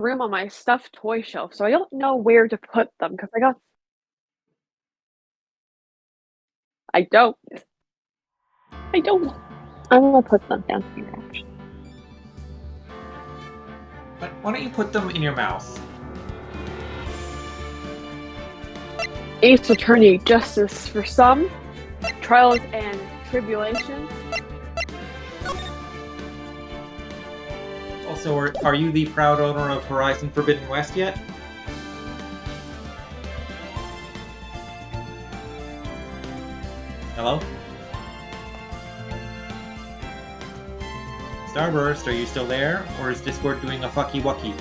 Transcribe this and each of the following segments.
room on my stuffed toy shelf, so I don't know where to put them because I don't. I don't. I'm gonna put them down here, actually. But why don't you put them in your mouth? Ace Attorney, justice for some, trials and tribulations. Also, are you the proud owner of Horizon Forbidden West yet? Hello? Starburst, are you still there? Or is Discord doing a fucky wucky?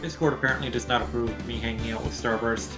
Discord apparently does not approve of me hanging out with Starburst.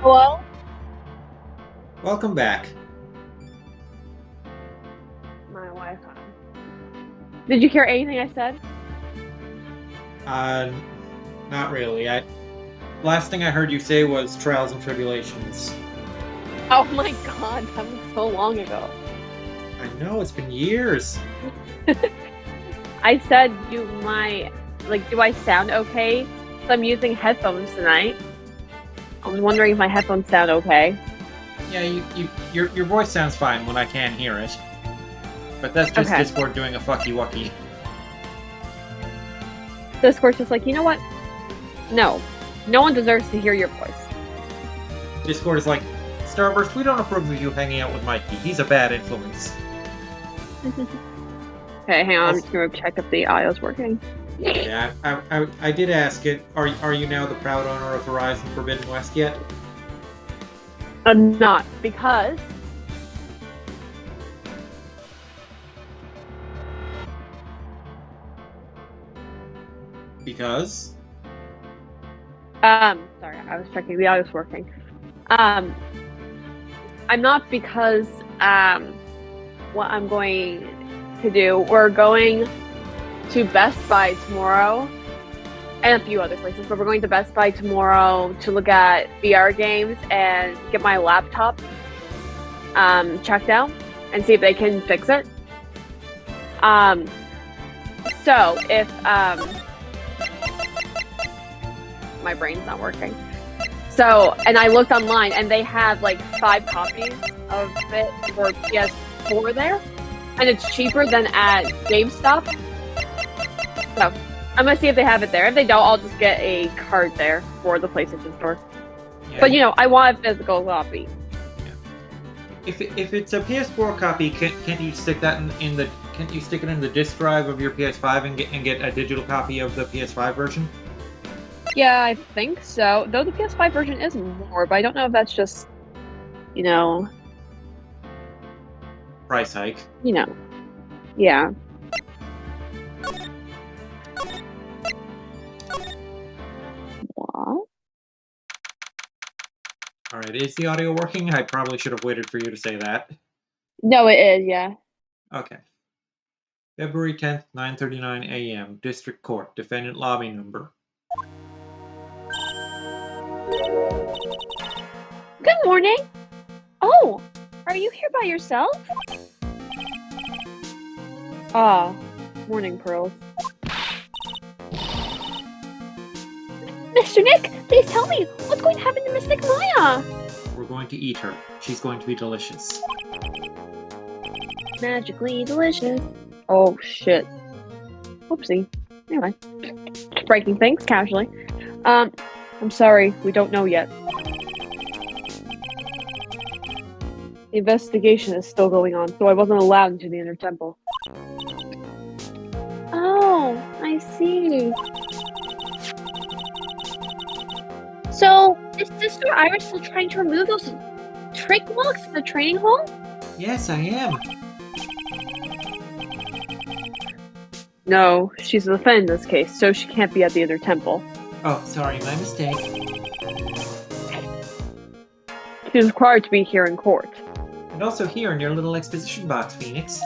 Hello? Welcome back. My Wi-Fi. Did you hear anything I said? Not really. Last thing I heard you say was trials and tribulations. Oh my god, that was so long ago. I know, it's been years. I said, do I sound okay? So I'm using headphones tonight. I was wondering if my headphones sound okay. Yeah, your voice sounds fine when I can't hear it. But that's just Okay. Discord doing a fucky wucky. Discord's just like, you know what? No. No one deserves to hear your voice. Discord is like, Starburst, we don't approve of you hanging out with Mikey. He's a bad influence. Okay, hang on, I'm just gonna check if the audio's working. Yeah, I did ask it. Are you now the proud owner of Horizon Forbidden West yet? I'm not, because Because? sorry, I was checking the audio's working. I'm not because what I'm going to do, we're going to Best Buy tomorrow and a few other places, but we're going to Best Buy tomorrow to look at VR games and get my laptop checked out and see if they can fix it. So if my brain's not working. So, and I looked online and they have like 5 copies of it for PS4 there, and it's cheaper than at GameStop. So, I'm gonna see if they have it there. If they don't, I'll just get a card there for the PlayStation Store. Yeah, But I want a physical copy. If it's a PS4 copy, can't you stick that can't you stick it in the disk drive of your PS5 and get a digital copy of the PS5 version? Yeah, I think so. Though the PS5 version is more, but I don't know if that's just, Price hike. Yeah. What? Alright, is the audio working? I probably should have waited for you to say that. No, it is, yeah. Okay. February 10th, 9:39 a.m. District Court. Defendant lobby number. Good morning. Oh, are you here by yourself? Ah, morning, Pearls. Mr. Nick, please tell me, what's going to happen to Mystic Maya? We're going to eat her. She's going to be delicious. Magically delicious. Oh, shit. Whoopsie. Anyway. Breaking things casually. I'm sorry, we don't know yet. The investigation is still going on, so I wasn't allowed into the inner temple. Oh, I see. So, is Sister Iris still trying to remove those trick blocks in the training hall? Yes, I am. No, she's the defendant in this case, so she can't be at the inner temple. Oh, sorry, my mistake. She's required to be here in court. And also here in your little exposition box, Phoenix.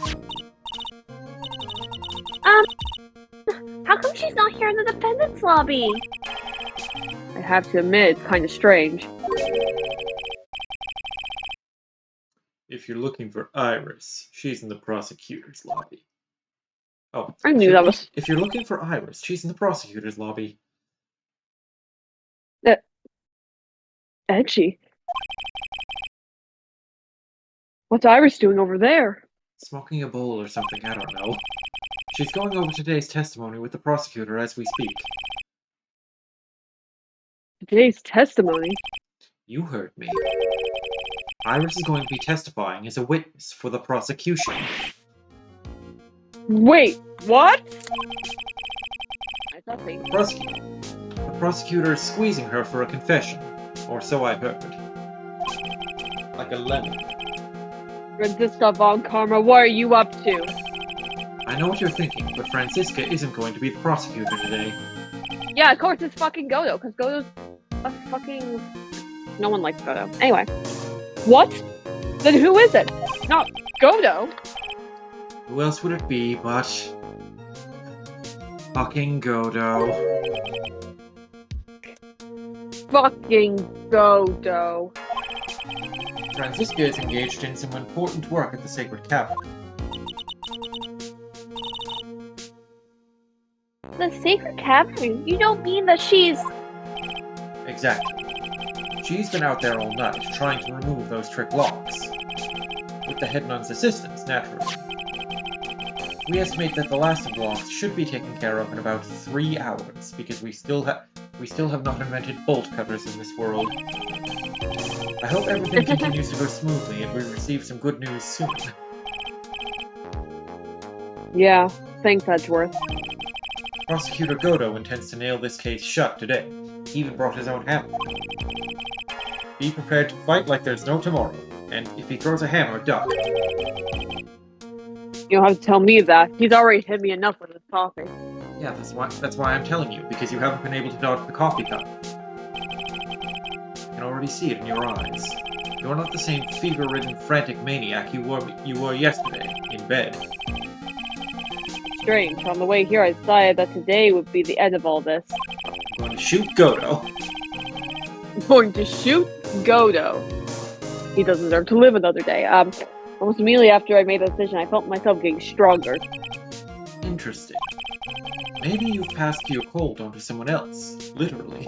How come she's not here in the defendant's lobby? I have to admit, it's kind of strange. If you're looking for Iris, she's in the prosecutor's lobby. Oh, I knew that was... If you're looking for Iris, she's in the prosecutor's lobby. Edgy. What's Iris doing over there? Smoking a bowl or something, I don't know. She's going over today's testimony with the prosecutor as we speak. Today's testimony? You heard me. Iris is going to be testifying as a witness for the prosecution. Wait, what? I thought they... The prosecutor is squeezing her for a confession, or so I heard. Like a lemon. Franziska von Karma, what are you up to? I know what you're thinking, but Franziska isn't going to be the prosecutor today. Yeah, of course it's fucking Godo, because Godo's a fucking... No one likes Godo. Anyway. What? Then who is it? Not Godo. Who else would it be but... fucking Godo. Fucking Godo. Franziska is engaged in some important work at the Sacred Cavern. The Sacred Cavern? You don't mean that she's... Exactly. She's been out there all night, trying to remove those trick locks. With the head nun's assistance, naturally. We estimate that the last of the locks should be taken care of in about 3 hours, because we still have not invented bolt cutters in this world. I hope everything continues to go smoothly and we receive some good news soon. Yeah, thanks, Edgeworth. Prosecutor Godo intends to nail this case shut today. He even brought his own hammer. Be prepared to fight like there's no tomorrow, and if he throws a hammer, duck. You don't have to tell me that. He's already hit me enough with his coffee. Yeah, that's why I'm telling you, because you haven't been able to dodge the coffee cup. I can already see it in your eyes. You're not the same fever-ridden, frantic maniac you were yesterday, in bed. Strange. On the way here, I decided that today would be the end of all this. I'm going to shoot Godo. I'm going to shoot Godo. He doesn't deserve to live another day. Almost immediately after I made the decision, I felt myself getting stronger. Interesting. Maybe you've passed your cold onto someone else, literally.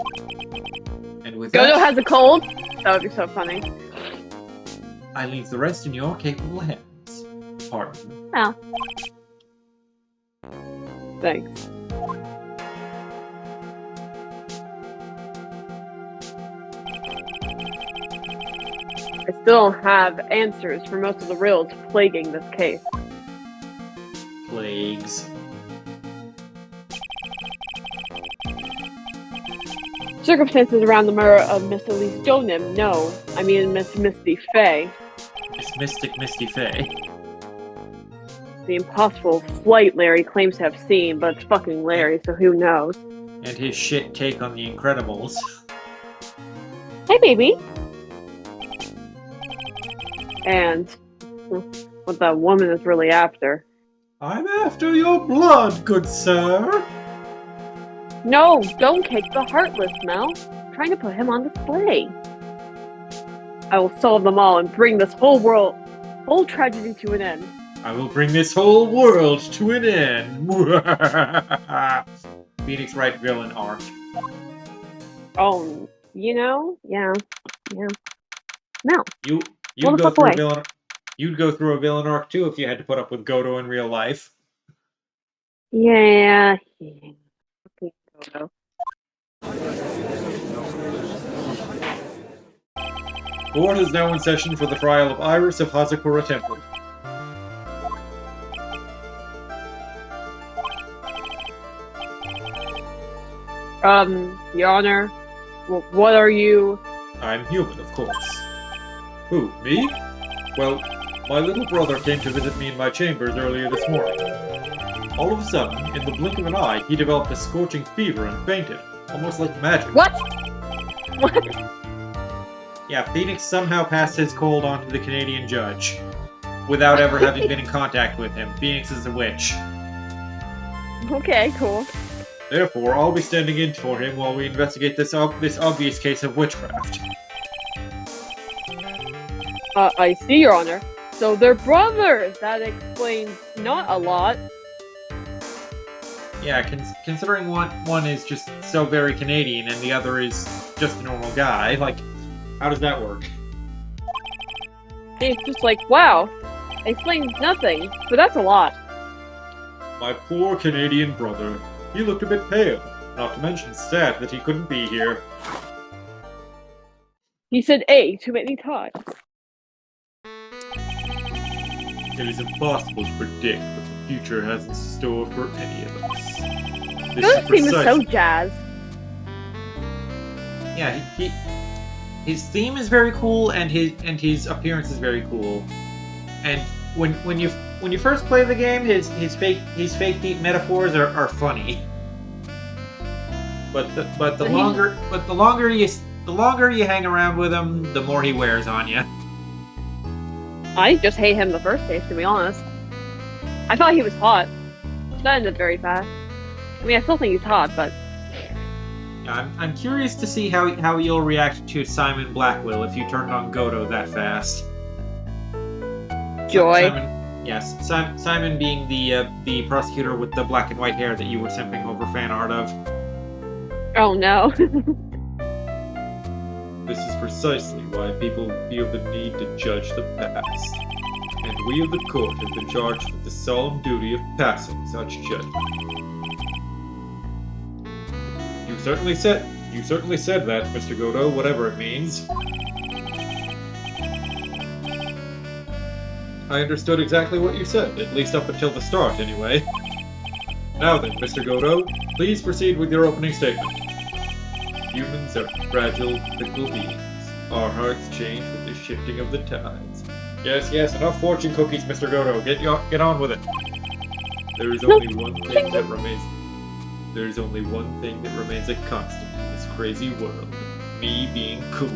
And with Godo that, has a cold? That would be so funny. I leave the rest in your capable hands. Pardon. Oh. Thanks. I still don't have answers for most of the riddles plaguing this case. Plagues. Circumstances around the murder of Miss Elise Donim, no. I mean Miss Misty Fey. Miss Mystic Misty Fey. The impossible flight Larry claims to have seen, but it's fucking Larry, so who knows. And his shit take on the Incredibles. Hey, baby! And what that woman is really after. I'm after your blood, good sir. No, don't kick the Heartless, Mel. I'm trying to put him on display. I will solve them all and bring this whole tragedy to an end. I will bring this whole world to an end. Phoenix Wright villain arc. Oh, yeah. No. You'd Well, go the fuck through away. a villain. You'd go through a villain arc too if you had to put up with Godo in real life. Yeah. Court is now in session for the trial of Iris of Hazakura Temple. Your Honor, what are you? I'm human, of course. Who, me? Well, my little brother came to visit me in my chambers earlier this morning. All of a sudden, in the blink of an eye, he developed a scorching fever and fainted, almost like magic. What? What? Yeah, Phoenix somehow passed his cold on to the Canadian judge, without ever having been in contact with him. Phoenix is a witch. Okay, cool. Therefore, I'll be standing in for him while we investigate this obvious case of witchcraft. I see, Your Honor. So they're brothers! That explains not a lot. Yeah, considering one is just so very Canadian and the other is just a normal guy, like, how does that work? It's just like, wow, explains nothing, but that's a lot. My poor Canadian brother. He looked a bit pale, not to mention sad that he couldn't be here. He said A too many times. It is impossible to predict what the future has in store for any of us. This theme is so jazz. Yeah, his theme is very cool, and his appearance is very cool. And when you first play the game, his fake deep metaphors are funny. But the longer you hang around with him, the more he wears on you. I just hate him the first place, to be honest. I thought he was hot. That ended very fast. I mean, I still think he's hot, but... I'm curious to see how you'll react to Simon Blackwell if you turned on Godo that fast. Joy. Simon being the prosecutor with the black and white hair that you were simping over fan art of. Oh no. This is precisely why people feel the need to judge the past. And we of the court have been charged with the solemn duty of passing such judgment. You certainly said that, Mr. Godo, whatever it means. I understood exactly what you said, at least up until the start, anyway. Now then, Mr. Godo, please proceed with your opening statement. Humans are fragile, fickle beings. Our hearts change with the shifting of the tides. Yes, enough fortune cookies, Mr. Godo. Get on with it. There is only one thing that remains. There is only one thing that remains a constant in this crazy world. Me being cool.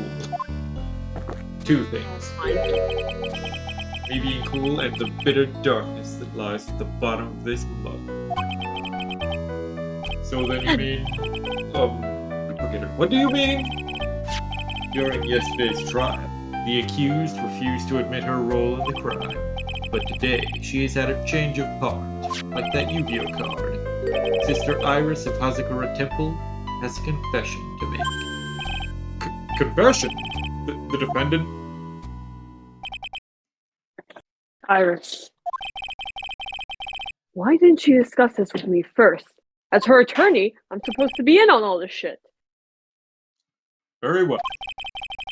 Two things. Me being cool and the bitter darkness that lies at the bottom of this mud. So then you mean... forget it. What do you mean? During yesterday's trial, the accused refused to admit her role in the crime. But today, she has had a change of heart, like that Yu-Gi-Oh card. Sister Iris of Hazakura Temple has a confession to make. Confession? The defendant? Iris. Why didn't you discuss this with me first? As her attorney, I'm supposed to be in on all this shit. Very well.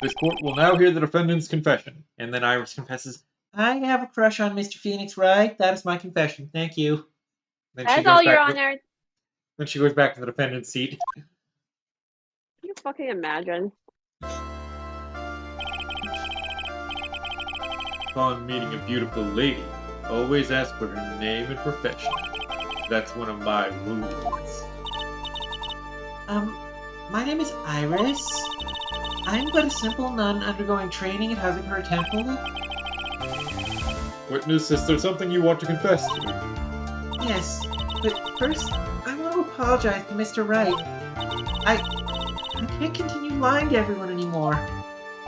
This court will now hear the defendant's confession. And then Iris confesses, I have a crush on Mr. Phoenix Wright. That is my confession. Thank you. Then That's all, Your Honor. Then she goes back to the defendant's seat. Can you fucking imagine? Upon meeting a beautiful lady, always ask for her name and profession. That's one of my rules. My name is Iris. I'm but a simple nun undergoing training at Hazakura Temple. Witness, is there something you want to confess to? Yes, but first, I want to apologize to Mr. Wright. I can't continue lying to everyone anymore.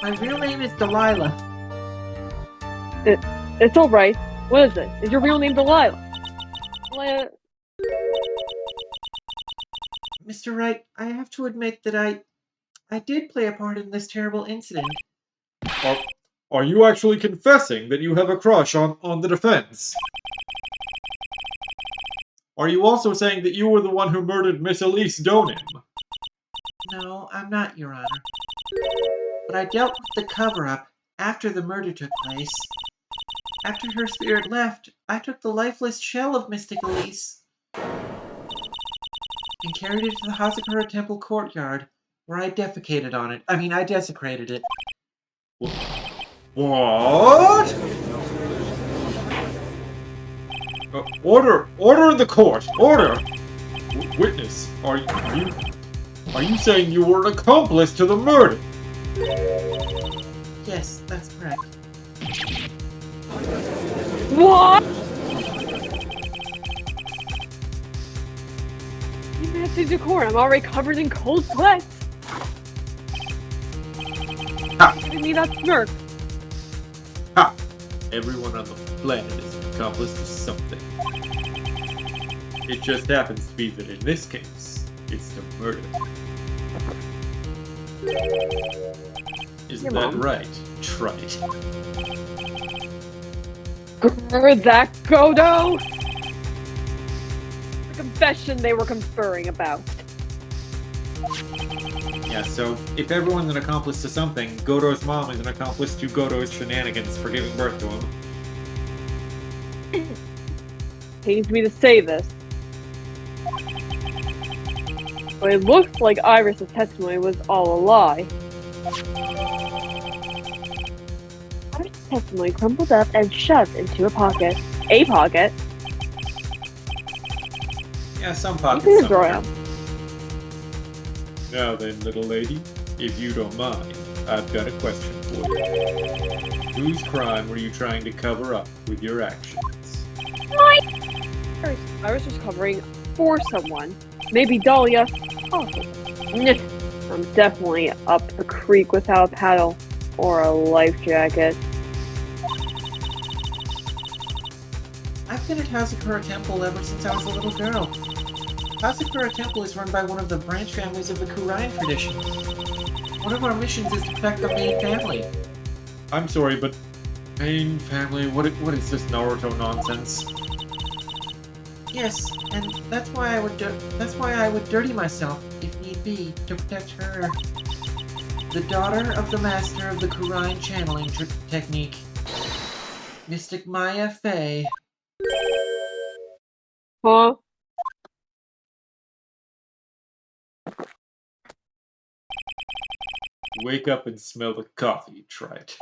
My real name is Dahlia. It's alright. What is it? Is your real name Dahlia? Dahlia... Mr. Wright, I have to admit that I did play a part in this terrible incident. Are you actually confessing that you have a crush on the defense? Are you also saying that you were the one who murdered Miss Elise Donim? No, I'm not, Your Honor. But I dealt with the cover-up after the murder took place. After her spirit left, I took the lifeless shell of Mystic Elise and carried it to the Hazakura Temple courtyard, where I defecated on it. I desecrated it. What? Order! Order in the court! Order! Witness, are you saying you were an accomplice to the murder? Yes, that's correct. What? You have to decor. I'm already covered in cold sweat. Ha! Giving me that smirk. Ha! Everyone on the planet is an accomplice to something. It just happens to be that in this case, it's the murder. Isn't that right, trite? That Godo? The confession they were conferring about. Yeah, so if everyone's an accomplice to something, Godo's mom is an accomplice to Godo's shenanigans for giving birth to him. Pains me to say this, but it looks like Iris' testimony was all a lie. Iris' testimony crumpled up and shoved into a pocket. A pocket? Yeah, some You pockets can draw somewhere. out. Now then, little lady, if you don't mind, I've got a question for you. Whose crime were you trying to cover up with your actions? Iris was covering for someone. Maybe Dahlia. Oh, I'm definitely up the creek without a paddle or a life jacket. I've been at Hazakura Temple ever since I was a little girl. Hazakura Temple is run by one of the branch families of the Kurian tradition. One of our missions is to protect the main family. I'm sorry, but main family, what is this Naruto nonsense? Yes, and that's why I would dirty myself, if need be, to protect her. The daughter of the master of the Kurian channeling technique, Mystic Maya Fey. Huh? Wake up and smell the coffee, trite.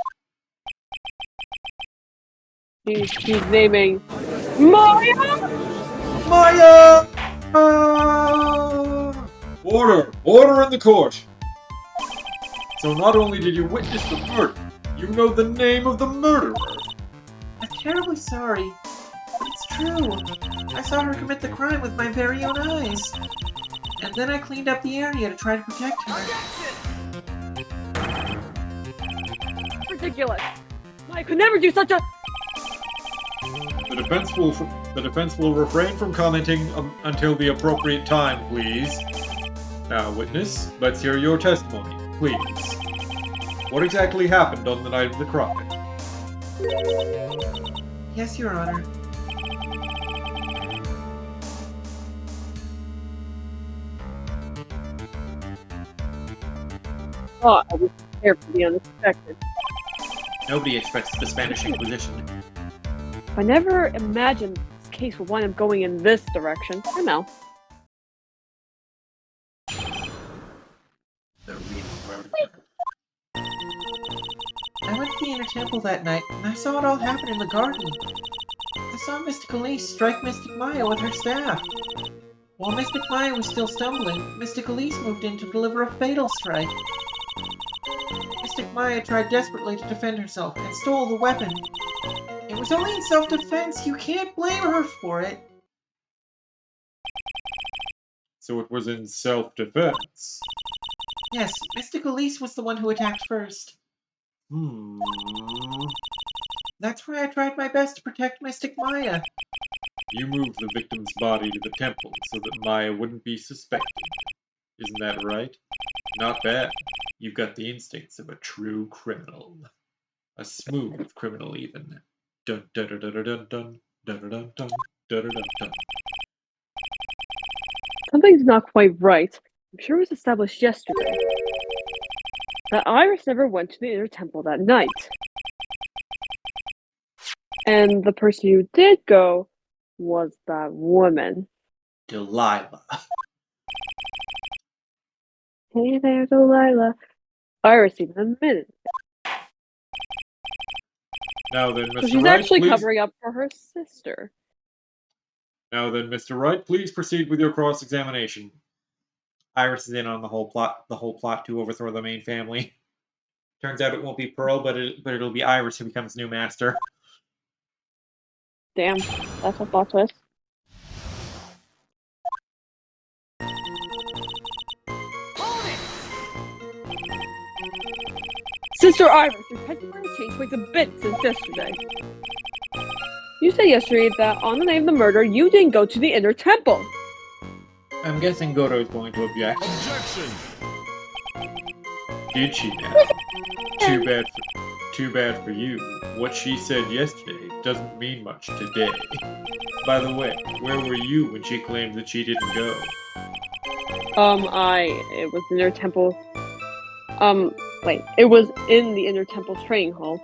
She's naming Maya? Maya! Order! Order in the court! So not only did you witness the murder, you know the name of the murderer! I'm terribly sorry, but it's true. I saw her commit the crime with my very own eyes. And then I cleaned up the area to try to protect her. Ridiculous. I could never do such a... The defense will refrain from commenting until the appropriate time, please. Now, witness, let's hear your testimony, please. What exactly happened on the night of the crime? Yes, Your Honor. Oh, I was prepared for the unexpected. Nobody expects the Spanish Inquisition. I never imagined this case would wind up going in this direction. I know. The real murderer. I went to the inner temple that night, and I saw it all happen in the garden. I saw Mystic Elise strike Mystic Maya with her staff. While Mystic Maya was still stumbling, Mystic Elise moved in to deliver a fatal strike. Mystic Maya tried desperately to defend herself and stole the weapon. It was only in self-defense. You can't blame her for it. So it was in self-defense. Yes, Mystic Elise was the one who attacked first. Hmm. That's why I tried my best to protect Mystic Maya. You moved the victim's body to the temple so that Maya wouldn't be suspected. Isn't that right? Not bad. You've got the instincts of a true criminal. A smooth criminal, even. Dun dun dun dun dun dun dun dun dun dun dun dun dun. Something's not quite right. I'm sure it was established yesterday that Iris never went to the inner temple that night. And the person who did go was that woman. Delilah. Hey there, Delilah. Iris even admitted. Now then, So Mr. she's Wright, actually please. covering up for her sister. Now then, Mr. Wright, please proceed with your cross-examination. Iris is in on the whole plot to overthrow the main family. Turns out it won't be Pearl, but it'll be Iris who becomes new master. Damn, that's a plot twist. Sister Iris, your testimony has changed quite a bit since yesterday. You said yesterday that on the night of the murder, you didn't go to the inner temple. I'm guessing Goto is going to object. Objection! Did she now? Too bad for you. What she said yesterday doesn't mean much today. By the way, where were you when she claimed that she didn't go? It was in their temple. It was in the inner temple's training hall.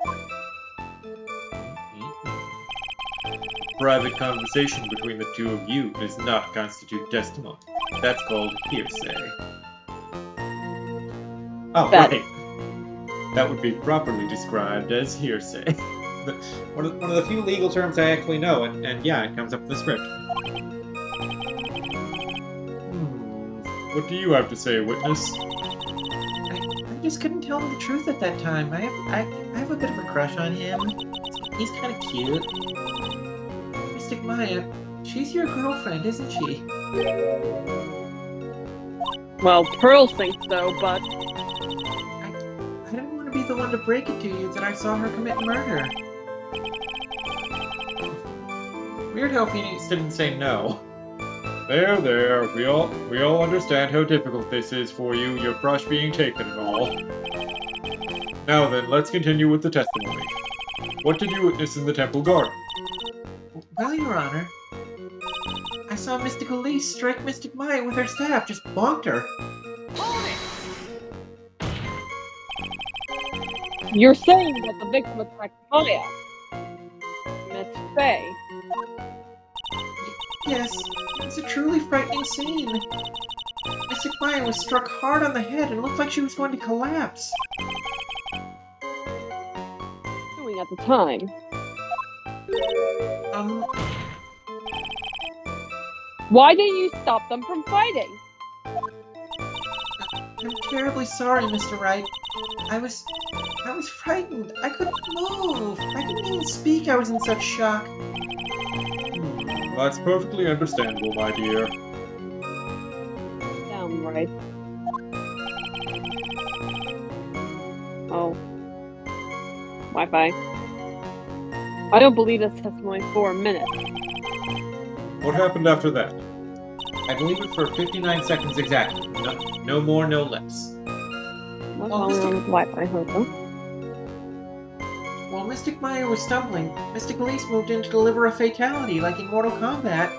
Private conversation between the two of you does not constitute testimony. That's called hearsay. Oh, Bad. right. That would be properly described as hearsay. one of the few legal terms I actually know, and yeah, it comes up in the script. What do you have to say, witness? I just couldn't tell him the truth at that time. I have a bit of a crush on him. He's kind of cute. Mystic Maya, she's your girlfriend, isn't she? Well, Pearl thinks so, but I didn't want to be the one to break it to you that I saw her commit murder. Weird how Phoenix didn't say no. There. We all understand how difficult this is for you, your crush being taken and all. Now then, let's continue with the testimony. What did you witness in the temple garden? Well, Your Honor, I saw Mystic Elise strike Mystic Maya with her staff, just bonked her. you're saying that the victim attacked Maya. Miss Faye. Yes, it was a truly frightening scene. Mystic Maya was struck hard on the head and looked like she was going to collapse. Doing at the time. Why didn't you stop them from fighting? I'm terribly sorry, Mr. Wright. I was frightened. I couldn't move. I couldn't even speak. I was in such shock. That's perfectly understandable, my dear. Damn right. Oh. Wi-Fi. I don't believe this testimony for a minute. What happened after that? I believe it for 59 seconds exactly. No more, no less. What's Oh, wrong Mr. with Wi-Fi, Hobo? While Mystic Maya was stumbling, Mystic Elise moved in to deliver a fatality like in Mortal Kombat.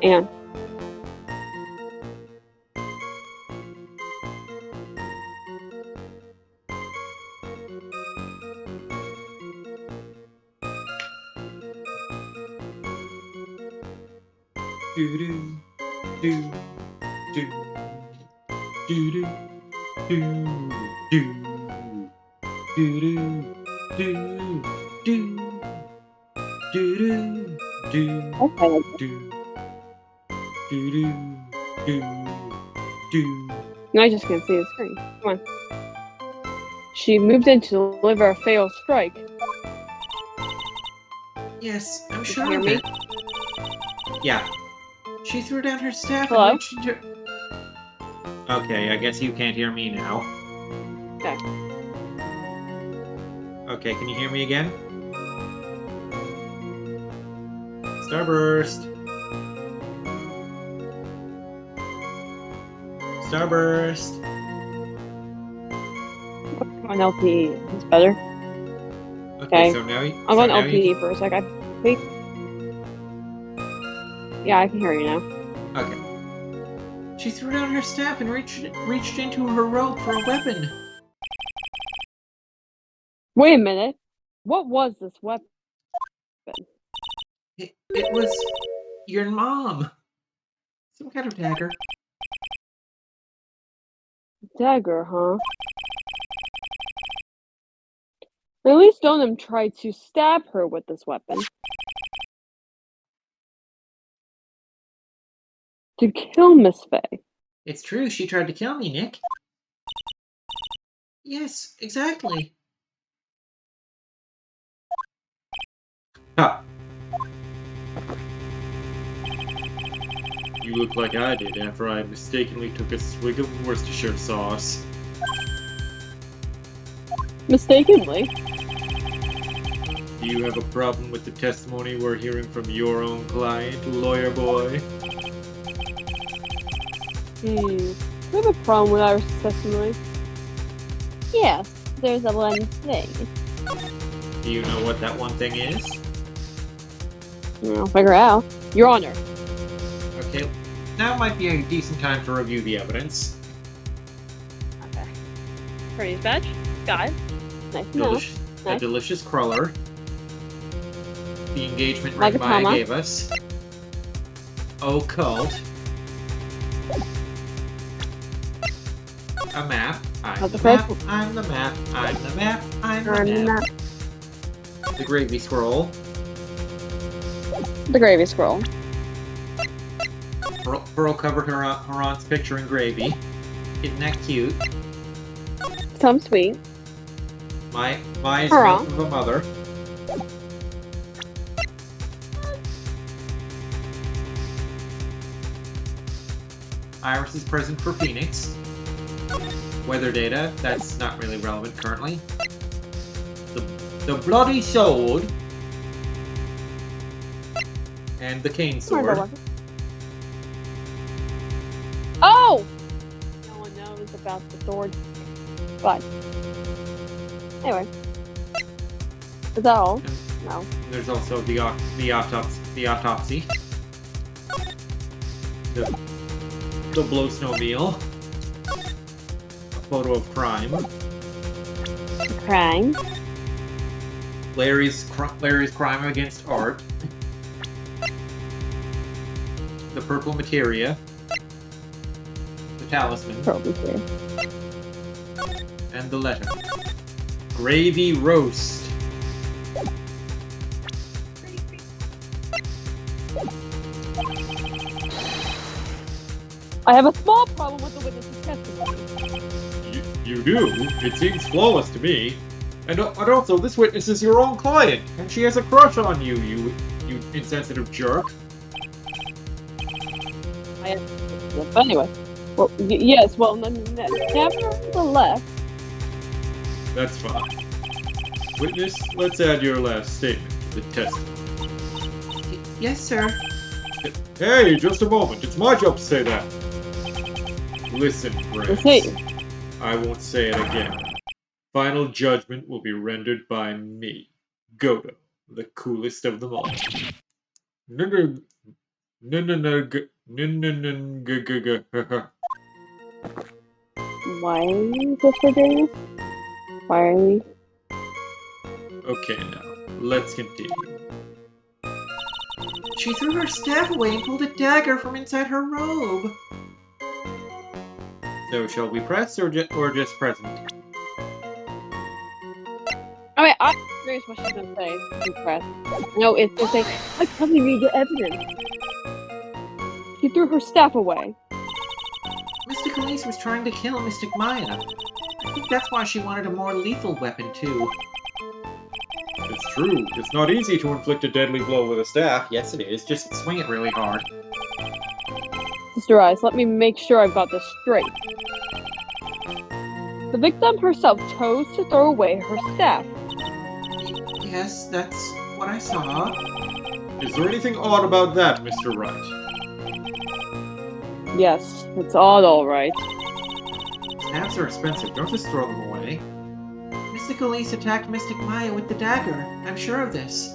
And okay. I just can't see the screen. Come on. She moved in to deliver a fatal strike. Yes, I'm You sure hear of me? it. Yeah. She threw down her staff Hello? and reached into... Okay, I guess you can't hear me now. Okay. Okay, can you hear me again? Starburst! Starburst! On LTE. It's better. Okay, Okay. so now you... I'm so on now LTE you for a second. Wait. Yeah, I can hear you now. Okay. She threw down her staff and reached into her robe for a weapon. Wait a minute. What was this weapon? It was your mom. Some kind of dagger. Dagger, huh? At least none of them tried to stab her with this weapon. To kill Miss Faye. It's true, she tried to kill me, Nick. Yes, exactly. Ha! You look like I did after I mistakenly took a swig of Worcestershire sauce. Mistakenly. Do you have a problem with the testimony we're hearing from your own client, lawyer boy? I have a problem with our testimony. Yes, there's a one thing. Do you know what that one thing is? I'll figure it out. Your Honor. Okay, now might be a decent time to review the evidence. Okay. Praise badge. Got it. Nice to know. Delicious, a Nice. delicious cruller. The engagement Like ring a Maya Tama. gave us. Occult. A map. I'm That's the the map. first I'm the map. I'm the map. I'm the And map. The gravy scroll. the gravy scroll. Pearl covered her aunt's picture in gravy. Isn't that cute? Some sweet. Maya's Her milk aunt. of a mother. Iris's present for Phoenix. Weather data, that's not really relevant currently. The bloody sword. And the cane sword. Oh! No one knows about the sword. But anyway. Is that all? No. And there's also the autopsy. The blow snowmobile. A photo of crime. Crime. Larry's crime against art. The purple materia. The talisman. Probably here. And the letter. Gravy roast. I have a small problem with the witness's testimony. You do? It seems flawless to me. And also, this witness is your own client, and she has a crush on you, you insensitive jerk. But anyway. Well, yes, well, nevertheless. That's fine. Witness, let's add your last statement to the testimony. Yes, sir. Hey, just a moment. It's my job to say that. Listen, friends. I won't say it again. Final judgment will be rendered by me, Godo, the coolest of them all. Why is this for doing this? Why are we? Okay, now, let's continue. She threw her staff away and pulled a dagger from inside her robe. So, shall we press or just present? I mean, I'm curious what she's gonna say. Impressed. No, it's gonna say, I probably read the evidence. She threw her staff away. Mystic Elise was trying to kill Mystic Maya. I think that's why she wanted a more lethal weapon, too. It's true. It's not easy to inflict a deadly blow with a staff. Yes, it is. Just swing it really hard. Sister Eyes, let me make sure I've got this straight. The victim herself chose to throw away her staff. Yes, that's what I saw. Is there anything odd about that, Mr. Wright? Yes, it's all right. Staffs are expensive. Don't just throw them away. Mystic Elise attacked Mystic Maya with the dagger. I'm sure of this.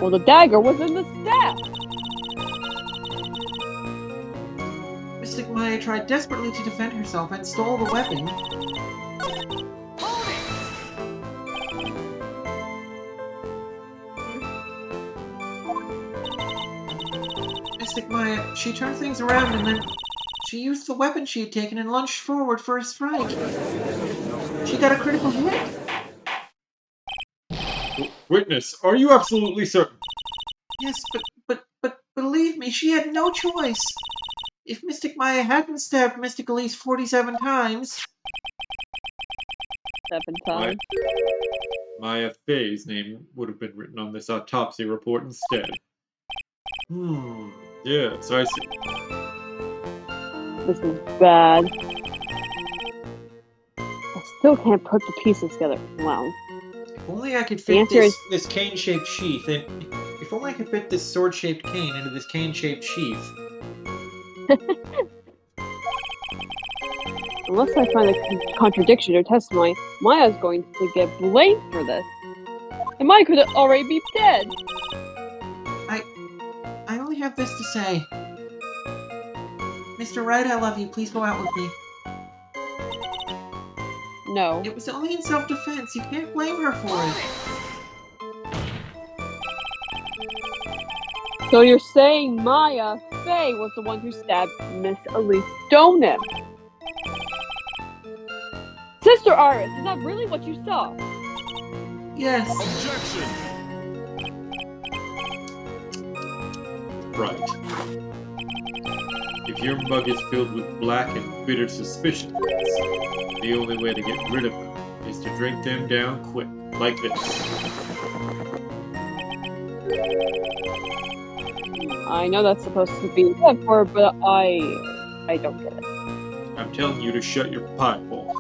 Well, the dagger was in the staff. Mystic Maya tried desperately to defend herself and stole the weapon. Mystic Maya, she turned things around and then she used the weapon she had taken and lunged forward for a strike. She got a critical hit. Witness, are you absolutely certain? Yes, but believe me, she had no choice. If Mystic Maya hadn't stabbed Mystic Elise 47 times... 7 times. Maya Fey's name would have been written on this autopsy report instead. Yes, I see. This is bad. I still can't put the pieces together. Wow. If only I could The fit answer this cane-shaped sheath, and if only I could fit this sword-shaped cane into this cane-shaped sheath. Unless I find a contradiction or testimony, Maya's going to get blamed for this. And Maya could already be dead. I only have this to say. Mr. Wright, I love you. Please go out with me. No. It was only in self-defense. You can't blame her for it. So you're saying Maya Fey was the one who stabbed Miss Elise Stoneham? Sister Iris, is that really what you saw? Yes. Objection! Right. If your mug is filled with black and bitter suspicions, the only way to get rid of them is to drink them down quick, like this. I know that's supposed to be for, but I don't get it. I'm telling you to shut your pipe hole.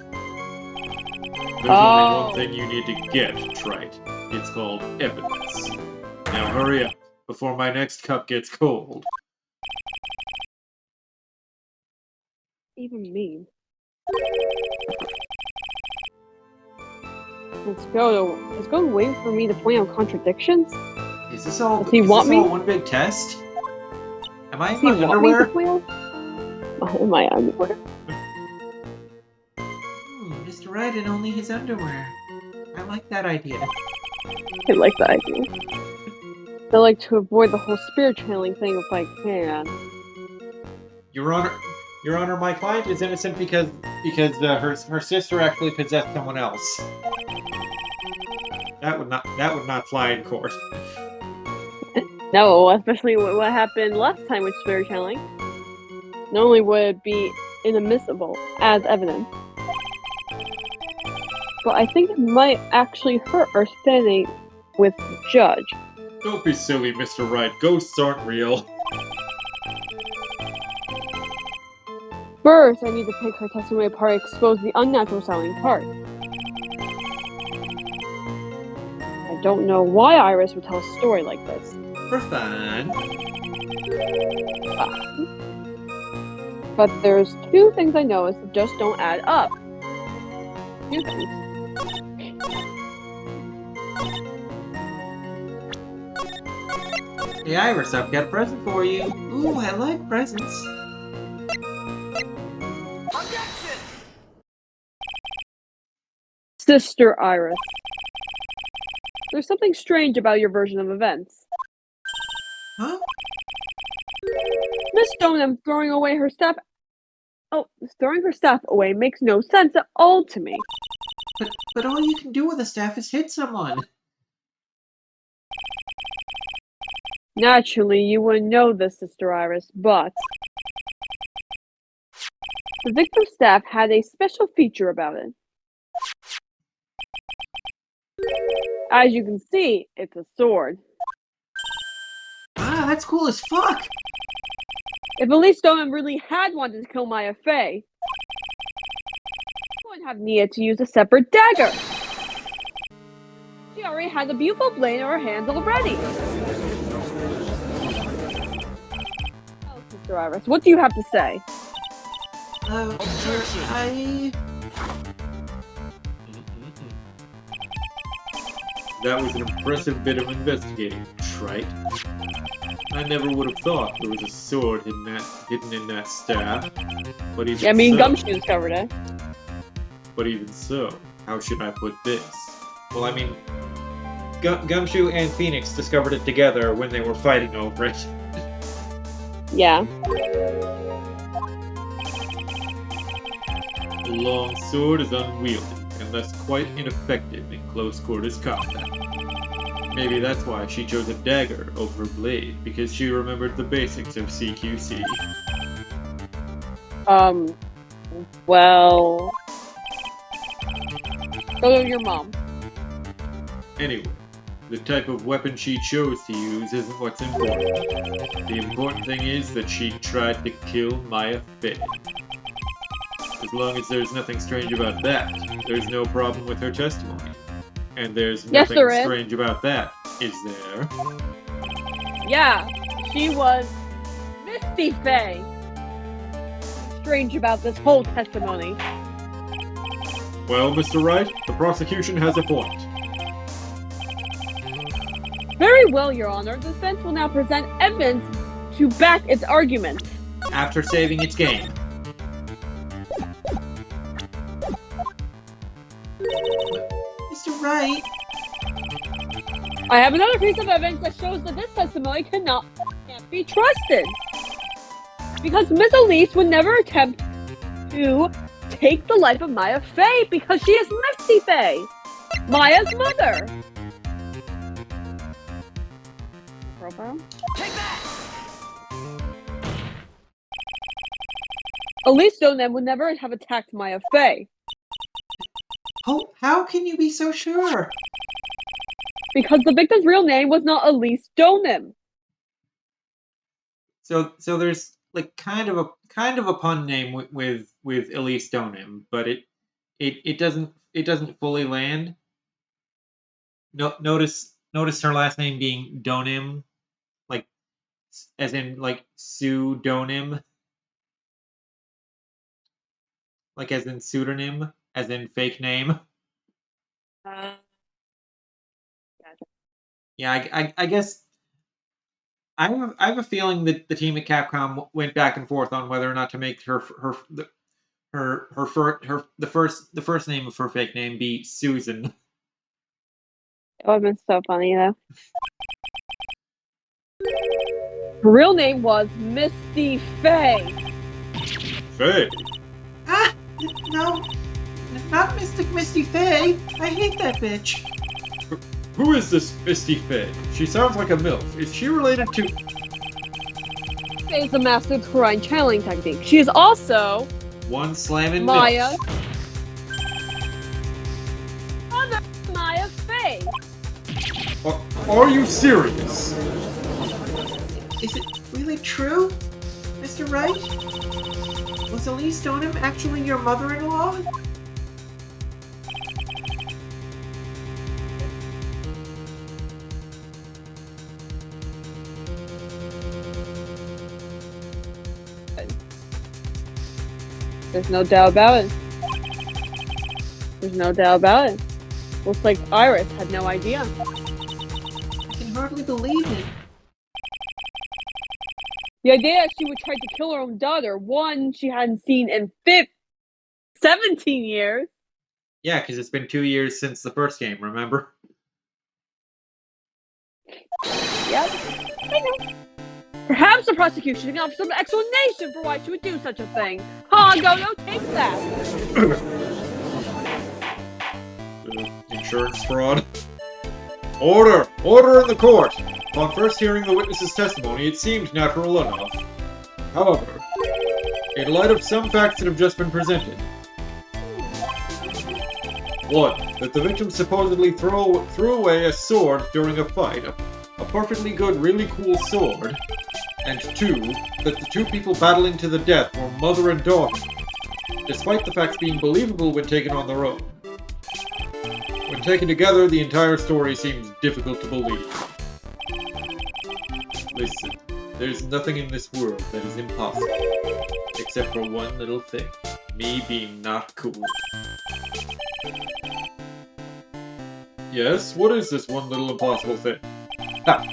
There's only one thing you need to get, Trite. It's called evidence. Now hurry up, before my next cup gets cold. Even mean. Let's go. Is going waiting for me to point out contradictions? Is this all? Does he is want this me? all one big test? Am I Does in he my want me to underwear? point out? Am I underwear? Mr. Wright in only his underwear. I like that idea. I like that idea. I like to avoid the whole spirit channeling thing if I can. Your Honor, my client is innocent because her sister actually possessed someone else. That would not fly in court. No, especially what happened last time with spirit channeling. Not only would it be inadmissible as evidence, but I think it might actually hurt our standing with the judge. Don't be silly, Mr. Wright. Ghosts aren't real. First, I need to pick her testimony apart and expose the unnatural sounding part. I don't know why Iris would tell a story like this. For fun. But there's 2 things I know that just don't add up. 2 things. Hey Iris, I've got a present for you. Ooh, I like presents. Sister Iris. There's something strange about your version of events. Huh? Miss Stoneham throwing away her staff. Oh, throwing her staff away makes no sense at all to me. But all you can do with a staff is hit someone. Naturally, you wouldn't know this, Sister Iris, but the victim's staff had a special feature about it. As you can see, it's a sword. Ah, that's cool as fuck! If Elise Stoneman really had wanted to kill Maya Fey, she wouldn't have needed to use a separate dagger. She already had the bugle blade in her hands already. Oh, Sister Iris, what do you have to say? That was an impressive bit of investigating, Trite. I never would have thought there was a sword hidden in that staff. But even I mean, so, Gumshoe discovered it. But even so, how should I put this? Well, I mean, Gumshoe and Phoenix discovered it together when they were fighting over it. Yeah. The long sword is unwieldy, and thus quite ineffective in close quarters combat. Maybe that's why she chose a dagger over a blade, because she remembered the basics of CQC. Well... Go to your mom. Anyway, the type of weapon she chose to use isn't what's important. The important thing is that she tried to kill Maya Fey. As long as there's nothing strange about that, there's no problem with her testimony. And there's Yes, nothing there is. strange about that, is there? Yeah, she was Misty Fey. Strange about this whole testimony. Well, Mr. Wright, the prosecution has a point. Very well, Your Honor. The defense will now present evidence to back its argument. After saving its game. Mr. Wright, I have another piece of evidence that shows that this testimony can't be trusted. Because Miss Elise would never attempt to take the life of Maya Fey because she is Misty Fey, Maya's mother. Profile? take that! Elise Stoneman would never have attacked Maya Fey Oh, how can you be so sure? because the victim's real name was not Elise Stoneman. So there's like kind of a pun name with Elise Stoneman, but it doesn't fully land. No, notice her last name being Donim, like as in like pseudonym, like as in pseudonym, as in fake name. Gotcha. Yeah, I guess I have a feeling that the team at Capcom went back and forth on whether or not to make the first name of her fake name be Susan. That would have been so funny, though. Her real name was Misty Fey. Fey. Ah! No, not Mystic Misty Fey. I hate that bitch. Who is this Misty Fey? She sounds like a MILF. Is she related to... Fey is a master Quran channeling technique. She is also One slamming Maya. MILF? Mother Maya Fey. Are you serious? Is it really true, Mr. Wright? Was Elise Stoneham actually your mother-in-law? There's no doubt about it. There's no doubt about it. Looks like Iris had no idea. I can hardly believe it. The idea that she would try to kill her own daughter, one she hadn't seen in 17 years. Yeah, because it's been 2 years since the first game, remember? Yep, I know. Perhaps the prosecution can offer some explanation for why she would do such a thing. No, take that. Insurance fraud. Order! Order in the court! Upon first hearing the witness's testimony, it seemed natural enough. However, in light of some facts that have just been presented, 1. That the victim supposedly threw away a sword during a fight, a perfectly good, really cool sword. And 2. That the two people battling to the death were mother and daughter, despite the facts being believable when taken on their own. When taken together, the entire story seems difficult to believe. Listen, there's nothing in this world that is impossible, except for one little thing. Me being not cool. Yes, what is this one little impossible thing? Ha!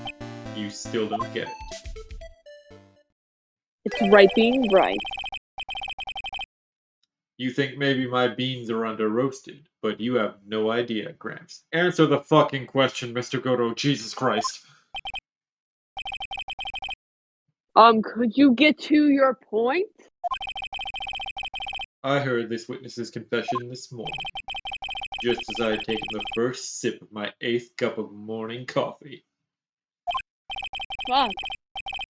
You still don't get it. It's right being right. You think maybe my beans are under-roasted, but you have no idea, Gramps. Answer the fucking question, Mr. Goto, Jesus Christ. Could you get to your point? I heard this witness's confession this morning, just as I had taken the first sip of my 8th cup of morning coffee. Fuck.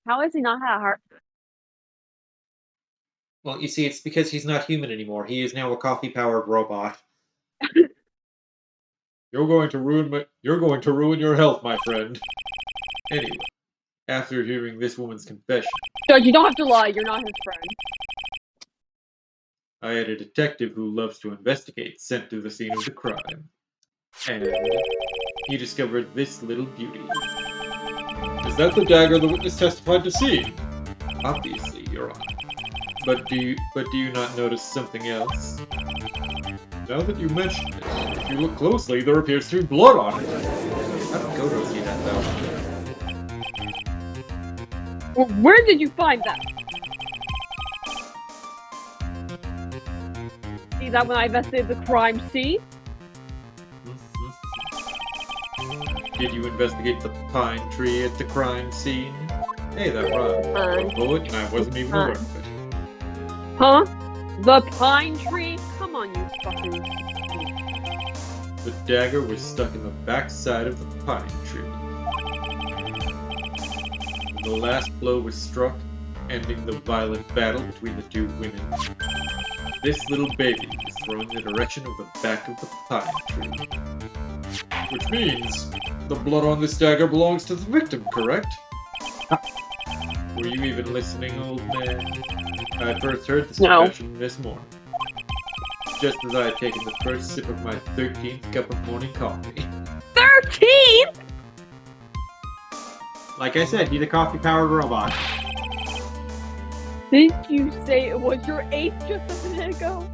How has he not had a heart? Well, you see, it's because he's not human anymore. He is now a coffee-powered robot. You're going to ruin your health, my friend. Anyway, after hearing this woman's confession, Judge, you don't have to lie. You're not his friend. I had a detective who loves to investigate sent to the scene of the crime. And he discovered this little beauty. Is that the dagger the witness testified to seeing? Obviously, Your Honor. But do you not notice something else? Now that you mention it, if you look closely, there appears to be blood on it. How did Goto see that, though? Well, where did you find that? See that when I investigated the crime scene? Did you investigate the pine tree at the crime scene? Hey, that rhymed. A bullet, and I wasn't even aware of it. Huh? The pine tree? Come on, you fucking... The dagger was stuck in the backside of the pine tree. When the last blow was struck, ending the violent battle between the two women, this little baby was thrown in the direction of the back of the pine tree. Which means the blood on this dagger belongs to the victim, correct? Were you even listening, old man? I first heard this confession this morning, just as I had taken the first sip of my 13th cup of morning coffee. 13? Like I said, he's a coffee-powered robot. Didn't you say it was your 8th just a minute ago?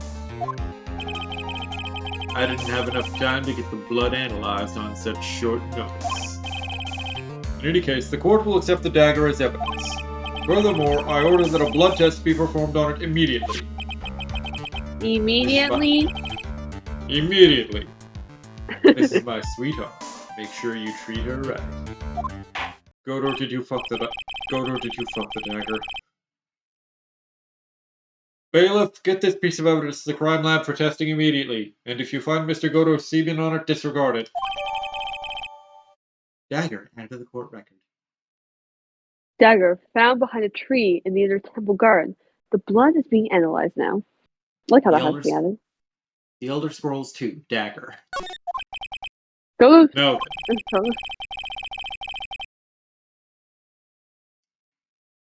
I didn't have enough time to get the blood analyzed on such short notice. In any case, the court will accept the dagger as evidence. Furthermore, I order that a blood test be performed on it immediately. Immediately? Immediately. This is my sweetheart. Make sure you treat her right. Goto, did you fuck the dagger? Bailiff, get this piece of evidence to the crime lab for testing immediately. And if you find Mr. Goto's semen on it, disregard it. Dagger, added to the court record. Dagger found behind a tree in the inner temple garden. The blood is being analyzed now. I like how that has to be added. The Elder Scrolls 2, Dagger. Go. No.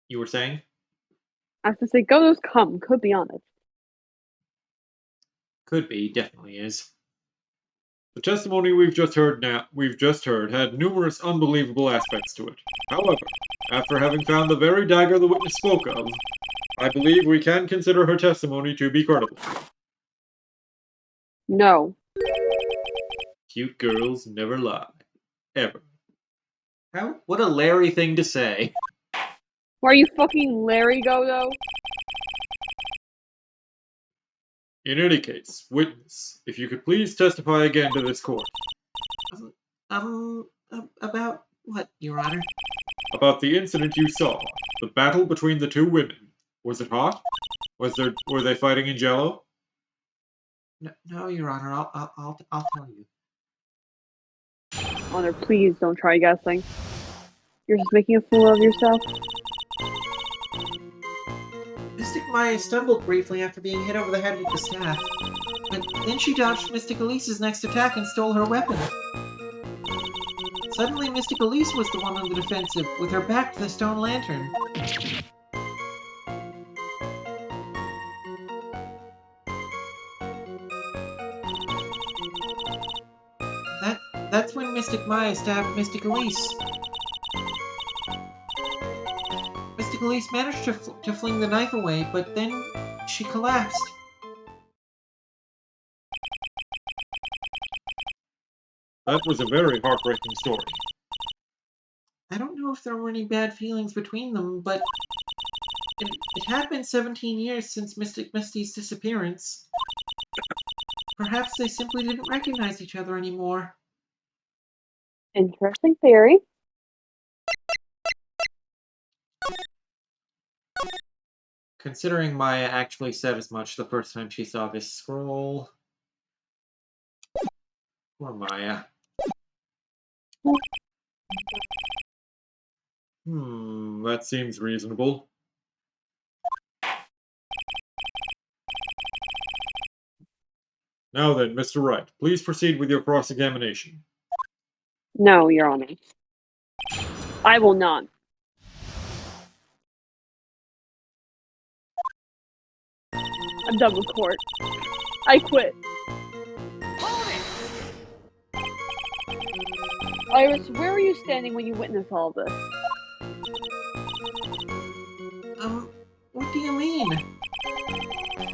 You were saying? I have to say, Goto's cum could be on it. Could be, definitely is. The testimony we've just heard had numerous unbelievable aspects to it. However, after having found the very dagger the witness spoke of, I believe we can consider her testimony to be credible. No. Cute girls never lie. Ever. What a Larry thing to say. Why are you fucking Larry, Goto? In any case, witness, if you could please testify again to this court. About what, Your Honor? About the incident you saw, the battle between the two women. Was it hot? Were they fighting in Jello? No, Your Honor. I'll tell you. Honor, please don't try guessing. You're just making a fool of yourself. Mystic Maya stumbled briefly after being hit over the head with the staff. When Then she dodged Mystic Elise's next attack and stole her weapon. Suddenly, Mystic Elise was the one on the defensive, with her back to the stone lantern. That's when Mystic Maya stabbed Mystic Elise. Mystic Elise managed to fling the knife away, but then she collapsed. That was a very heartbreaking story. I don't know if there were any bad feelings between them, but it had been 17 years since Mystic Misty's disappearance. Perhaps they simply didn't recognize each other anymore. Interesting theory. Considering Maya actually said as much the first time she saw this scroll. Poor Maya. That seems reasonable. Now then, Mr. Wright, please proceed with your cross-examination. No, Your Honor. I will not. I'm done with court. I quit. Iris, where were you standing when you witnessed all this? What do you mean?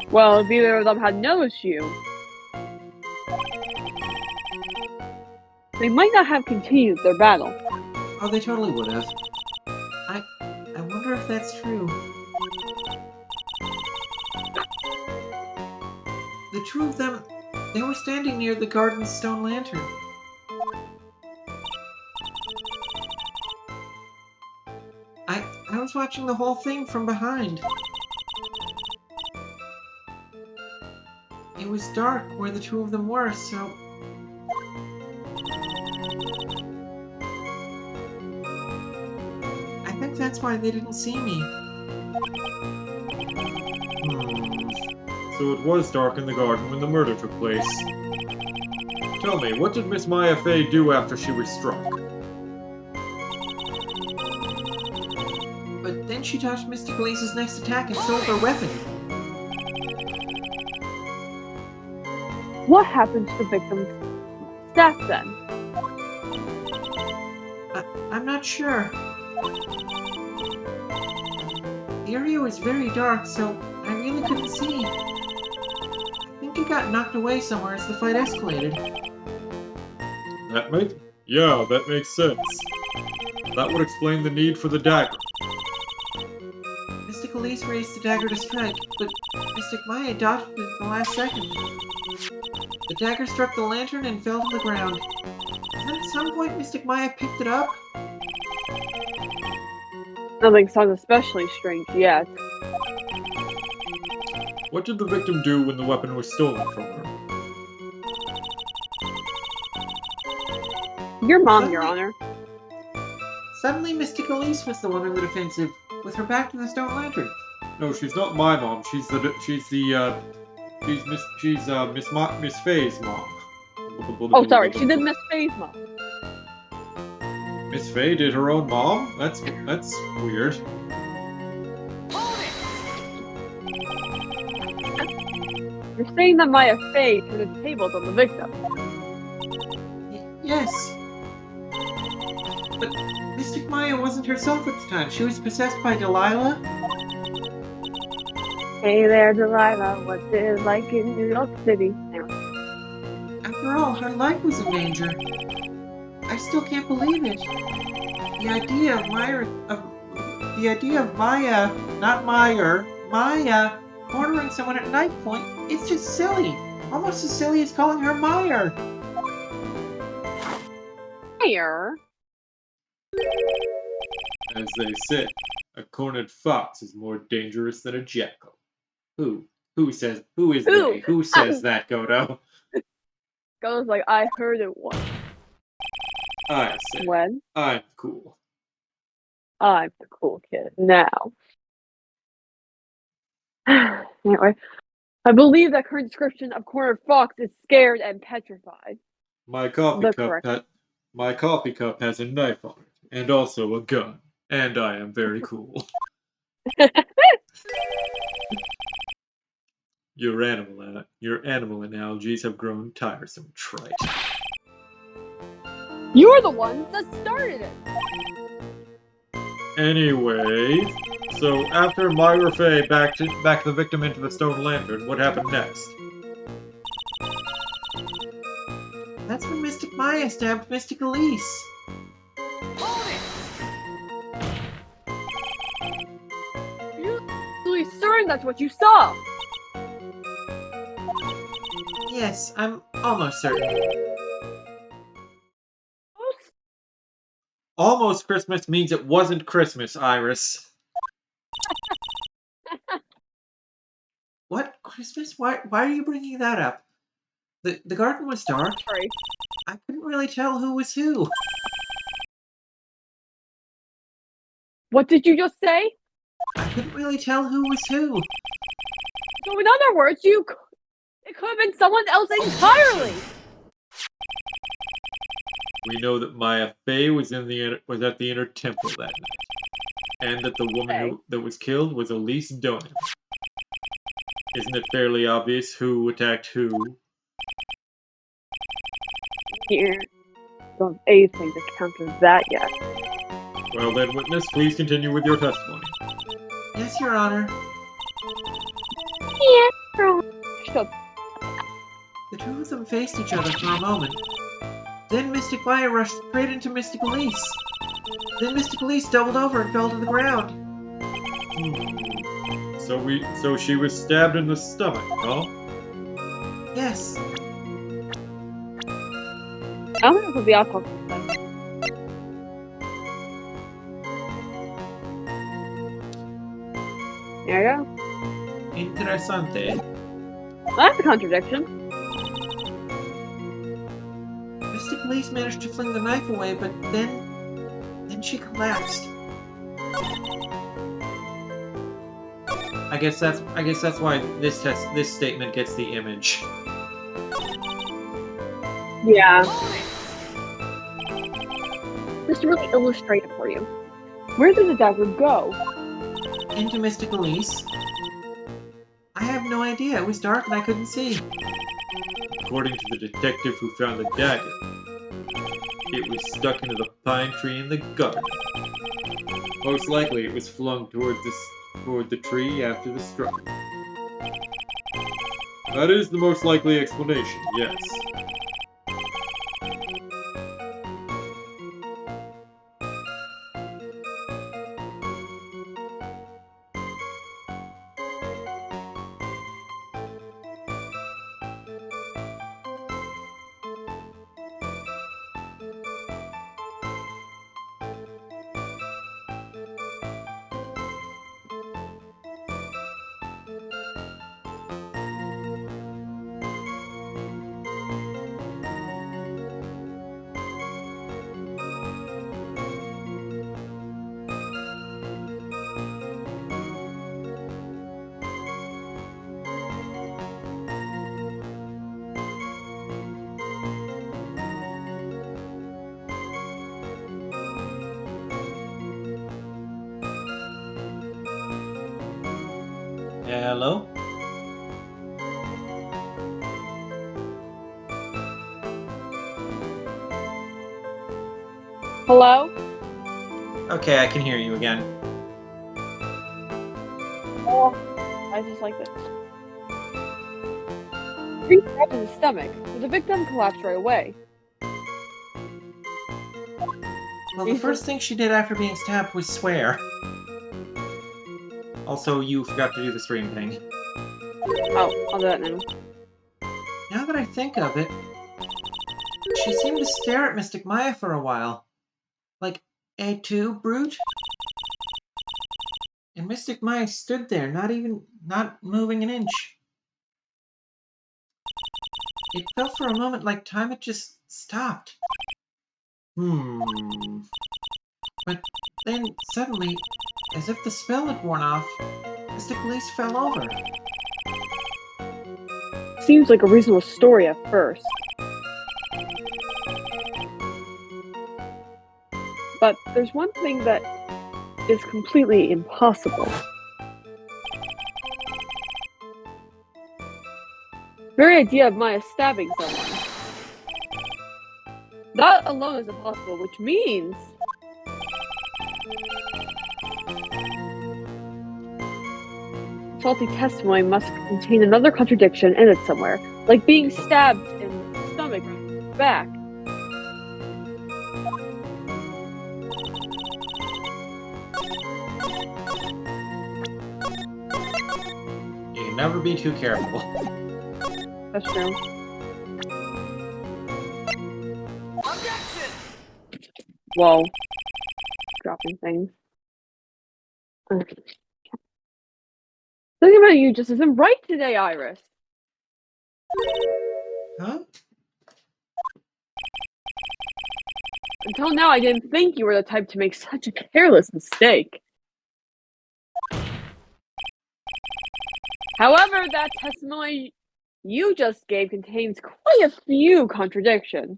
Well, if either of them had noticed you, they might not have continued their battle. Oh, they totally would have. I wonder if that's true. The two of them, they were standing near the garden's stone lantern. I was watching the whole thing from behind. It was dark where the two of them were, so... I think that's why they didn't see me. So it was dark in the garden when the murder took place. Tell me, what did Miss Maya Fey do after she was struck? But then she dodged Mystic Elise's next attack and stole her weapon. What happened to the victim's staff then? I'm not sure. The area was very dark, so I really couldn't see. I think it got knocked away somewhere as the fight escalated. That makes sense. That would explain the need for the dagger. Mystic Elise raised the dagger to strike, but Mystic Maya dodged it at the last second. The dagger struck the lantern and fell to the ground. And then at some point, Mystic Maya picked it up. Nothing sounds especially strange yet. What did the victim do when the weapon was stolen from her? Your mom, Your Honor. Suddenly, Mystic Elise was the one on the defensive, with her back to the stone lantern. No, she's not my mom. She's Miss Fey's mom. Oh, sorry, she did Miss Fey's mom. Miss Fey did her own mom? That's weird. You're saying that Maya Fey turned the tables on the victim. Yes. But Mystic Maya wasn't herself at the time. She was possessed by Dahlia. Hey there, Delilah. What's it like in New York City? After all, her life was in danger. I still can't believe it. The idea of Maya, not Meyer, Maya, cornering someone at knife point, it's just silly. Almost as silly as calling her Meyer. Meyer? As they say, a cornered fox is more dangerous than a jackal. Who says that, Godo? Goes like, I heard it once. I say, When? I'm cool. I'm the cool kid now. Anyway, I believe that current description of Cornered Fox is scared and petrified. My coffee The cup correct. my coffee cup has a knife on it, and also a gun, and I am very cool. Your animal analogies have grown tiresome, trite. You're the ones that started it. Anyway, so after Myra Fey backed the victim into the stone lantern, what happened next? That's when Mystic Maya stabbed Mystic Elise. You're really certain that's what you saw. Yes, I'm almost certain. Almost Christmas means it wasn't Christmas, Iris. What? Christmas? Why are you bringing that up? The garden was dark. Sorry. I couldn't really tell who was who. What did you just say? I couldn't really tell who was who. So in other words, it could have been someone else entirely. We know that Maya Fey was at the inner temple that night, and that the woman that was killed was Elise Donan. Isn't it fairly obvious who attacked who? Here, don't have anything to counter that yet. Well then, witness, please continue with your testimony. Yes, Your Honor. Yeah. Shut. The two of them faced each other for a moment. Then Mystic Maya rushed straight into Mystic Elise. Then Mystic Elise doubled over and fell to the ground. So she was stabbed in the stomach, huh? Yes. I'm gonna put the alcohol. There you go. Interessante. That's a contradiction. Mystic Elise managed to fling the knife away, but then she collapsed. I guess that's why this statement gets the image. Yeah. Just to really illustrate it for you. Where did the dagger go? Into Mystic Elise. I have no idea. It was dark and I couldn't see. According to the detective who found the dagger, it was stuck into the pine tree in the garden. Most likely it was flung toward the tree after the struggle. That is the most likely explanation, yes. Hello? Hello? Okay, I can hear you again. Oh, I just like this. Three stabs in the stomach, but the victim collapsed right away. Well, the first thing she did after being stabbed was swear. Also, you forgot to do the stream thing. Oh, I'll do that now. Now that I think of it, she seemed to stare at Mystic Maya for a while. Like, "Et tu, brute?" And Mystic Maya stood there, not moving an inch. It felt for a moment like time had just stopped. But then, suddenly, as if the spell had worn off, Mystic Elise fell over. seems like a reasonable story at first. But there's one thing that is completely impossible. The very idea of Maya stabbing someone. That alone is impossible, which means faulty testimony must contain another contradiction in it somewhere, like being stabbed in the stomach or back. You can never be too careful. That's true. Whoa. Dropping things. Thinking about you just isn't right today, Iris. Huh? Until now, I didn't think you were the type to make such a careless mistake. However, that testimony you just gave contains quite a few contradictions.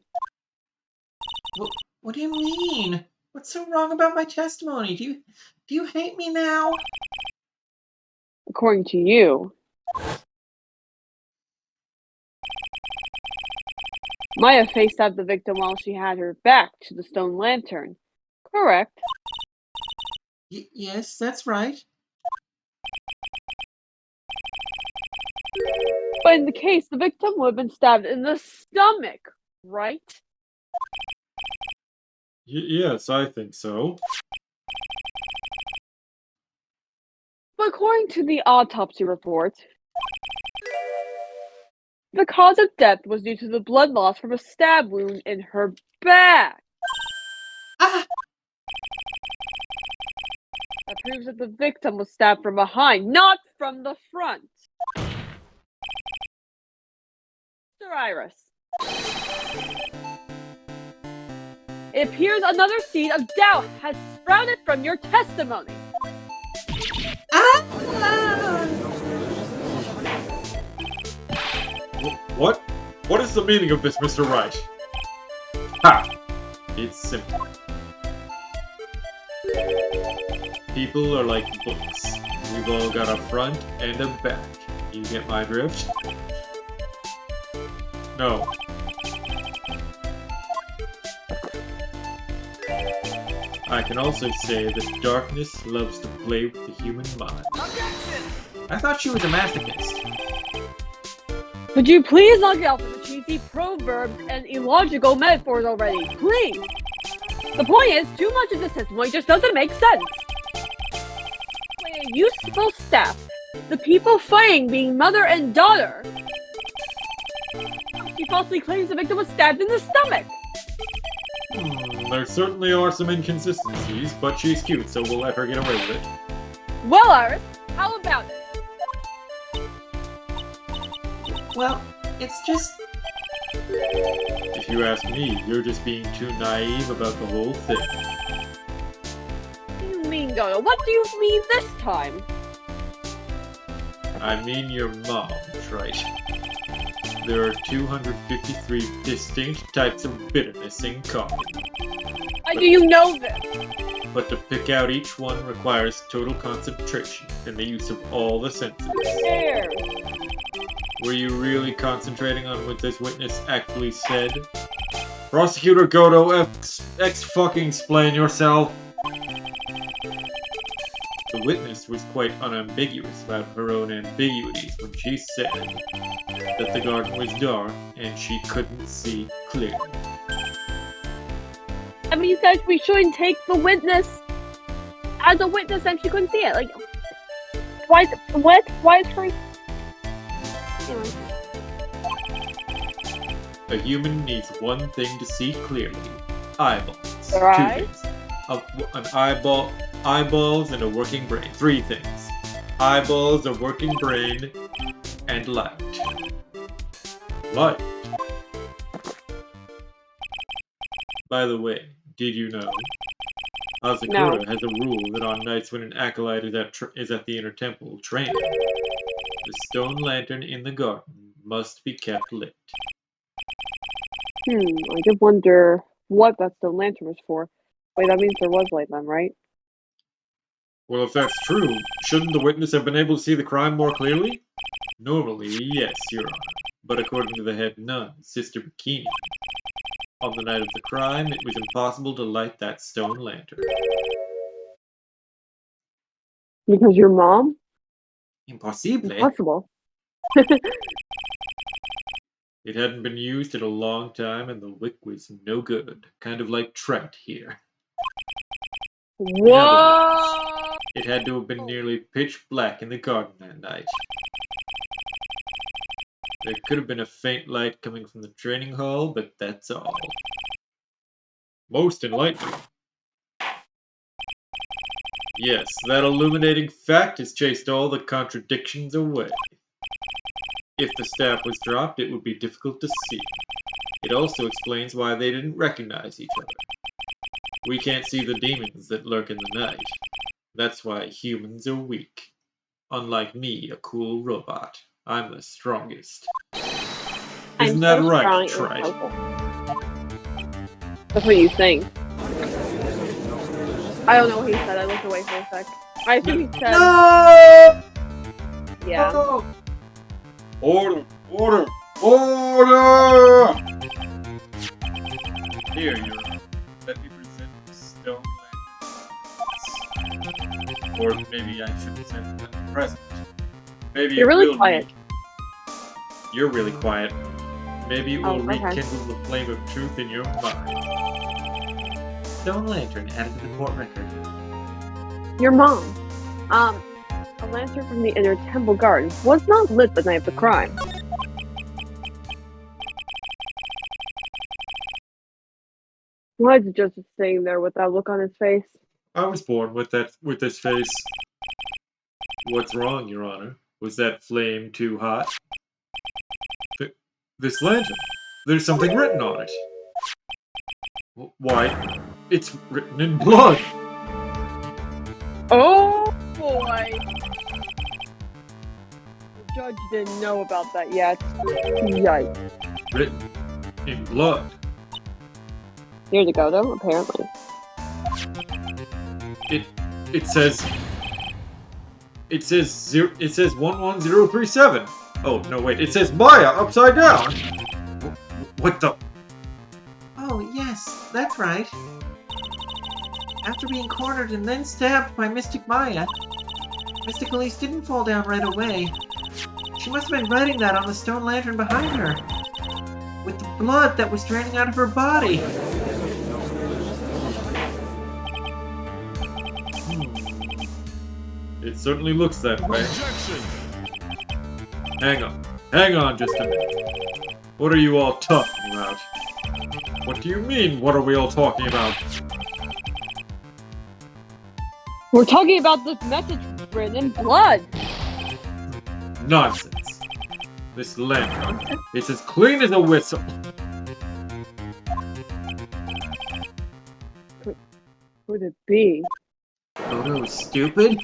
What do you mean? What's so wrong about my testimony? Do you hate me now? According to you. Maya face-stabbed the victim while she had her back to the stone lantern. Correct. Yes, that's right. But in the case, the victim would have been stabbed in the stomach, right? Yes, I think so. But according to the autopsy report, the cause of death was due to the blood loss from a stab wound in her back. Ah! That proves that the victim was stabbed from behind, not from the front. Mr. Iris. It appears another seed of doubt has sprouted from your testimony. Ah! What? What is the meaning of this, Mr. Wright? Ha! It's simple. People are like books. We've all got a front and a back. You get my drift? No. I can also say that darkness loves to play with the human mind. I thought she was a masochist. Would you please knock it out with the cheesy proverbs and illogical metaphors already? Please! The point is, too much of this testimony just doesn't make sense. When a useful staff, the people fighting being mother and daughter, she falsely claims the victim was stabbed in the stomach. There certainly are some inconsistencies, but she's cute, so we'll let her get away with it. Well, Iris, how about it? Well, it's just... If you ask me, you're just being too naive about the whole thing. What do you mean, Dodo? What do you mean this time? I mean your mom, right? There are 253 distinct types of bitterness in common. How do you know this? But to pick out each one requires total concentration and the use of all the senses. There. Were you really concentrating on what this witness actually said? Prosecutor Godo, fucking-explain yourself! The witness was quite unambiguous about her own ambiguities when she said that the garden was dark and she couldn't see clearly. I mean, you said we shouldn't take the witness as a witness and she couldn't see it. Like, why is her... Anyway. A human needs one thing to see clearly. Eyeballs. Right. 2 things. An eyeballs and a working brain. 3 things. Eyeballs, a working brain, and light. Light. By the way, did you know? Asakura has a rule that on nights when an acolyte is at the inner temple training, the stone lantern in the garden must be kept lit. I did wonder what that stone lantern was for. Wait, that means there was light then, right? Well, if that's true, shouldn't the witness have been able to see the crime more clearly? Normally, yes, Your Honor. But according to the head nun, Sister Bikini, on the night of the crime, it was impossible to light that stone lantern. Because your mom? Impossible? Impossible. It hadn't been used in a long time, and the wick was no good. Kind of like Trent here. In other words, it had to have been nearly pitch black in the garden that night. There could have been a faint light coming from the training hall, but that's all. Most enlightening. Yes, that illuminating fact has chased all the contradictions away. If the staff was dropped, it would be difficult to see. It also explains why they didn't recognize each other. We can't see the demons that lurk in the night. That's why humans are weak. Unlike me, a cool robot. I'm the strongest. Isn't that right, Trite? That's what you think. I don't know what he said. I looked away for a sec. I think he said... No! Yeah. Oh! Order! Order! Order! Here, Your Honor. Let me present the stone lantern. Or maybe I should present the present. Maybe You're it really will quiet. You're really quiet. Maybe it will okay. rekindle the flame of truth in your mind. Stone lantern added to the court record. Your mom. A lantern from the inner temple garden was not lit the night of the crime. Why is Joseph sitting there with that look on his face? I was born with this face. What's wrong, Your Honor? Was that flame too hot? This lantern. There's something written on it. Why, it's written in blood. Oh boy! The judge didn't know about that yet. Yikes. Written in blood. Near the Godo, apparently. It says 11037. Oh, no, wait. It says Maya upside down. What the? Oh, yes, that's right. After being cornered and then stabbed by Mystic Maya, Mystic Elise didn't fall down right away. She must have been writing that on the stone lantern behind her, with the blood that was draining out of her body. It certainly looks that way. Hang on just a minute. What are you all talking about? What do you mean, what are we all talking about? We're talking about this message written in blood! Nonsense. This lantern, it's as clean as a whistle. Could it be? Odo is stupid?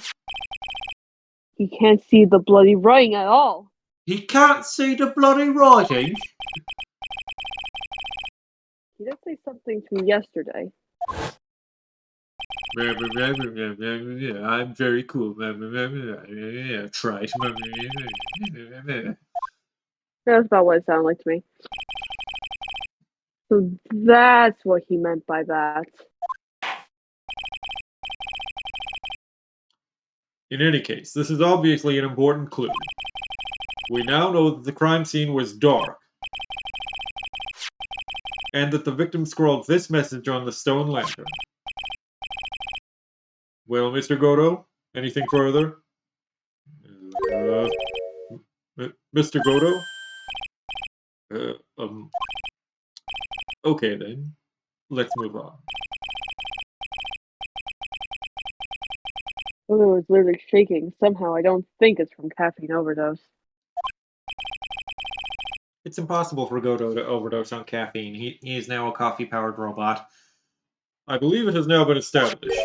He can't see the bloody writing at all. He can't see the bloody writing? He did say something to me yesterday. I'm very cool. Trite. That's about what it sounded like to me. So that's what he meant by that. In any case, this is obviously an important clue. We now know that the crime scene was dark, and that the victim scrawled this message on the stone lantern. Well, Mr. Godo, anything further? Mr. Godo? Okay then, let's move on. Odo is literally shaking. Somehow I don't think it's from caffeine overdose. It's impossible for Godo to overdose on caffeine. He is now a coffee-powered robot. I believe it has now been established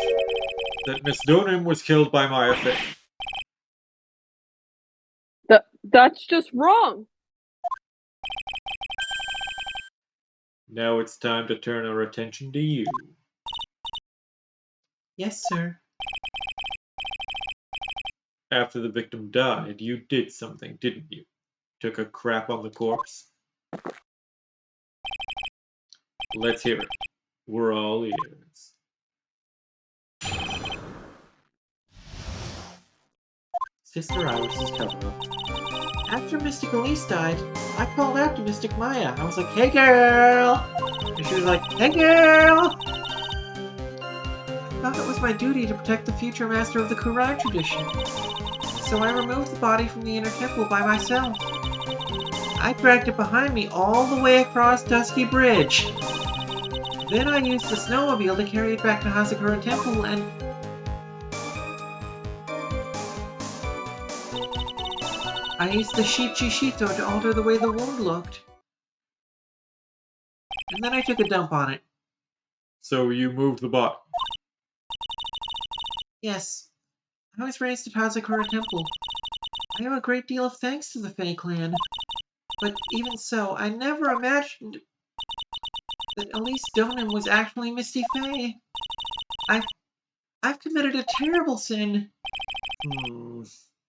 that Miss Donim was killed by Maya Fey. That's just wrong! Now it's time to turn our attention to you. Yes, sir. After the victim died, you did something, didn't you? Took a crap on the corpse? Let's hear it. We're all ears. Sister Iris's cover-up. After Mystic Elise died, I called out to Mystic Maya. I was like, "Hey, girl!" And she was like, "Hey, girl!" I thought it was my duty to protect the future master of the Kurai tradition. So I removed the body from the inner temple by myself. I dragged it behind me all the way across Dusky Bridge. Then I used the snowmobile to carry it back to Hazakura Temple and... I used the Shichishito to alter the way the wound looked. And then I took a dump on it. So you moved the body. Yes, I was raised at Hazakura Temple. I owe a great deal of thanks to the Fae clan. But even so, I never imagined that Elise Donim was actually Misty Fae. I've committed a terrible sin.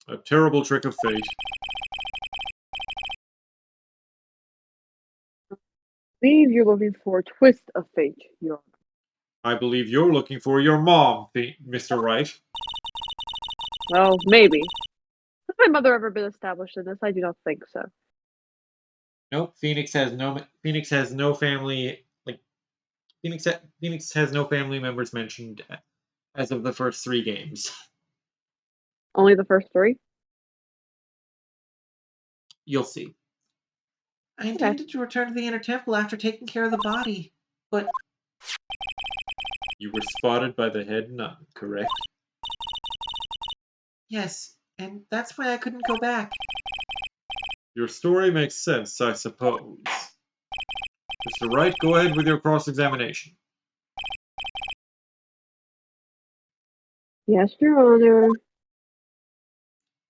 A terrible trick of fate. I believe you're looking for a twist of fate, Your Honor. I believe you're looking for your mom, Mr. Wright. Well, maybe. Has my mother ever been established in this? I do not think so. Nope, Phoenix has no family, like, Phoenix has no family members mentioned as of the first 3 games. Only the first 3? You'll see. I intended to return to the inner temple after taking care of the body, but... You were spotted by the head nun, correct? Yes, and that's why I couldn't go back. Your story makes sense, I suppose. Mr. Wright, go ahead with your cross-examination. Yes, Your Honor.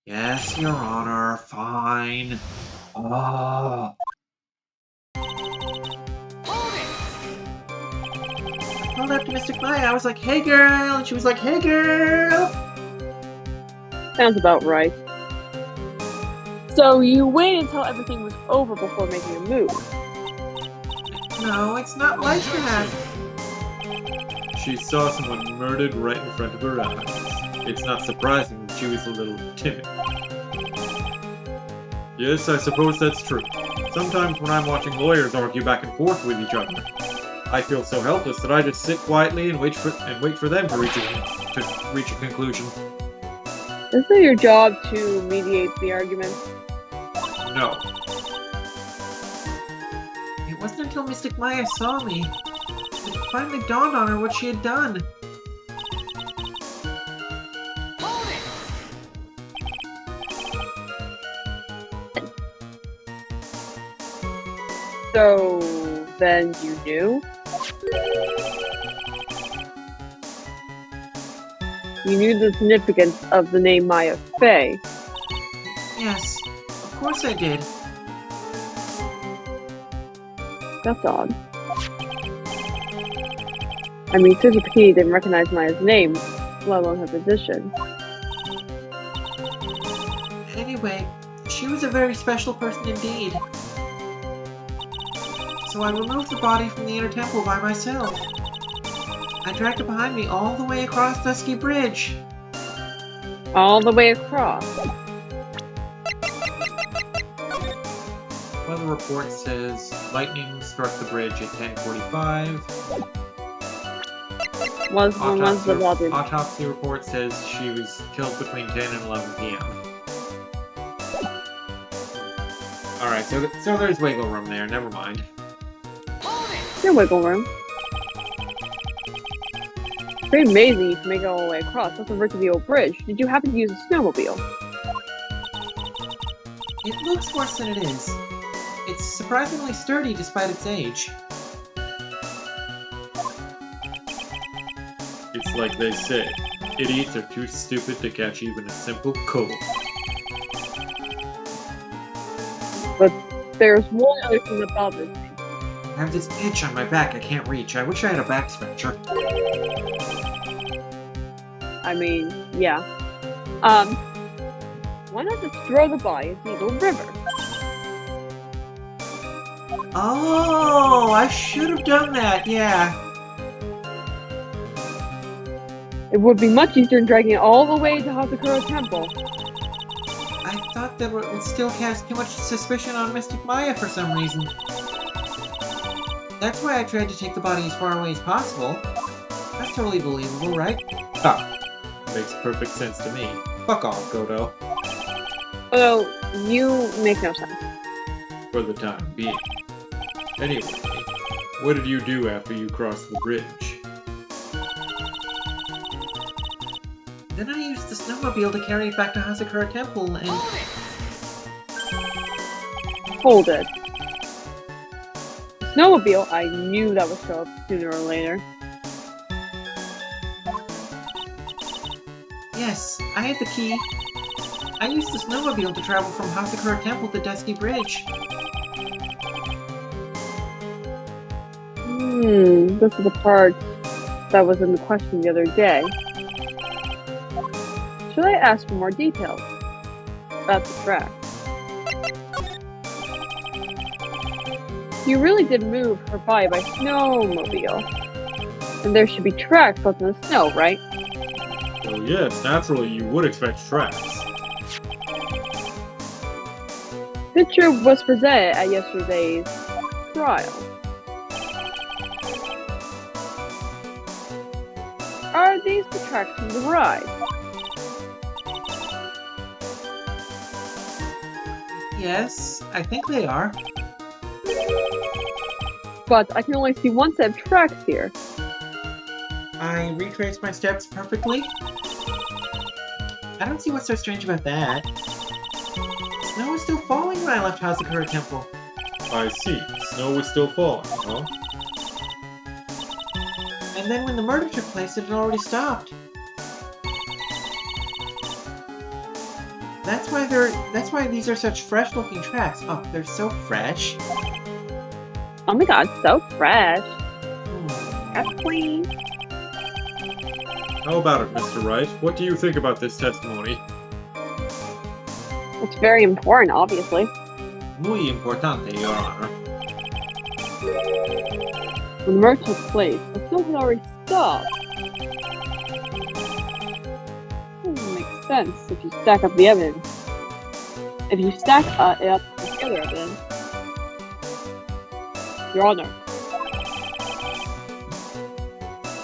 Yes, Your Honor, fine. I called out to Mystic Maya. I was like, "Hey, girl!" And she was like, "Hey, girl!" Sounds about right. So you waited until everything was over before making a move? No, it's not like that. She saw someone murdered right in front of her eyes. It's not surprising that she was a little timid. Yes, I suppose that's true. Sometimes when I'm watching lawyers argue back and forth with each other, I feel so helpless that I just sit quietly and wait for them to reach a conclusion. Isn't it your job to mediate the argument? No. It wasn't until Mystic Maya saw me that it finally dawned on her what she had done. So then you knew? You knew the significance of the name Maya Fey. Yes, of course I did. That's odd. I mean, Sister Bikini didn't recognize Maya's name, let alone her position. Anyway, she was a very special person indeed. So I removed the body from the inner temple by myself. I dragged it behind me all the way across Dusky Bridge. All the way across. Weather report says lightning struck the bridge at 10:45. Was the body? Autopsy report says she was killed between 10 and 11 p.m. Alright, so there's wiggle room there, never mind. Your wiggle room. Pretty amazing you can make it all the way across. That's a risk of the old bridge. Did you happen to use a snowmobile? It looks worse than it is. It's surprisingly sturdy despite its age. It's like they say, idiots are too stupid to catch even a simple cold. But there's one other thing that bothers me. have this itch on my back I can't reach. I wish I had a back scratcher. I mean, yeah. Why not just throw the body into the river? Oh, I should have done that, yeah. It would be much easier than dragging it all the way to Hazakura Temple. I thought that would still cast too much suspicion on Mystic Maya for some reason. That's why I tried to take the body as far away as possible. That's totally believable, right? Ha! Makes perfect sense to me. Fuck off, Godo. Although, you make no sense. For the time being. Anyway, what did you do after you crossed the bridge? Then I used the snowmobile to carry it back to Hazakura Temple and... Hold it. Snowmobile, I knew that would show up sooner or later. Yes, I had the key. I used the snowmobile to travel from Hazakura Temple to Dusky Bridge. This is the part that was in the question the other day. Should I ask for more details about the track? You really did move her body by snowmobile. And there should be tracks left in the snow, right? Well, yes, naturally you would expect tracks. Picture was presented at yesterday's trial. Are these the tracks from the ride? Yes, I think they are. But I can only see one set of tracks here. I retraced my steps perfectly. I don't see what's so strange about that. Snow was still falling when I left Hazakura Temple. I see. Snow was still falling, huh? And then when the murder took place, it had already stopped. That's why these are such fresh-looking tracks. Oh, they're so fresh. Oh my god, so fresh. That's clean. How about it, Mr. Wright? What do you think about this testimony? It's very important, obviously. Muy importante, Your Honor. When the murder took place, the snow had already stopped. Makes sense if you stack up the evidence. If you stack it up with the other evidence. Your Honor.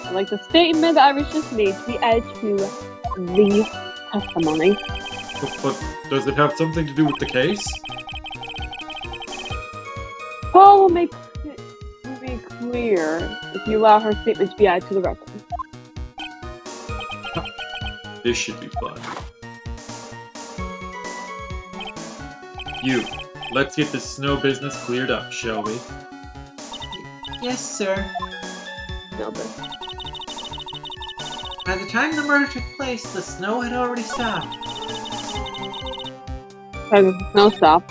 I'd like the statement that I was just made to be added to the testimony. But does it have something to do with the case? Paul will make it clear if you allow her statement to be added to the record. This should be fun. You, let's get this snow business cleared up, shall we? Yes, sir. No, but By the time the murder took place, the snow had already stopped. no stop.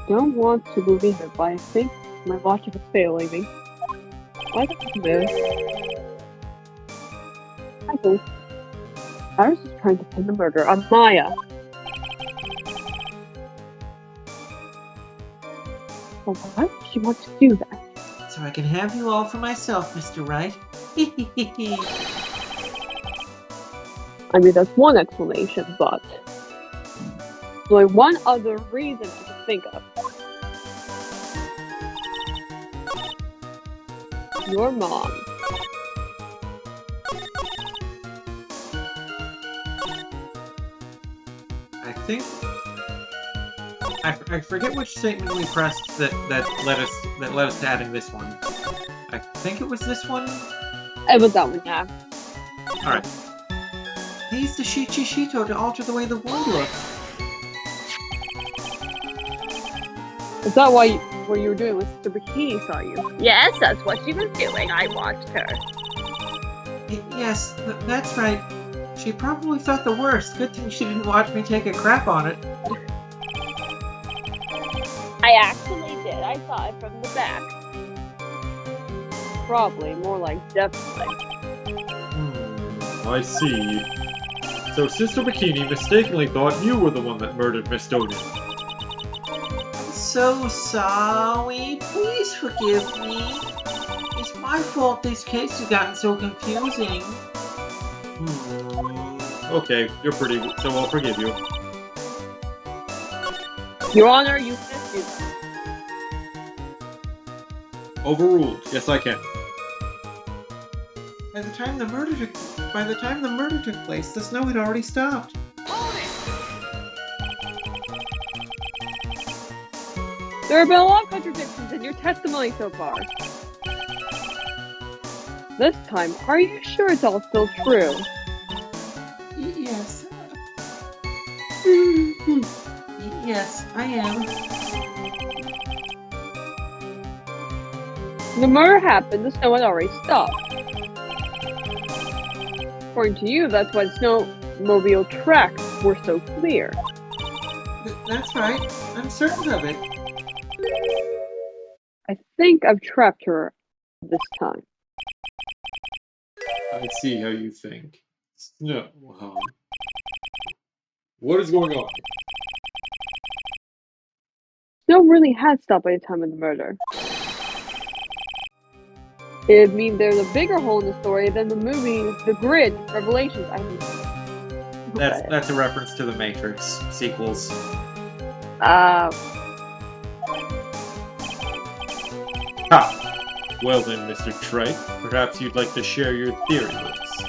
Don't want to believe it, but I think my logic is failing me. Why did I do this? I think I was just trying to pin the murder on Maya. But why would she want to do that? So I can have you all for myself, Mr. Wright. I mean, that's one explanation, but there's only one other reason I can think of. Your mom. I think I forget which statement we pressed that led us to adding this one. I think it was this one. It was that one, yeah. All right. They used the Shichishito to alter the way the world looked. Is that what you were doing with Super Bikini, saw you? Yes, that's what she was doing. I watched her. Yes, that's right. She probably thought the worst. Good thing she didn't watch me take a crap on it. I actually did. I saw it from the back. Probably, more like definitely. I see. So Sister Bikini mistakenly thought you were the one that murdered Miss Donia. I'm so sorry. Please forgive me. It's my fault this case has gotten so confusing. Okay, you're pretty, so I'll forgive you. Your Honor, you can't do that. Overruled. Yes, I can. By the time the murder took place, the snow had already stopped. There have been a lot of contradictions in your testimony so far. This time, are you sure it's all still true? Yes. Yes, I am. The murder happened, the snow had already stopped. According to you, that's why the snowmobile tracks were so clear. That's right. I'm certain of it. I think I've trapped her this time. I see how you think. No, what is going on? Snow really had stopped by the time of the murder. It means there's a bigger hole in the story than the movie, The Grid, Revelations. That's a reference to the Matrix sequels. Well then, Mr. Trike, perhaps you'd like to share your theory with us.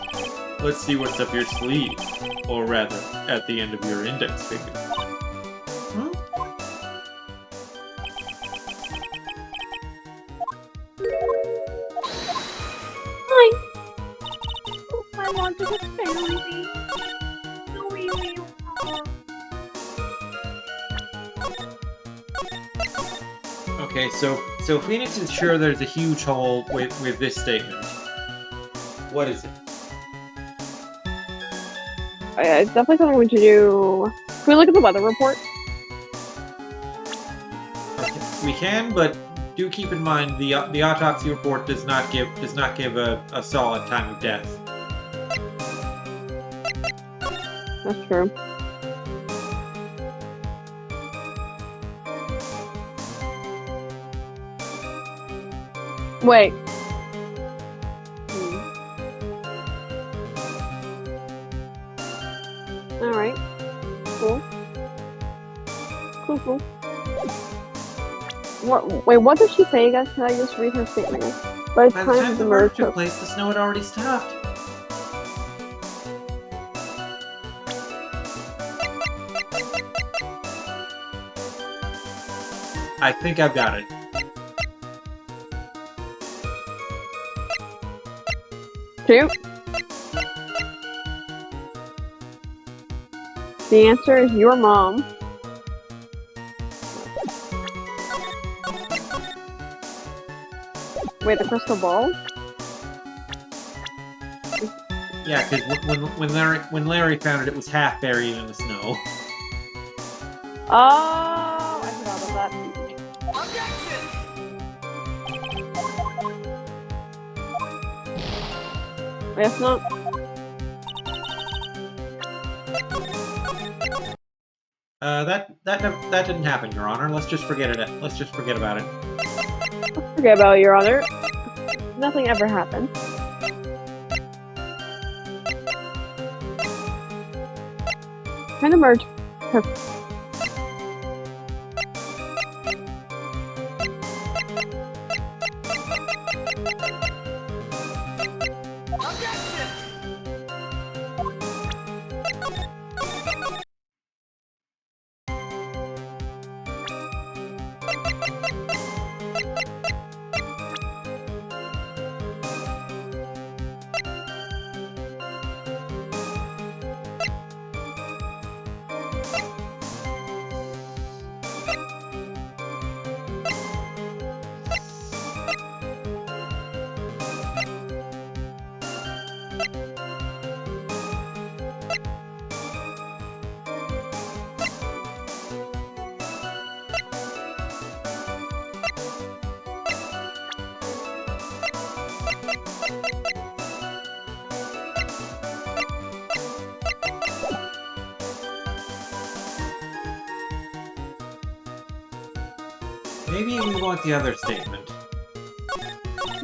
Let's see what's up your sleeve, or rather, at the end of your index finger. Huh? I want to expand me. Okay, so Phoenix is sure there's a huge hole with this statement. What is it? It's definitely something we should do. Can we look at the weather report? Okay, we can, but do keep in mind the autopsy report does not give a solid time of death. That's true. Wait. Alright. Cool. Cool. Wait, what did she say again? Can I just read her statement again? By the time the murder took place, the snow had already stopped. I think I've got it. Two. The answer is your mom. Wait, the crystal ball? Yeah, because when Larry found it, it was half buried in the snow. Oh, I forgot about that. I guess not. That didn't happen, Your Honor. Let's just forget it. Let's just forget about it. Forget about it, Your Honor. Nothing ever happened. Kind of merged. Perfect. Maybe we want the other statement.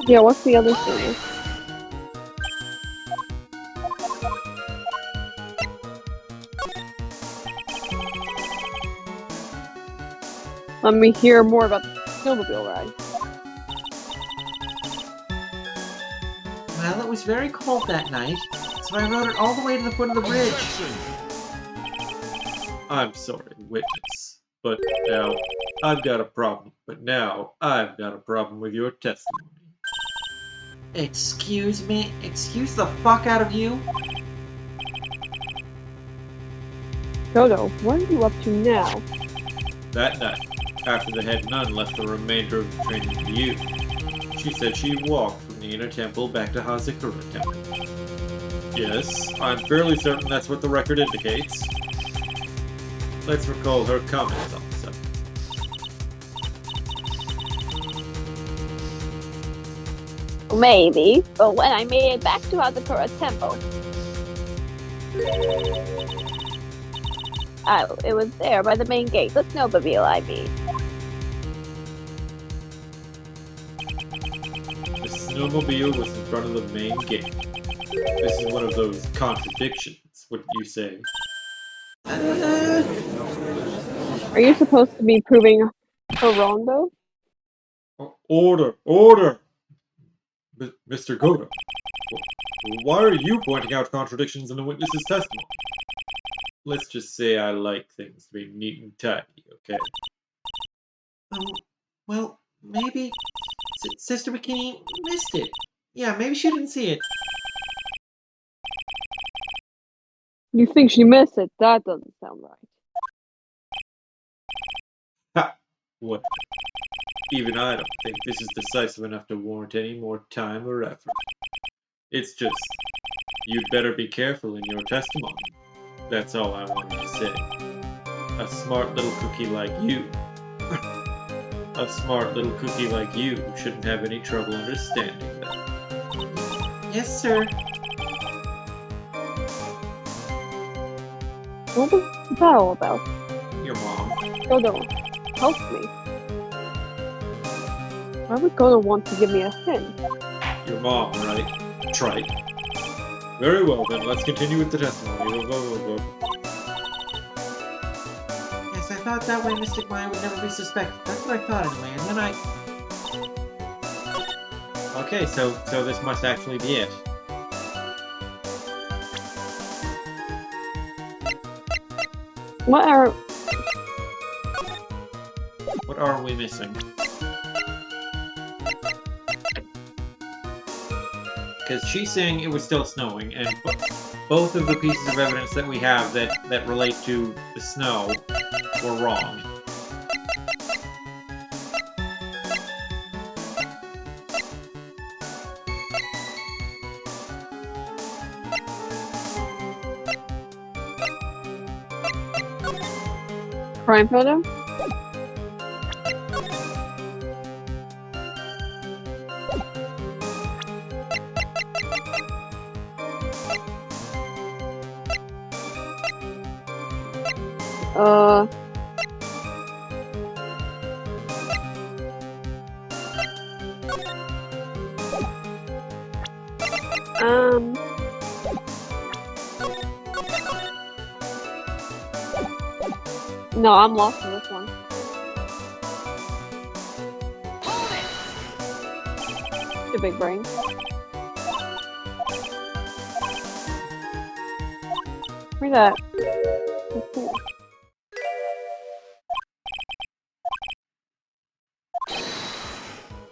Yeah, what's the other thing? Let me hear more about the snowmobile ride. Well, it was very cold that night, so I rode it all the way to the foot of the bridge. I'm sorry, witness. But now, I've got a problem. But now, I've got a problem with your testimony. Excuse me? Excuse the fuck out of you? Dodo, what are you up to now? That night, after the head nun left the remainder of the training to you, she said she walked from the inner temple back to Hazakura Temple. Yes, I'm fairly certain that's what the record indicates. Let's recall her comments on the subject. Maybe, but when I made it back to Hazakura Temple, it was there by the main gate, the snowmobile, I mean. The snowmobile was in front of the main gate. This is one of those contradictions, wouldn't you say? Are you supposed to be proving her wrong, though? Order! Order! Mr. Goda, why are you pointing out contradictions in the witness's testimony? Let's just say I like things to be neat and tidy, okay? Well, maybe Sister Bikini missed it. Yeah, maybe she didn't see it. You think she missed it? That doesn't sound right. Ha! What? Even I don't think this is decisive enough to warrant any more time or effort. It's just, you'd better be careful in your testimony. That's all I wanted to say. A smart little cookie like you. A smart little cookie like you shouldn't have any trouble understanding that. Yes, sir. What was that all about? Your mom. Dodo, help me. Why would Dodo want to give me a hint? Your mom, right? Trite. Very well then, let's continue with the testimony. Yes, I thought that way Mystic Maya would never be suspected. That's what I thought anyway, and then Okay, so this must actually be it. What are we missing? Because she's saying it was still snowing, and both of the pieces of evidence that we have that relate to the snow were wrong. crime photo? No, I'm lost in this one. Your big brain. Read that. Let's see.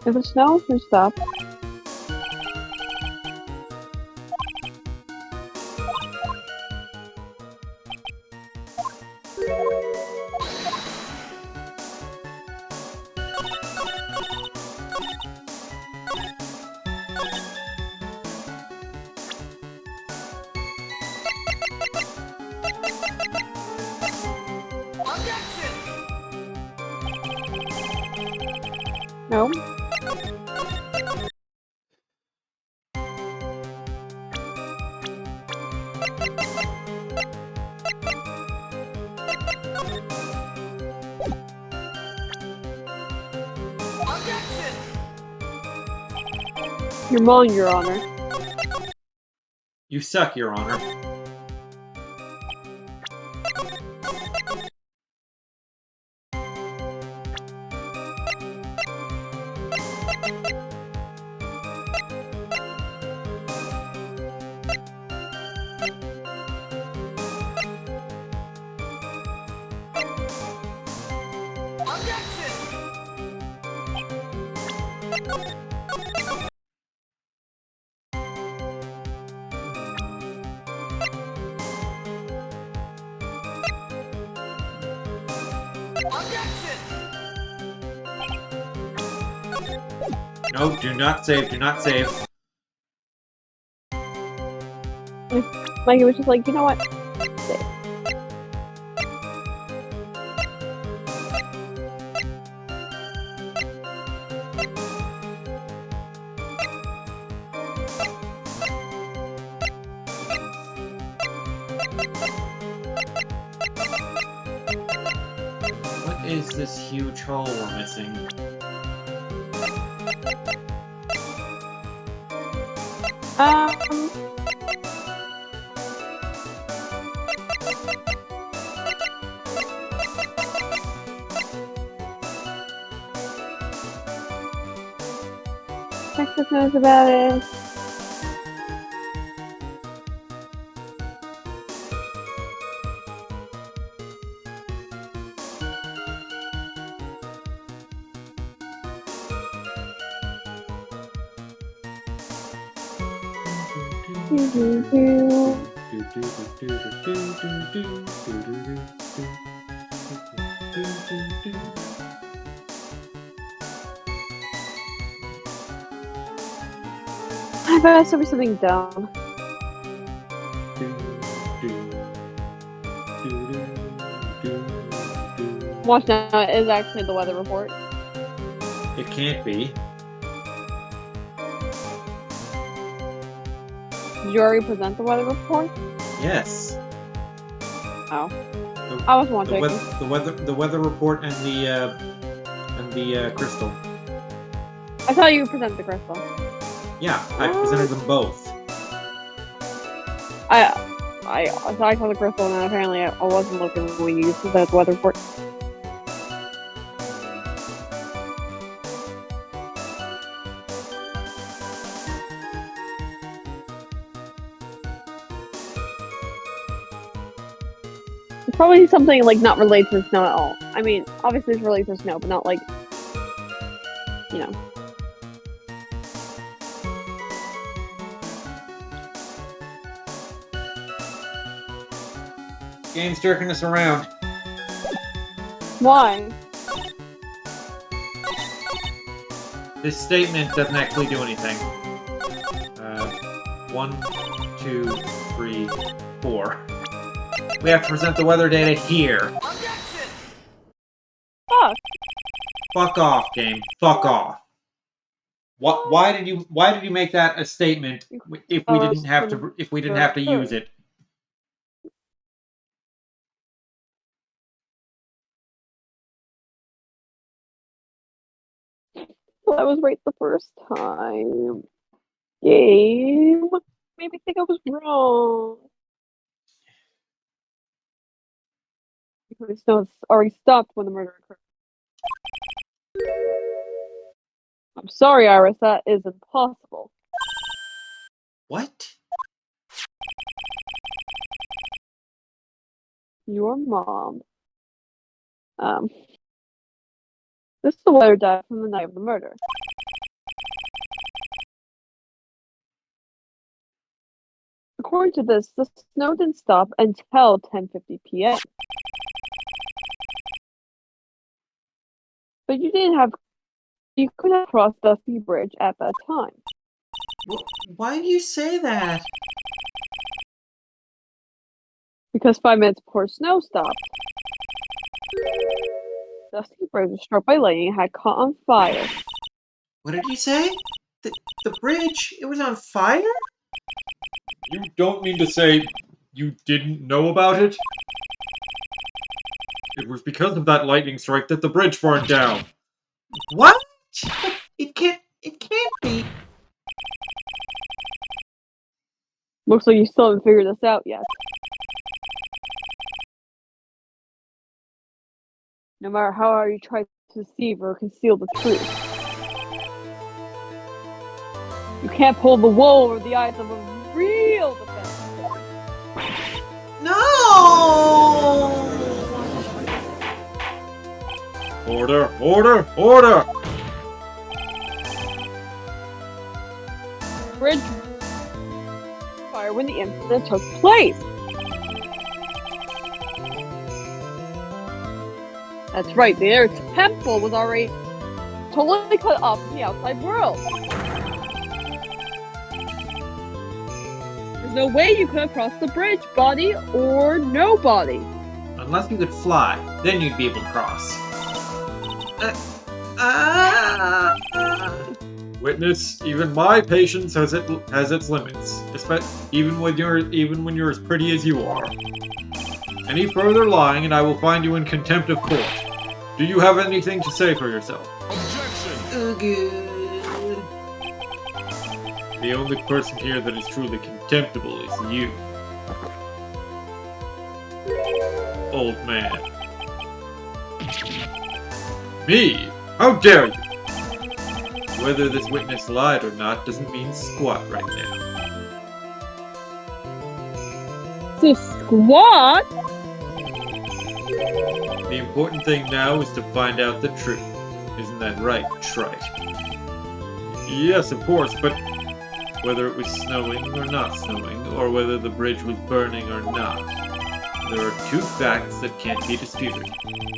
If it snows, we stop. No. You're wrong, Your Honor. You suck, Your Honor. No, do not save, do not save. Mikey was just like, you know what? Save. What is this huge hole we're missing? Texas knows about it. I bet it's gonna be something dumb. Watch now, it is actually the weather report. It can't be. Did you already present the weather report? Yes. Oh. The, I was wondering. the weather report and the crystal. I thought you presented the crystal. Yeah, I presented them both. I saw the crystal and then apparently I wasn't looking when you used the weather report. It's probably something like not related to snow at all. I mean, obviously it's related to snow, but not like, you know. Game's jerking us around. Why? This statement doesn't actually do anything. 1, 2, 3, 4. We have to present the weather data here. Fuck. Fuck off, game. Fuck off. What? Why did you make that a statement if we didn't have to use it? Well, I was right the first time. Game made me think I was wrong. The snow already stopped when the murder occurred. I'm sorry, Iris, that is impossible. What? Your mom. This is the weather data from the night of the murder. According to this, the snow didn't stop until 10:50 p.m. But you could have crossed Dusty Bridge at that time. Why do you say that? Because 5 minutes before snow stopped, Dusty Bridge was struck by lightning and had caught on fire. What did you say? The bridge? It was on fire? You don't mean to say you didn't know about it? It was because of that lightning strike that the bridge burned down. What? It can't be. Looks like you still haven't figured this out yet. No matter how hard you try to deceive or conceal the truth, you can't pull the wool over the eyes of a real defense. No! Order! Order! Order! Bridge fire when the incident took place. That's right, their temple was already totally cut off from the outside world. There's no way you could have crossed the bridge, body or no body. Unless you could fly, then you'd be able to cross. Witness, even my patience has its limits, even when you're as pretty as you are. Any further lying, and I will find you in contempt of court. Do you have anything to say for yourself? Oh, good. The only person here that is truly contemptible is you. Old man. Me? How dare you? Whether this witness lied or not doesn't mean squat right now. So squat? The important thing now is to find out the truth. Isn't that right, trite? Yes, of course, but whether it was snowing or not snowing, or whether the bridge was burning or not, there are two facts that can't be disputed.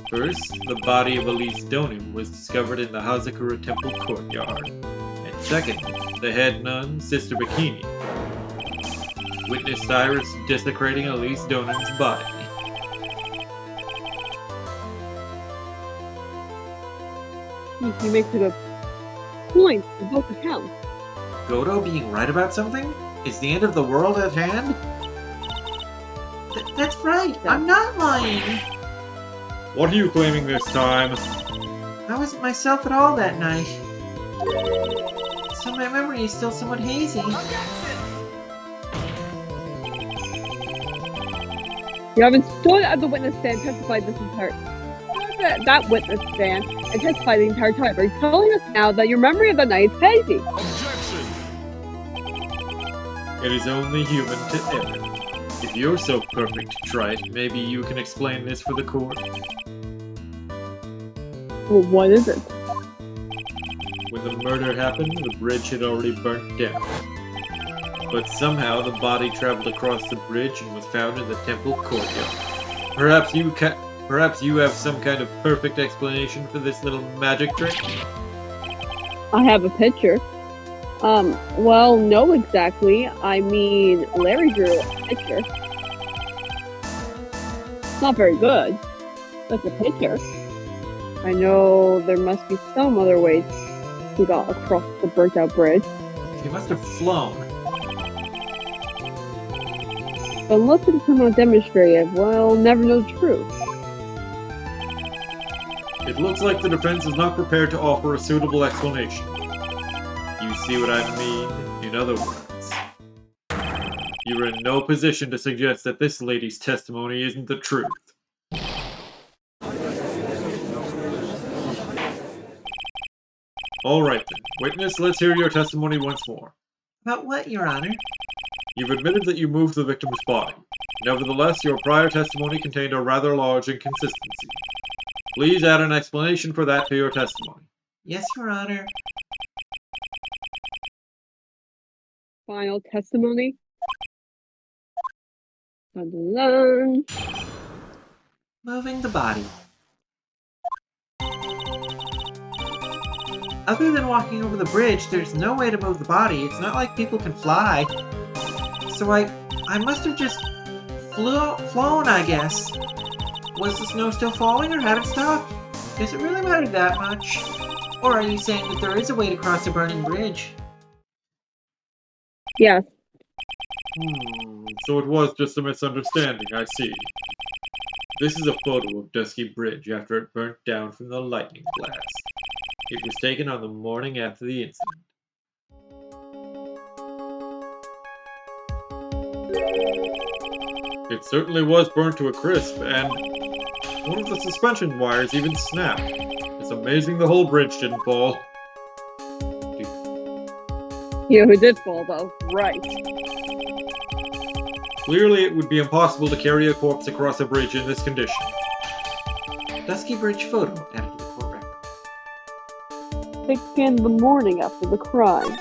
First, the body of Elise Donim was discovered in the Hazakura Temple courtyard. And second, the head nun, Sister Bikini, witnessed Cyrus desecrating Elise Donim's body. He makes a good point in both accounts. Godo being right about something? Is the end of the world at hand? That's right, I'm not lying! What are you claiming this time? I wasn't myself at all that night. So my memory is still somewhat hazy. You haven't stood at the witness stand and testified this entire that witness stand and testified the entire time. Are you telling us now that your memory of the night is hazy? It is only human to err. If you're so perfect, trite, maybe you can explain this for the court? Well, what is it? When the murder happened, the bridge had already burnt down. But somehow the body traveled across the bridge and was found in the temple courtyard. Perhaps you have some kind of perfect explanation for this little magic trick? I have a picture. Well, no, exactly. I mean, Larry drew a picture. It's not very good, but it's a picture. I know there must be some other ways he got across the burnt-out bridge. He must have flown. But unless it's somehow demonstrated, we'll never know the truth. It looks like the defense is not prepared to offer a suitable explanation. You see what I mean? In other words, you are in no position to suggest that this lady's testimony isn't the truth. Alright then, witness, let's hear your testimony once more. About what, Your Honor? You've admitted that you moved the victim's body. Nevertheless, your prior testimony contained a rather large inconsistency. Please add an explanation for that to your testimony. Yes, Your Honor. Final testimony. Dun, dun, dun. Moving the body. Other than walking over the bridge, there's no way to move the body. It's not like people can fly. So I must have just flown, I guess. Was the snow still falling or had it stopped? Does it really matter that much? Or are you saying that there is a way to cross a burning bridge? Yes. So it was just a misunderstanding, I see. This is a photo of Dusky Bridge after it burnt down from the lightning blast. It was taken on the morning after the incident. It certainly was burnt to a crisp, and one of the suspension wires even snapped. It's amazing the whole bridge didn't fall. You know who did fall, though? Right. Clearly, it would be impossible to carry a corpse across a bridge in this condition. Dusky Bridge photo added to the court record. Taken the morning after the crime.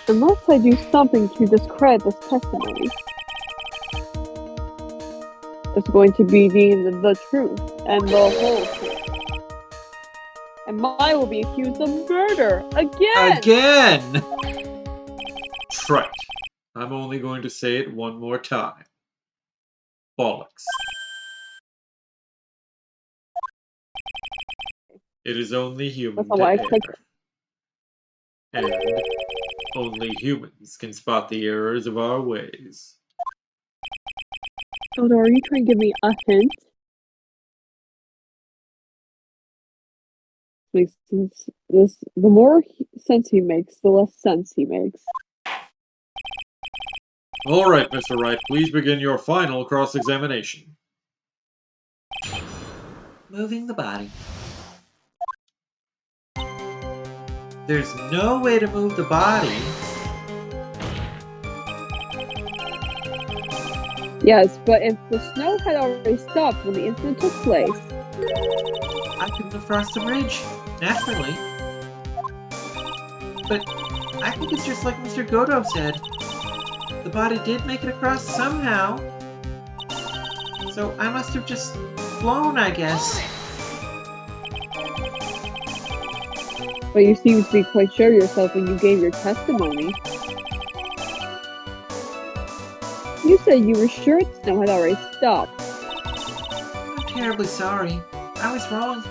Unless I do something to discredit this testimony, it's going to be deemed the truth and the whole truth. And Maya will be accused of murder again! Again! Trite. I'm only going to say it one more time. Bollocks. It is only human That's to how I err. think. And only humans can spot the errors of our ways. Odo, are you trying to give me a hint? Makes sense. The more sense he makes, the less sense he makes. All right, Mr. Wright, please begin your final cross-examination. Moving the body. There's no way to move the body. Yes, but if the snow had already stopped when the incident took place, I couldn't have crossed the bridge, naturally. But I think it's just like Mr. Godo said. The body did make it across somehow. So I must have just flown, I guess. but you seemed to be quite sure of yourself when you gave your testimony. You said you were sure the snow had already stopped. I'm terribly sorry. I was wrong.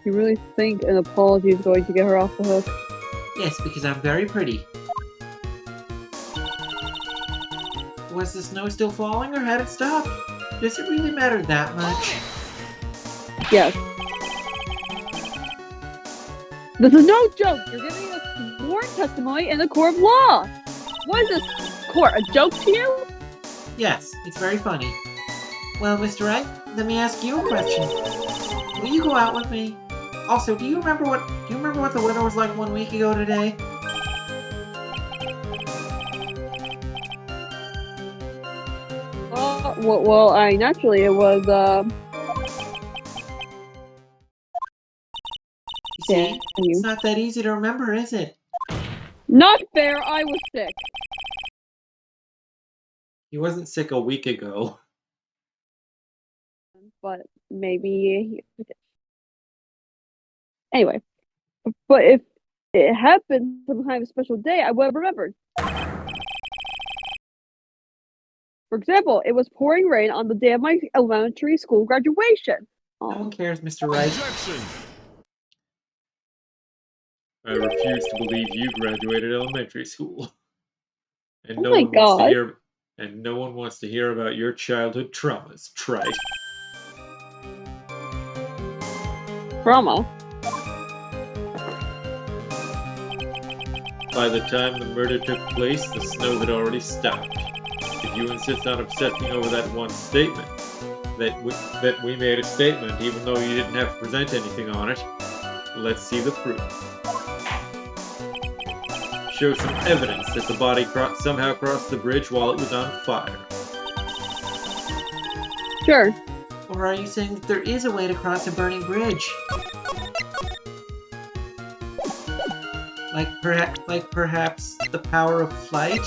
You really think an apology is going to get her off the hook? Yes, because I'm very pretty. Was the snow still falling or had it stopped? Does it really matter that much? Yes. This is no joke! You're giving us sworn testimony in a court of law! What is this court, a joke to you? Yes, it's very funny. Well, Mr. Wright, let me ask you a question. Will you go out with me? Also, do you remember what the weather was like 1 week ago today? Well, naturally it was, You see, Damn you. it's not that easy to remember, is it? Not fair, I was sick. He wasn't sick a week ago. But maybe... Anyway. But if it happened some kind of special day, I would have remembered. For example, it was pouring rain on the day of my elementary school graduation. No one cares, Mr. Wright. Objection! I refuse to believe you graduated elementary school. And Oh no my one wants to God. hear no one wants to hear about your childhood traumas, trite. Drama. By the time the murder took place, the snow had already stopped. If you insist on obsessing over that one statement, that we made a statement even though you didn't have to present anything on it, let's see the proof. Show some evidence that the body somehow crossed the bridge while it was on fire. Sure. Or are you saying that there is a way to cross a burning bridge? Like perhaps the power of flight?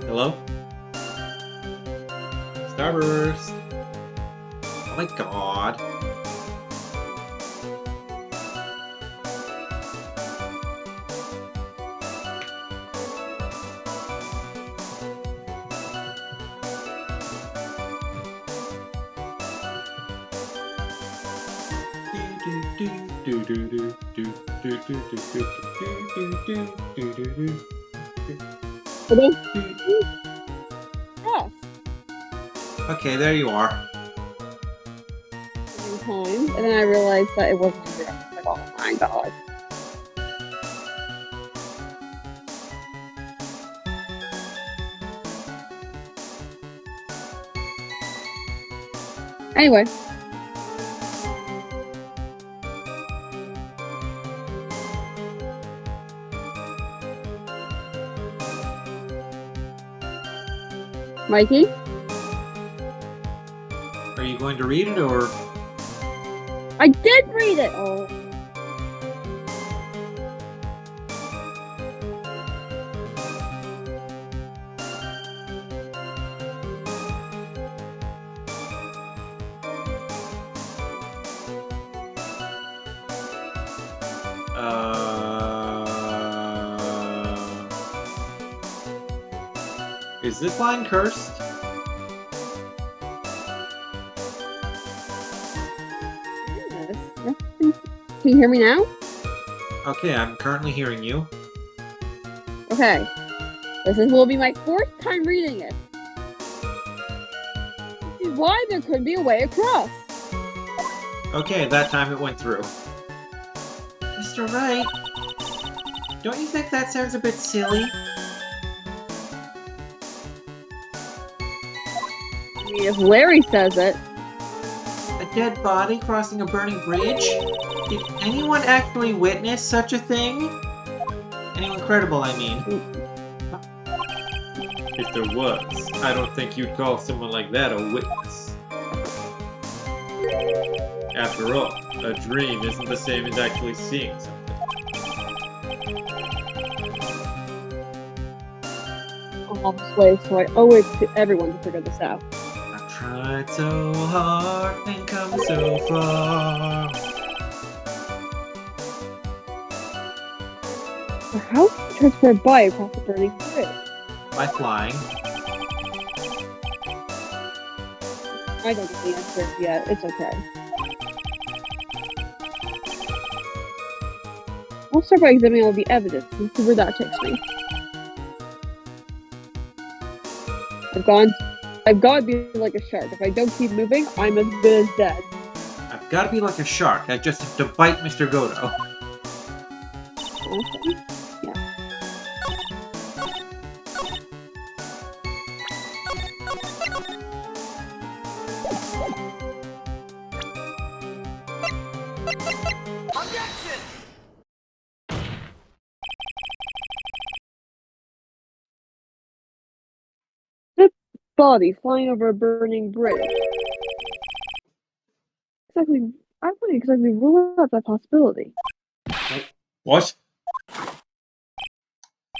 Hello? Starburst! Oh my god. Hello? Yes. Okay, there you are. Time, and then I realized that it wasn't there. I was like, oh my god. Anyway. Mikey? Are you going to read it, or...? I did read it! Oh. Is this line cursed? Yes. Can you hear me now? Okay, I'm currently hearing you. Okay. Will be my fourth time reading it. This is why there could be a way across. Okay, that time it went through. Mr. Wright, don't you think that sounds a bit silly? I mean, if Larry says it. A dead body crossing a burning bridge? Did anyone actually witness such a thing? Anyone credible, I mean. If there was, I don't think you'd call someone like that a witness. After all, a dream isn't the same as actually seeing something. I'm on this way, so I owe it to everyone to figure this out. I've tried so hard and come so far. So how can you transport by across the burning bridge? By flying. I don't get the answer yet. It's okay. I'll start by examining all the evidence and see where that takes me. I've got to be like a shark. If I don't keep moving, I'm as good as dead. I've got to be like a shark. I just have to bite Mr. Godo. Okay. Yeah. Body flying over a burning bridge. I wouldn't exactly rule out that possibility. What?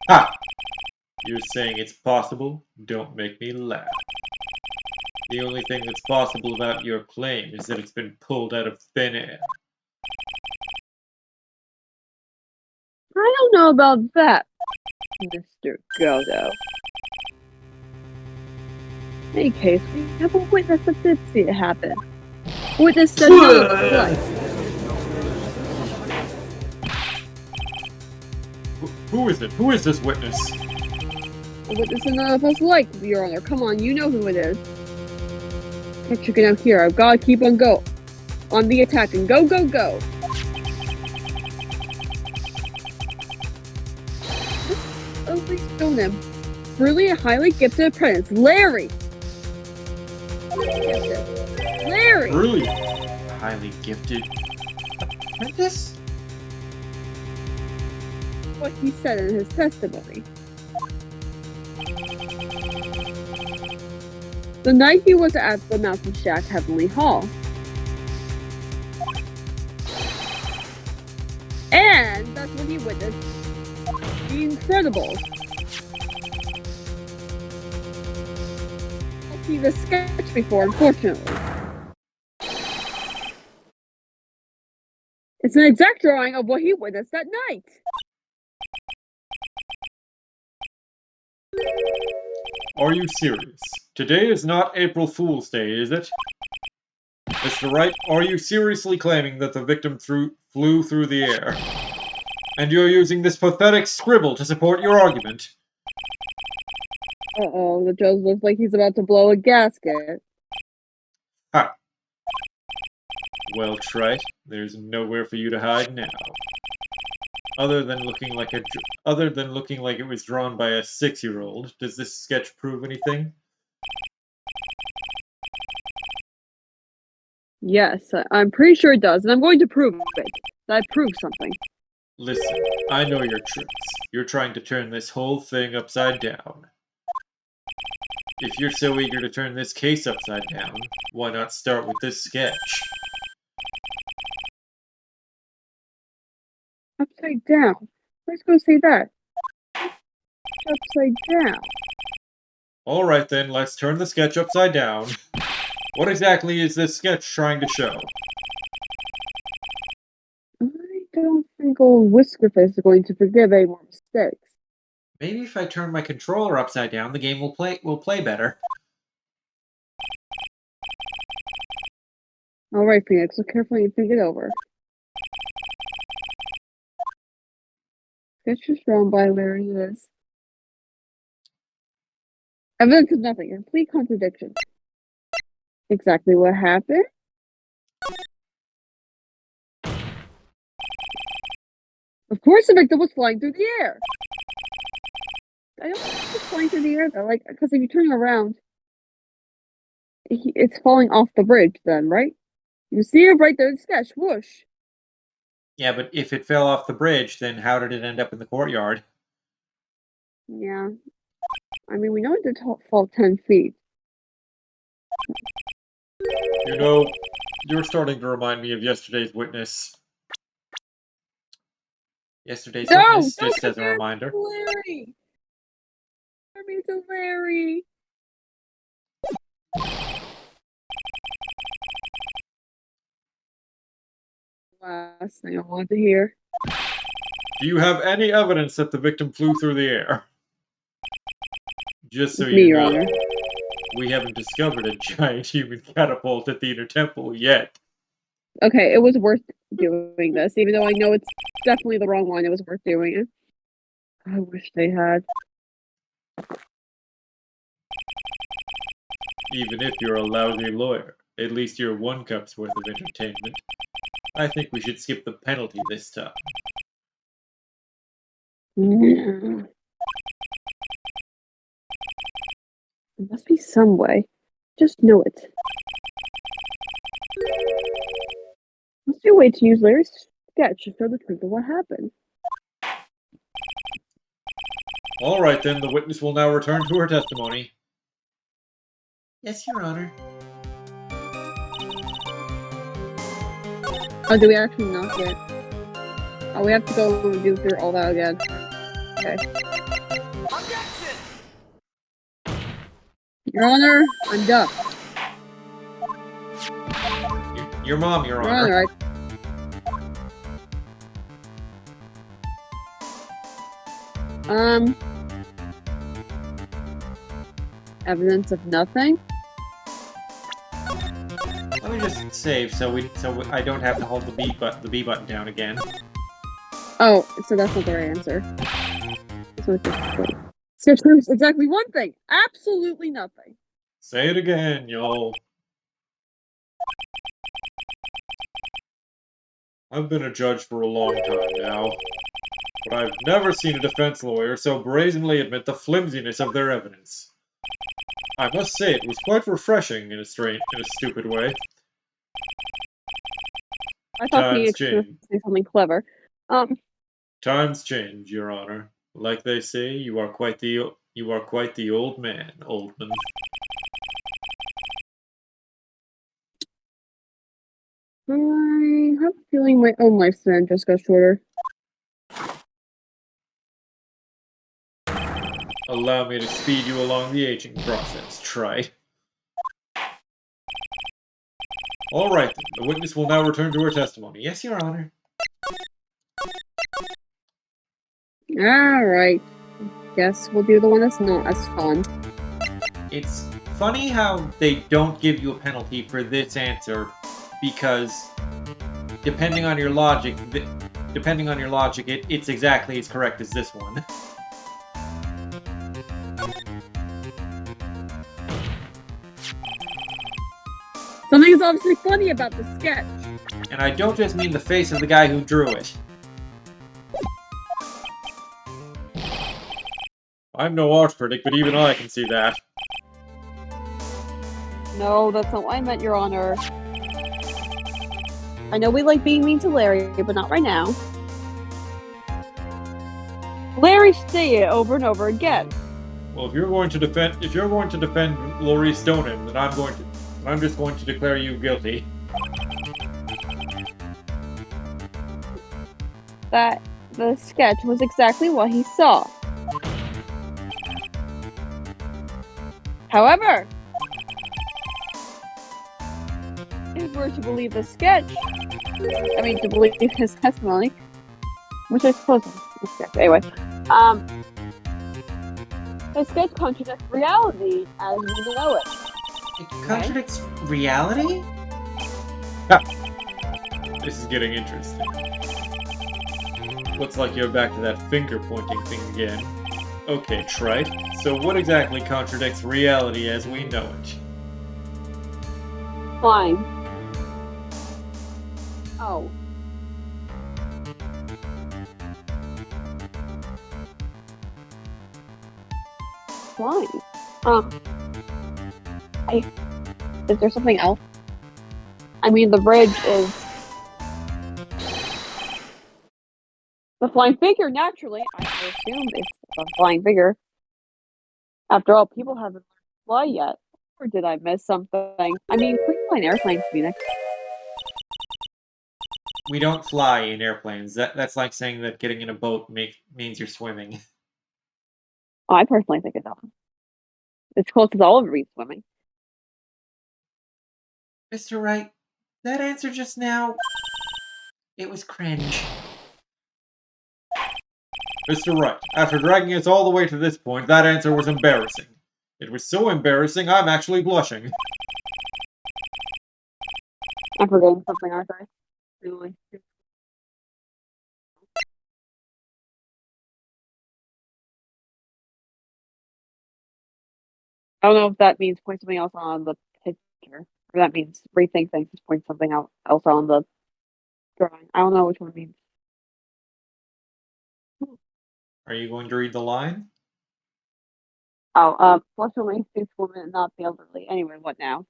Ha! You're saying it's possible? Don't make me laugh. The only thing that's possible about your claim is that it's been pulled out of thin air. I don't know about that, Mr. Godo. In any case, we have a witness that did see it happen. A witness that knows Who is it? Who is this witness? A witness that none of us like, Your Honor. Come on, you know who it is. I'm checking out here. I've got to keep on the attack and go, go, go. Let's ugly stone him. Really a highly gifted apprentice, Larry. Larry. Really? Highly gifted. Apprentice? What he said in his testimony. The night he was at the Mountain Shack Heavenly Hall. It's incredible. I've seen this sketch before, unfortunately. It's an exact drawing of what he witnessed that night. Are you serious? Today is not April Fool's Day, is it? Mr. Wright, are you seriously claiming that the victim flew through the air? And you're using this pathetic scribble to support your argument? Uh-oh, the Joe looks like he's about to blow a gasket. Ha! Well, Trite, there's nowhere for you to hide now. Other than looking like it was drawn by a 6-year-old, does this sketch prove anything? Yes, I'm pretty sure it does, and I'm going to prove it. That I proved something. Listen, I know your tricks. You're trying to turn this whole thing upside down. If you're so eager to turn this case upside down, why not start with this sketch? Upside down. Let's go say that. Upside down. Alright then, let's turn the sketch upside down. What exactly is this sketch trying to show? I don't think old Whiskerface is going to forgive any more mistakes. Maybe if I turn my controller upside down, the game will play better. Alright, Phoenix, look carefully and think it over. Sketch is drawn by Larry is. Evidence of nothing, a complete contradiction. Exactly what happened? Of course the victim was flying through the air! I don't think it's flying through the air though, like, because if you turn around, it's falling off the bridge then, right? You see it right there in the sketch, whoosh! Yeah, but if it fell off the bridge, then how did it end up in the courtyard? Yeah. I mean, we know it did fall 10 feet. You know, you're starting to remind me of yesterday's witness. Yesterday's No! witness, Don't just as a compare reminder. to Larry! Compare me to Larry! Last thing I want to hear. Do you have any evidence that the victim flew through the air? Just so It's me, you Your know, Honor. we haven't discovered a giant human catapult at the Inner Temple yet. Okay, it was worth doing this, even though I know it's definitely the wrong one. It was worth doing it. I wish they had. Even if you're a lousy lawyer, at least you're 1 cup's worth of entertainment. I think we should skip the penalty this time. There must be some way. Just know it. Must be a way to use Larry's sketch to show the truth of what happened. Alright then, the witness will now return to her testimony. Yes, Your Honor. Oh, do we actually not yet? Oh, we have to go and do through all that again. Okay. Your Honor, I'm done. Your mom, Your Your Honor. Honor, evidence of nothing? Let me just save so I don't have to hold the B button down again. Oh, so that's not the right answer. So it's just sketch proves exactly one thing. Absolutely nothing. Say it again, y'all. I've been a judge for a long time now, but I've never seen a defense lawyer so brazenly admit the flimsiness of their evidence. I must say it was quite refreshing in a stupid way. I thought Times Phoenix was going to change. say something clever. Times change, Your Honor. Like they say, you are quite the old man, Oldman. I have a feeling my own lifespan just got shorter. Allow me to speed you along the aging process, Trite. Alright then, the witness will now return to her testimony. Yes, Your Honor. Alright. Guess we'll do the one that's not as fun. It's funny how they don't give you a penalty for this answer, because depending on your logic, it's exactly as correct as this one. Something is obviously funny about the sketch. And I don't just mean the face of the guy who drew it. I'm no art critic, but even I can see that. No, that's not what I meant, Your Honor. I know we like being mean to Larry, but not right now. Larry say it over and over again. Well, if you're going to defend Laurie Stoneham, then I'm just going to declare you guilty. That the sketch was exactly what he saw. However, if we're to believe the sketch, to believe his testimony, which I suppose is the sketch. Anyway, the sketch contradicts reality as we know it. It contradicts reality? This is getting interesting. Looks like you're back to that finger-pointing thing again. Okay, Trite. So what exactly contradicts reality as we know it? Fine. Oh. Fine. Is there something else? I mean, the bridge is the flying figure, naturally. I assume it's a flying figure. After all, people haven't learned to fly yet. Or did I miss something? I mean, we fly in airplanes, Phoenix. We don't fly in airplanes. That's like saying that getting in a boat means you're swimming. Oh, I personally think it doesn't. It's close as I'll ever be swimming. Mr. Wright, that answer just now, it was cringe. Mr. Wright, after dragging us all the way to this point, that answer was embarrassing. It was so embarrassing, I'm actually blushing. I'm forgetting something, aren't I? Really? I don't know if that means point something else on the picture, or that means rethink things, just point something else on the drawing. I don't know which one it means. Are you going to read the line? Oh, plus only suits women and not the elderly. Anyway, what now?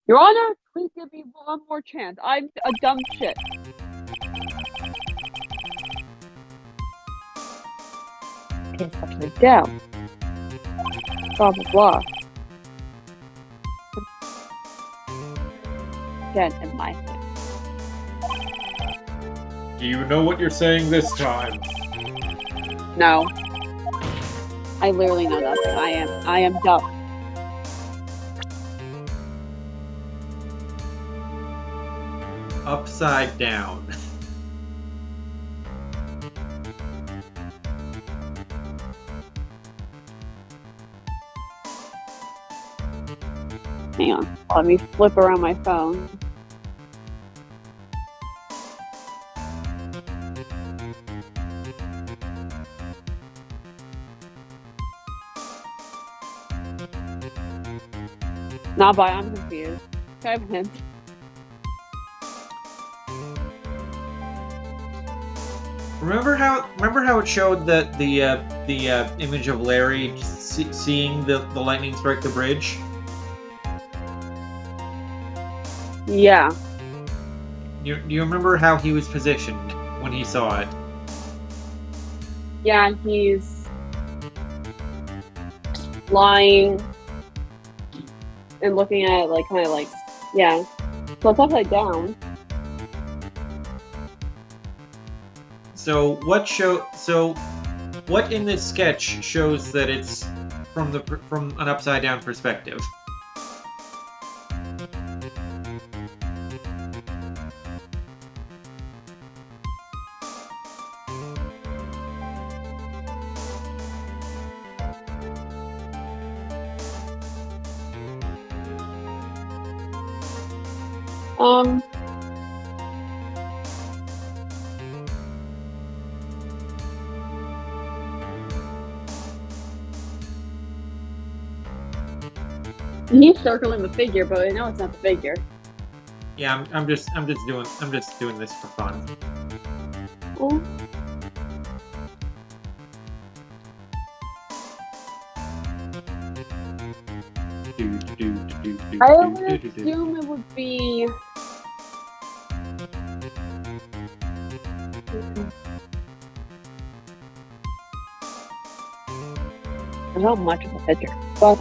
Your Honor, please give me one more chance. I'm a dumb shit. Pins upside down. Blah blah blah. Again, in my head. Do you know what you're saying this time? No. I literally know nothing. I am dumb. Upside down. Hang on. Let me flip around my phone. Not by, I'm confused. Can I have a hint? Remember how it showed that the image of Larry seeing the lightning strike the bridge? Yeah. Do you remember how he was positioned when he saw it? Yeah, he's lying and looking at it, like, kind of like, yeah. So it's upside down. So what in this sketch shows that it's from an upside down perspective? He's circling the figure, but I know it's not the figure. Yeah, I'm just doing this for fun. Oh. I would assume it would be. There's not much of a picture, but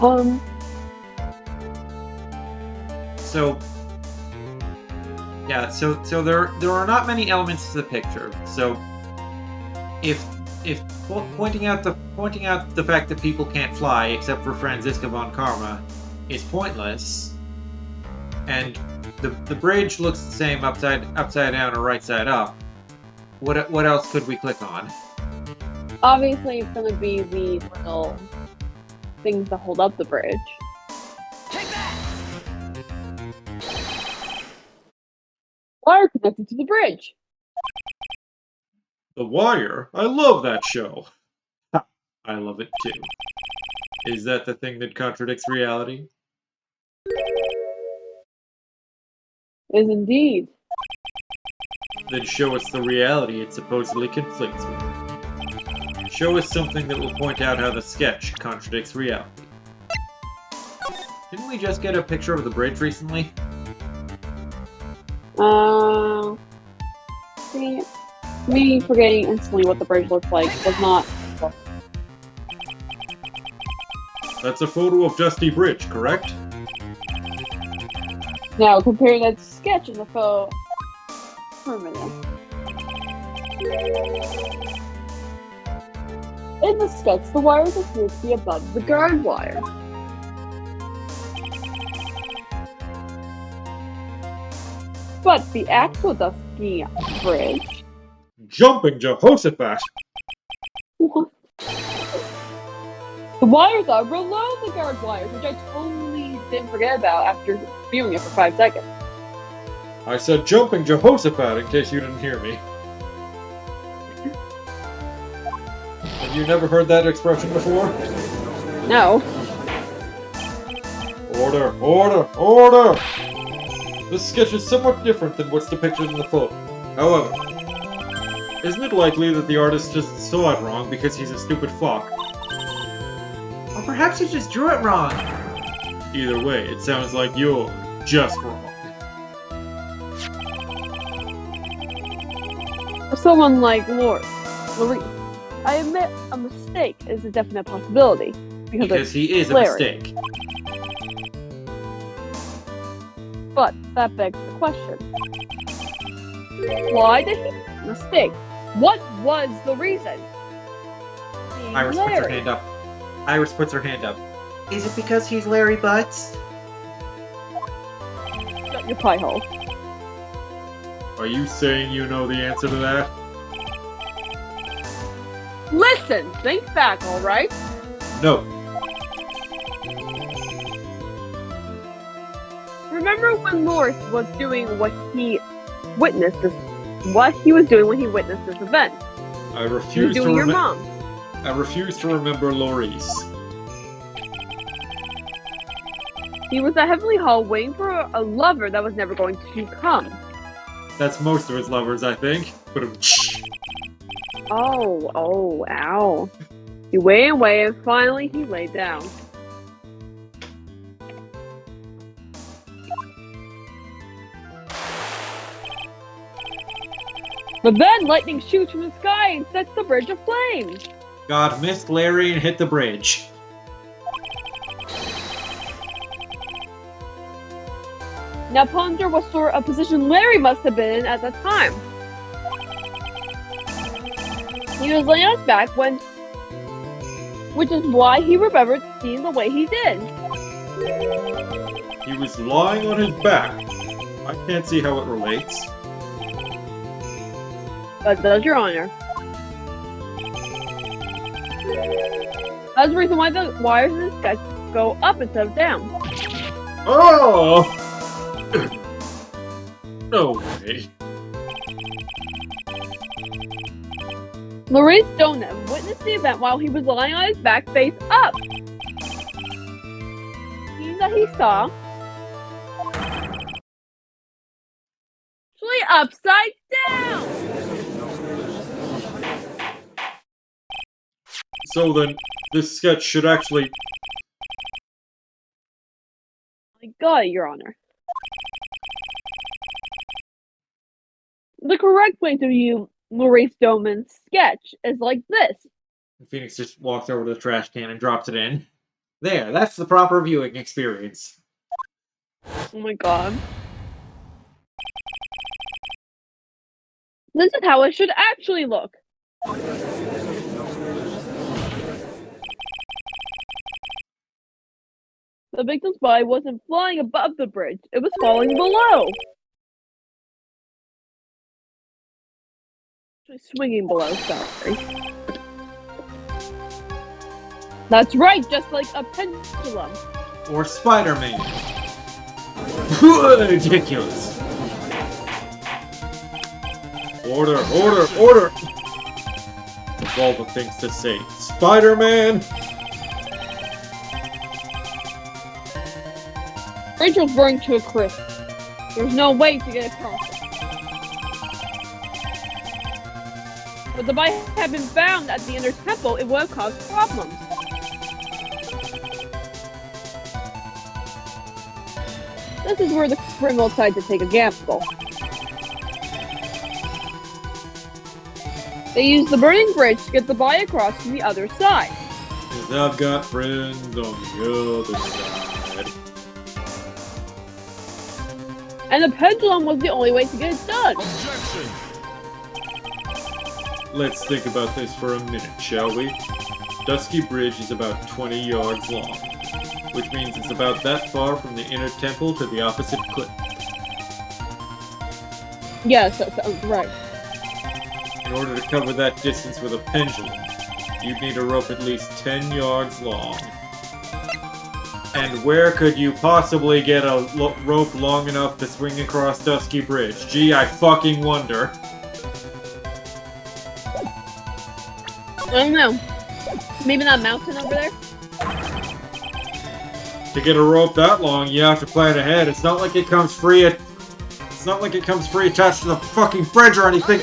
So yeah, so there are not many elements to the picture. So if pointing out the fact that people can't fly except for Franziska von Karma is pointless, and the bridge looks the same upside down or right side up, what else could we click on? obviously it's gonna be the little things that hold up the bridge. Wire connected to the bridge. The Wire? I love that show. Ha, I love it too. Is that the thing that contradicts reality? Is indeed. Then show us the reality it supposedly conflicts with. Show us something that will point out how the sketch contradicts reality. Didn't we just get a picture of the bridge recently? See, me forgetting instantly what the bridge looks like was not. That's a photo of Dusty Bridge, correct? Now compare that sketch in the photo. For a minute. In the sketch, the wires appear to be above the guard wire. But the actual Dusky Bridge. Jumping Jehoshaphat! What? The wires are below the guard wires, which I totally didn't forget about after viewing it for 5 seconds. I said jumping Jehoshaphat in case you didn't hear me. Have you never heard that expression before? No. Order, order, order! This sketch is somewhat different than what's depicted in the photo. However, isn't it likely that the artist just saw it wrong because he's a stupid fuck? Or perhaps he just drew it wrong. Either way, it sounds like you're just wrong. For someone like Lori, I admit a mistake is a definite possibility. Because he is a Larry. mistake. But that begs the question. Why did he make a mistake? What was the reason? Iris puts her hand up. Iris puts her hand up. Is it because he's Larry Butts? Shut your pie hole. Are you saying you know the answer to that? Listen, think back, alright? No. Remember when Morse was doing what he witnessed what he was doing when he witnessed this event? I He was refuse to doing your mom. I refuse to remember Laurice. He was at Heavenly Hall waiting for a lover that was never going to come. That's most of his lovers, I think. But Oh, ow. He waited and waited, and finally he laid down. But then lightning shoots from the sky and sets the bridge aflame. God missed Larry and hit the bridge. Now ponder what sort of position Larry must have been in at that time. He was laying on his back which is why he remembered seeing the way he did. He was lying on his back. I can't see how it relates. But does, Your Honor. That's the reason why the wires in the sketch go up instead of down. Oh! No way. Maurice Donut witnessed the event while he was lying on his back face up. Seeing that he saw actually upside down. So then, this sketch should actually... I got it, Your Honor. The correct way to view Maurice Doman's sketch is like this. Phoenix just walks over to the trash can and drops it in. There, that's the proper viewing experience. Oh my god. This is how it should actually look. The victim's body wasn't flying above the bridge, it was falling below. Swinging below, sorry. That's right, just like a pendulum. Or Spider-Man. Ridiculous. Order, order, order! Of all the things to say, Spider-Man! Rachel's burned to a crisp. There's no way to get across it. If the body had been found at the inner temple, it would have caused problems. This is where the criminal decided to take a gamble. They used the burning bridge to get the body across to the other side. 'Cause I've got friends on the other side. And the pendulum was the only way to get it done. Objection! Let's think about this for a minute, shall we? Dusky Bridge is about 20 yards long, which means it's about that far from the inner temple to the opposite cliff. Yes, that sounds right. In order to cover that distance with a pendulum, you'd need a rope at least 10 yards long. And where could you possibly get a rope long enough to swing across Dusky Bridge? Gee, I fucking wonder. I don't know. Maybe that mountain over there? To get a rope that long, you have to plan ahead. It's not like it comes free attached to the fucking bridge or anything.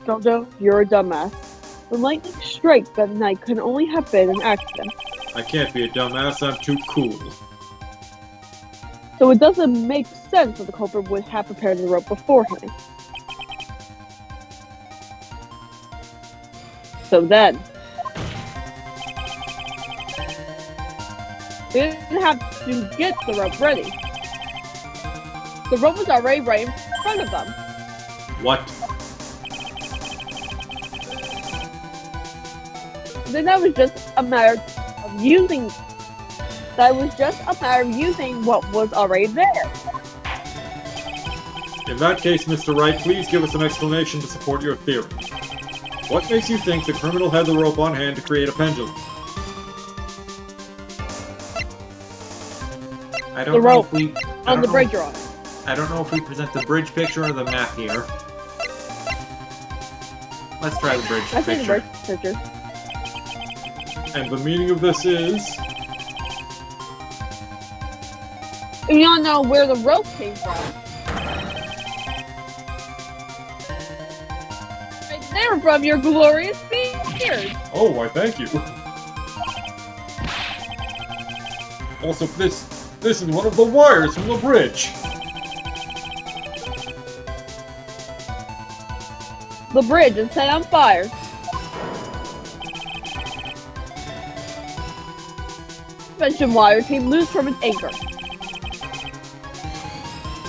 Jojo, you're a dumbass. The lightning strike that night could only have been an accident. I can't be a dumbass, I'm too cool. So it doesn't make sense that the culprit would have prepared the rope beforehand. So then, they didn't have to get the rope ready. The rope was already right in front of them. What? Then that was just a matter of using. That was just a matter of using what was already there. In that case, Mr. Wright, please give us an explanation to support your theory. What makes you think the criminal had the rope on hand to create a pendulum? I don't The know rope if we... On the bridge, on. I don't know if we present the bridge picture or the map here. Let's try the bridge I think the picture. bridge picture. And the meaning of this is... You don't know where the rope came from. Right there from your glorious beard. Oh, why thank you. Also, this is one of the wires from the bridge. The bridge is set on fire. Suspension wire came loose from its anchor.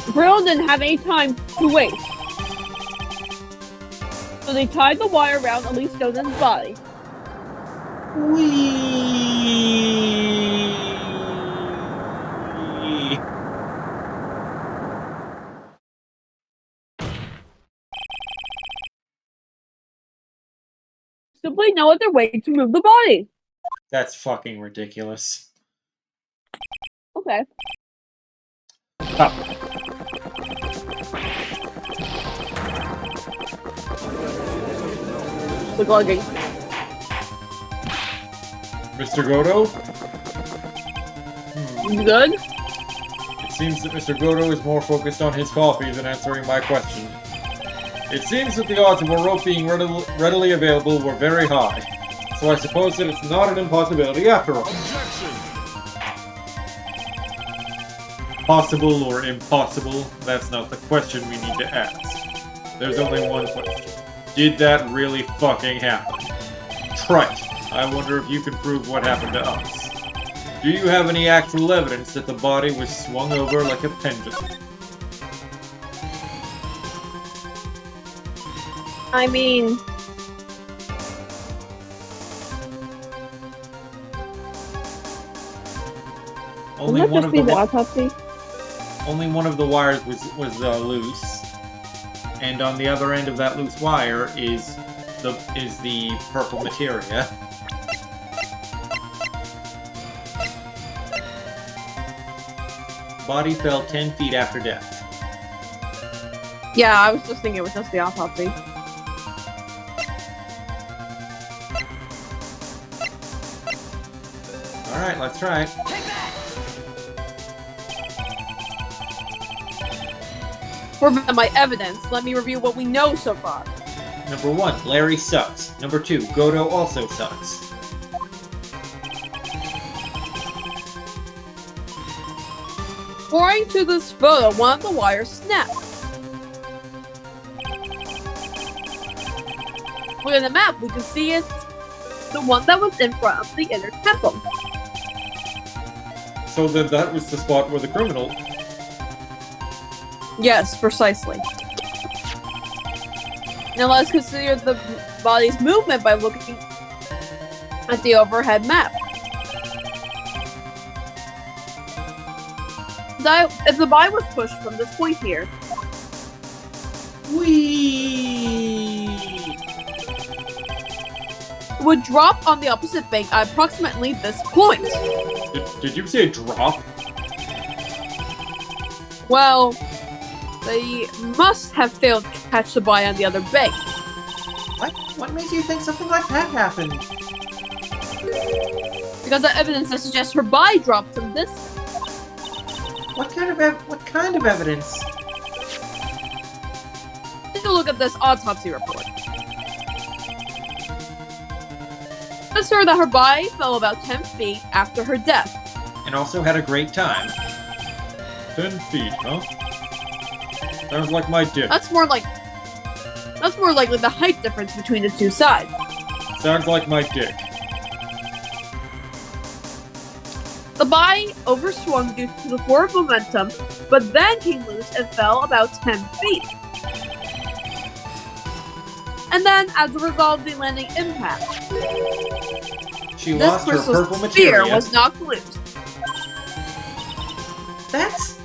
The criminal didn't have any time to waste. So they tied the wire around Elise Snowden's body. Whee! Simply no other way to move the body. That's fucking ridiculous. Okay. Oh. The glugging. Mr. Godo? You good? It seems that Mr. Godo is more focused on his coffee than answering my question. It seems that the odds of a rope being readily available were very high, so I suppose that it's not an impossibility after all. Objection! Possible or impossible, that's not the question we need to ask. There's only one question. Did that really fucking happen? Trite. I wonder if you can prove what happened to us. Do you have any actual evidence that the body was swung over like a pendulum? I mean... Only Wouldn't one that of just be the the autopsy? only one of the wires was loose, and on the other end of that loose wire is the purple materia. Body fell 10 feet after death. Yeah, I was just thinking it was just the autopsy. Alright, let's try it. For my evidence, let me review what we know so far. Number 1, Larry sucks. Number 2, Godo also sucks. According to this photo, one of the wires snapped. Look at the map, we can see it's the one that was in front of the inner temple. So then that was the spot where the criminal... Yes, precisely. Now let's consider the body's movement by looking at the overhead map. If the body was pushed from this point here, Whee! it would drop on the opposite bank at approximately this point. Did you say drop? Well, they must have failed to catch the body on the other bank. What made you think something like that happened? Because the evidence that suggests her body dropped from this. What kind of evidence? Take a look at this autopsy report. It says that her body fell about 10 feet after her death. And also had a great time. 10 feet, huh? Sounds like my dick. That's more likely the height difference between the two sides. Sounds like my dick. The body overswung due to the forward momentum, but then came loose and fell about 10 feet. And then, as a result of the landing impact, She this lost her crystal purple sphere materia. was knocked loose. That's...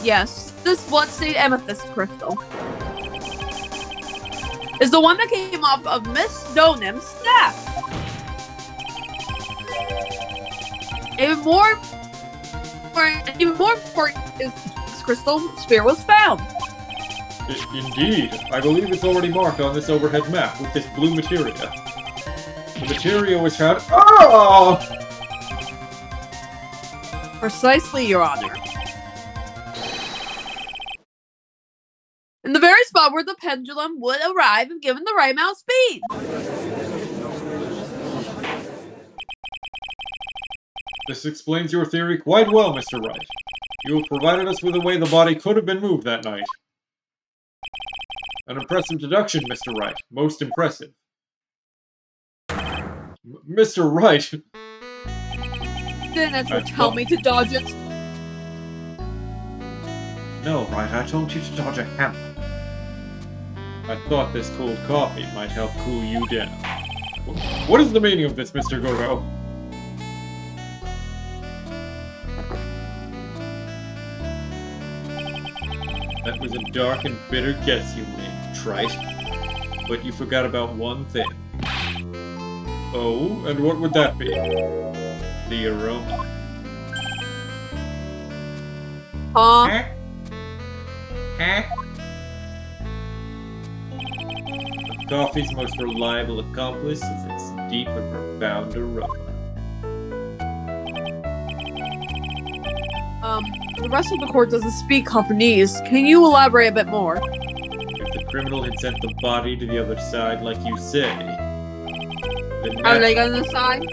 Yes, this blood-stained amethyst crystal is the one that came off of Miss Donim's staff. Even more important is this crystal sphere was found. Indeed. I believe it's already marked on this overhead map with this blue materia. The materia was found... Oh! Precisely, Your Honor. In the very spot where the pendulum would arrive if given the right amount of speed. This explains your theory quite well, Mr. Wright. You have provided us with a way the body could have been moved that night. An impressive deduction, Mr. Wright. Most impressive. Mr. Wright! Didn't tell me to dodge it. No, right, I told you to dodge a hammer. I thought this cold coffee might help cool you down. What is the meaning of this, Mr. Gorgo? That was a dark and bitter guess you made, trite. But you forgot about one thing. Oh, and what would that be? The aroma. Huh? Huh? A coffee's most reliable accomplice is its deep and profound aroma. The rest of the court doesn't speak Japanese. Can you elaborate a bit more? If the criminal had sent the body to the other side, like you say, then, Are they gonna decide?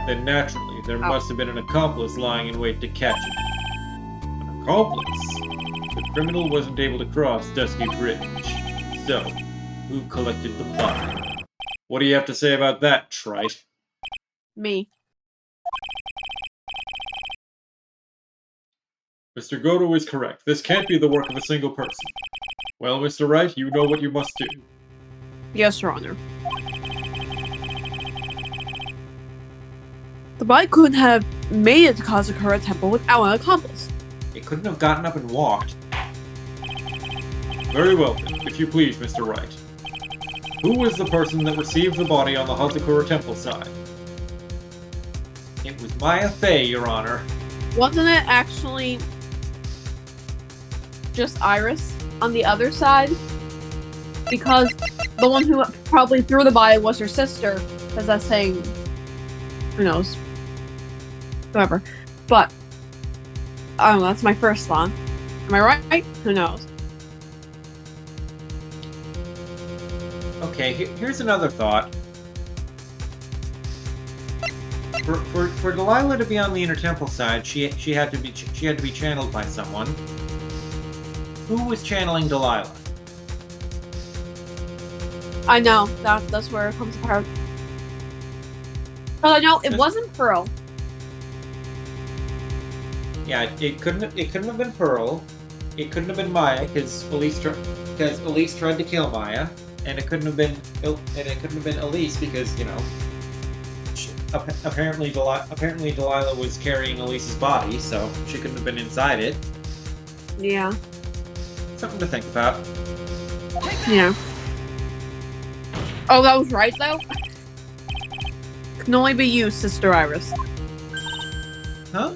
then naturally there must have been an accomplice lying in wait to catch it. An accomplice? The criminal wasn't able to cross Dusky Bridge. So, who collected the body? What do you have to say about that, trite? Me. Mr. Goto is correct. This can't be the work of a single person. Well, Mr. Wright, you know what you must do. Yes, Your Honor. The body couldn't have made it to Kazakura Temple without an accomplice. It couldn't have gotten up and walked. Very well, then, if you please, Mr. Wright. Who was the person that received the body on the Hazakura Temple side? It was Maya Fey, Your Honor. Wasn't it actually just Iris on the other side? Because the one who probably threw the body was her sister, as that's saying, who knows? Whoever. But, I don't know, that's my first thought. Am I right? Who knows? Okay, here's another thought. For Dahlia to be on the Inner Temple side, she had to be channeled by someone. Who was channeling Dahlia? I know, that's where it comes apart. Oh no, it wasn't Pearl. Yeah, it couldn't have been Pearl. It couldn't have been Maya because Elise tried to kill Maya, and it couldn't have been Elise because apparently Dahlia was carrying Elise's body, so she couldn't have been inside it. Yeah. Something to think about. Yeah. Oh, that was right though? Can only be you, Sister Iris. Huh?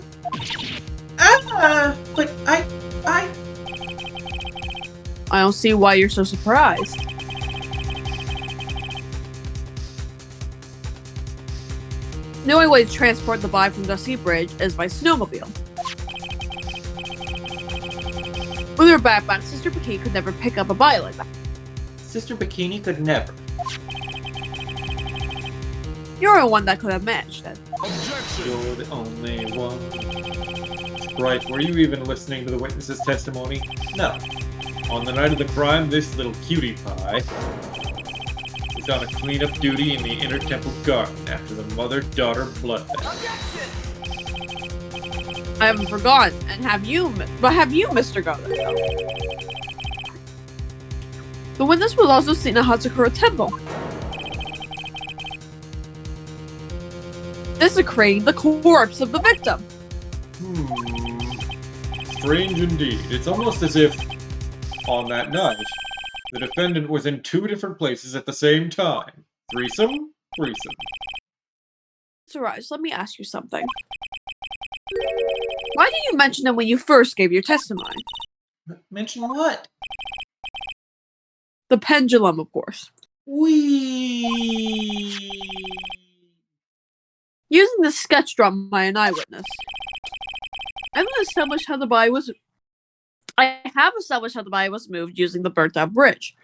But I I don't see why you're so surprised. The only way to transport the body from Dusky Bridge is by snowmobile. With her backpack, Sister Bikini could never pick up a body like that. Sister Bikini could never. You're the one that could have managed it. You're the only one. Right, were you even listening to the witness's testimony? No. On the night of the crime, this little cutie pie was on a cleanup duty in the Inner Temple Garden after the mother-daughter bloodbath. I haven't forgotten, and have you, Mr. Goto? The witness was also seen at Hatsukura Temple, desecrating the corpse of the victim. Strange indeed. It's almost as if, on that night, the defendant was in two different places at the same time. Threesome? Threesome. Suraj, let me ask you something. Why did you mention it when you first gave your testimony? Mention what? The pendulum, of course. Wee. Using the sketch drawn by an eyewitness. I have established how the body was moved using the burnt-out bridge.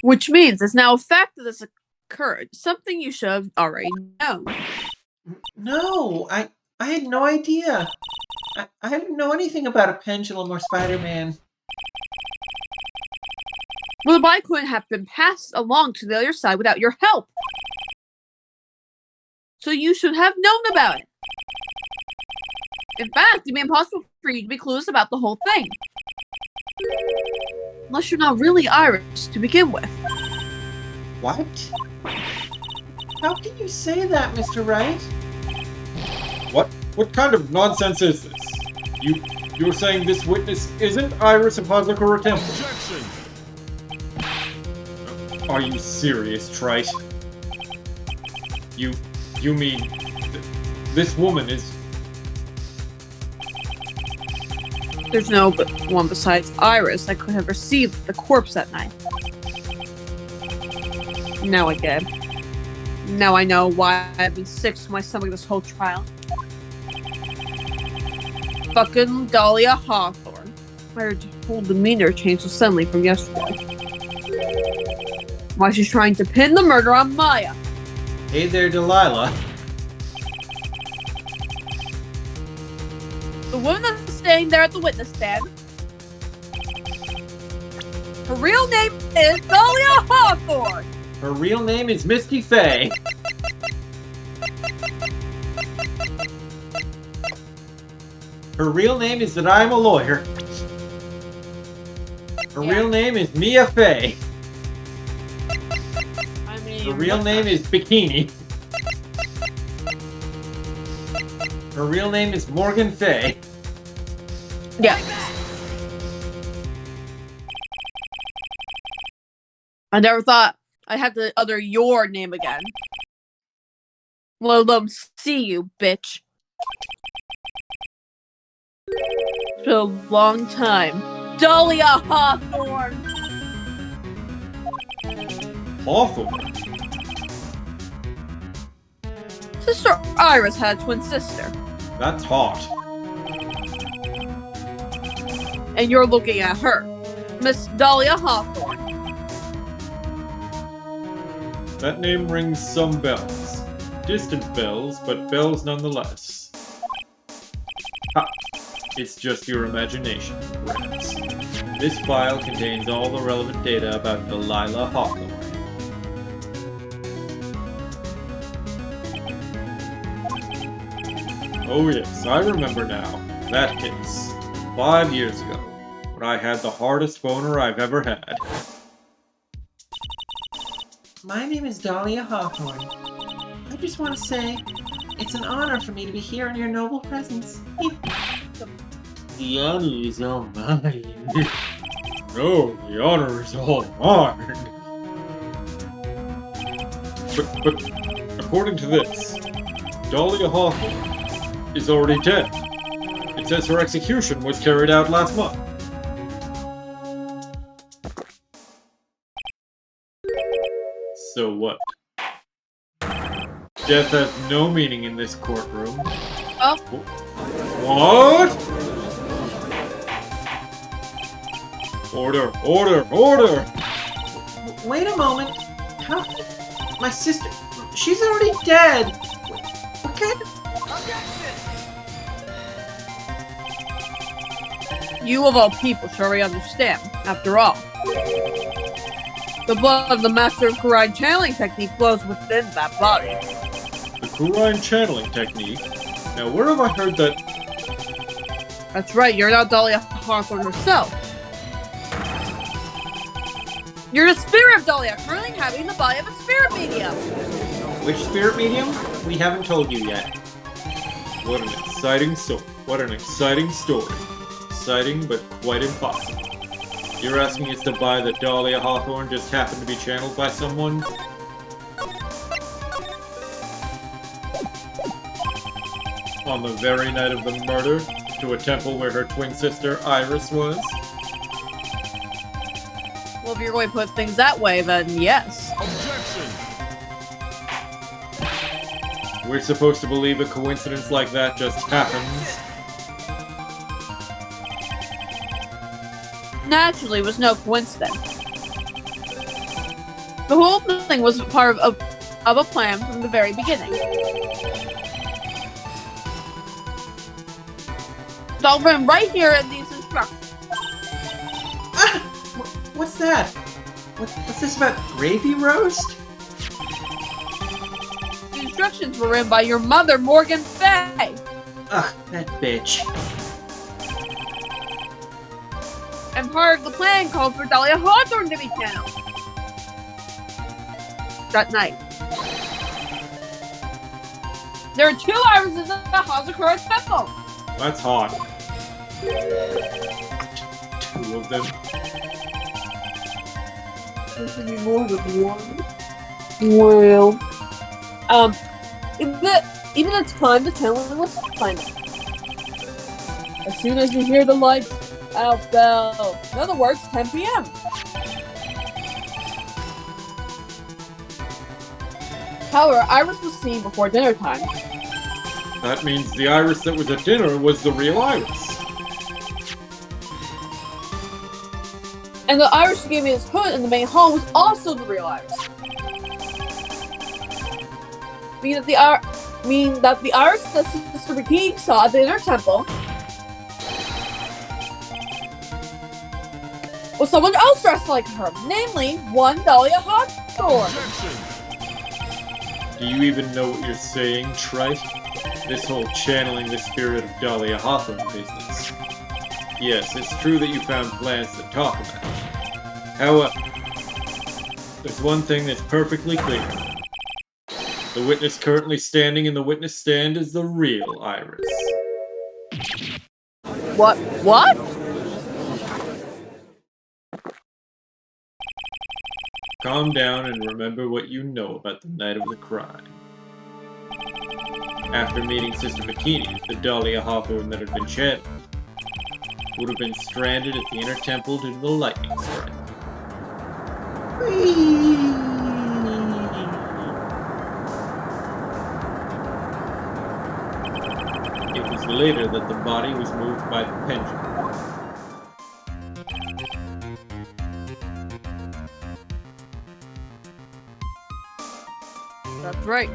Which means it's now a fact that this occurred. Something you should have already known. No, I had no idea. I didn't know anything about a pendulum or Spider-Man. Well, the body couldn't have been passed along to the other side without your help. So you should have known about it. In fact, it'd be impossible for you to be clueless about the whole thing. Unless you're not really Iris to begin with. What? How can you say that, Mr. Wright? What kind of nonsense is this? You're saying this witness isn't Iris of Hazakura Temple? Objection! Are you serious, Trite? You mean this woman is... There's no one besides Iris that could have received the corpse that night. Now I get it. Now I know why I've been sick to my stomach this whole trial. Fucking Dahlia Hawthorne. Her whole demeanor changed so suddenly from yesterday. Why she's trying to pin the murder on Maya. Hey there, Delilah. The woman that's standing there at the witness stand. Her real name is Dahlia Hawthorne. Her real name is Misty Fay. Her real name is that I'm a lawyer. Her real name is Mia Fay. I mean, Her real name is Bikini. Her real name is Morgan Fay. yeah. I never thought I'd have to utter your name again. Let alone see you, bitch. It's been a long time. Dahlia Hawthorne! Hawthorne? Sister Iris had a twin sister. That's hot. And you're looking at her. Miss Dahlia Hawthorne. That name rings some bells. Distant bells, but bells nonetheless. Ha! It's just your imagination, perhaps. This file contains all the relevant data about Delilah Hawthorne. Oh yes, I remember now. That case. 5 years ago. When I had the hardest boner I've ever had. My name is Dahlia Hawthorne. I just want to say, it's an honor for me to be here in your noble presence. The honor is all mine. No, the honor is all mine. But according to this, Dahlia Hawthorne is already dead. It says her execution was carried out last month. So what? Death has no meaning in this courtroom. Oh. What? Order, order, order! Wait a moment. How? My sister. She's already dead. What kind of... You of all people should already understand, after all. The blood of the master of Kurine channeling technique flows within that body. The Kurine channeling technique? Now where have I heard that? That's right, you're not Dahlia Hawthorne herself. You're the spirit of Dahlia, currently inhabiting the body of a spirit medium. Which spirit medium? We haven't told you yet. What an exciting story. What an exciting story. Exciting, but quite impossible. You're asking us to buy that Dahlia Hawthorne just happened to be channeled by someone? On the very night of the murder, to a temple where her twin sister Iris was? Well, if you're going to put things that way, then yes. Objection! We're supposed to believe a coincidence like that just happens? Naturally, it was no coincidence. The whole thing was part of a plan from the very beginning. It's all written right here in these instructions. Ah! What's that? What's this about gravy roast? The instructions were written by your mother, Morgan Fay. Ugh, that bitch. And part of the plan called for Dahlia Hawthorne to be channeled that night. There are 2 irises at the Hazakura Temple. That's hot. 2 of them. There should be more than 1. Well, even the time the channeling was final. As soon as you hear the lights out bell, in other words, 10 p.m. However, Iris was seen before dinner time. That means the Iris that was at dinner was the real Iris. And the Iris who gave me his hood in the main hall was also the real Iris. Meaning that the Iris that Sister Bikini saw at the inner temple was someone else dressed like her, namely one Dahlia Hawthorne. Do you even know what you're saying, Trite? This whole channeling the spirit of Dahlia Hawthorne business. Yes, it's true that you found plans to talk about it. However, there's one thing that's perfectly clear. The witness currently standing in the witness stand is the real Iris. What? What? Calm down and remember what you know about the night of the crime. After meeting Sister Bikini, the Dahlia Hawthorne that had been channeled would have been stranded at the inner temple due to the lightning strike. It was later that the body was moved by the pendulum. That's right.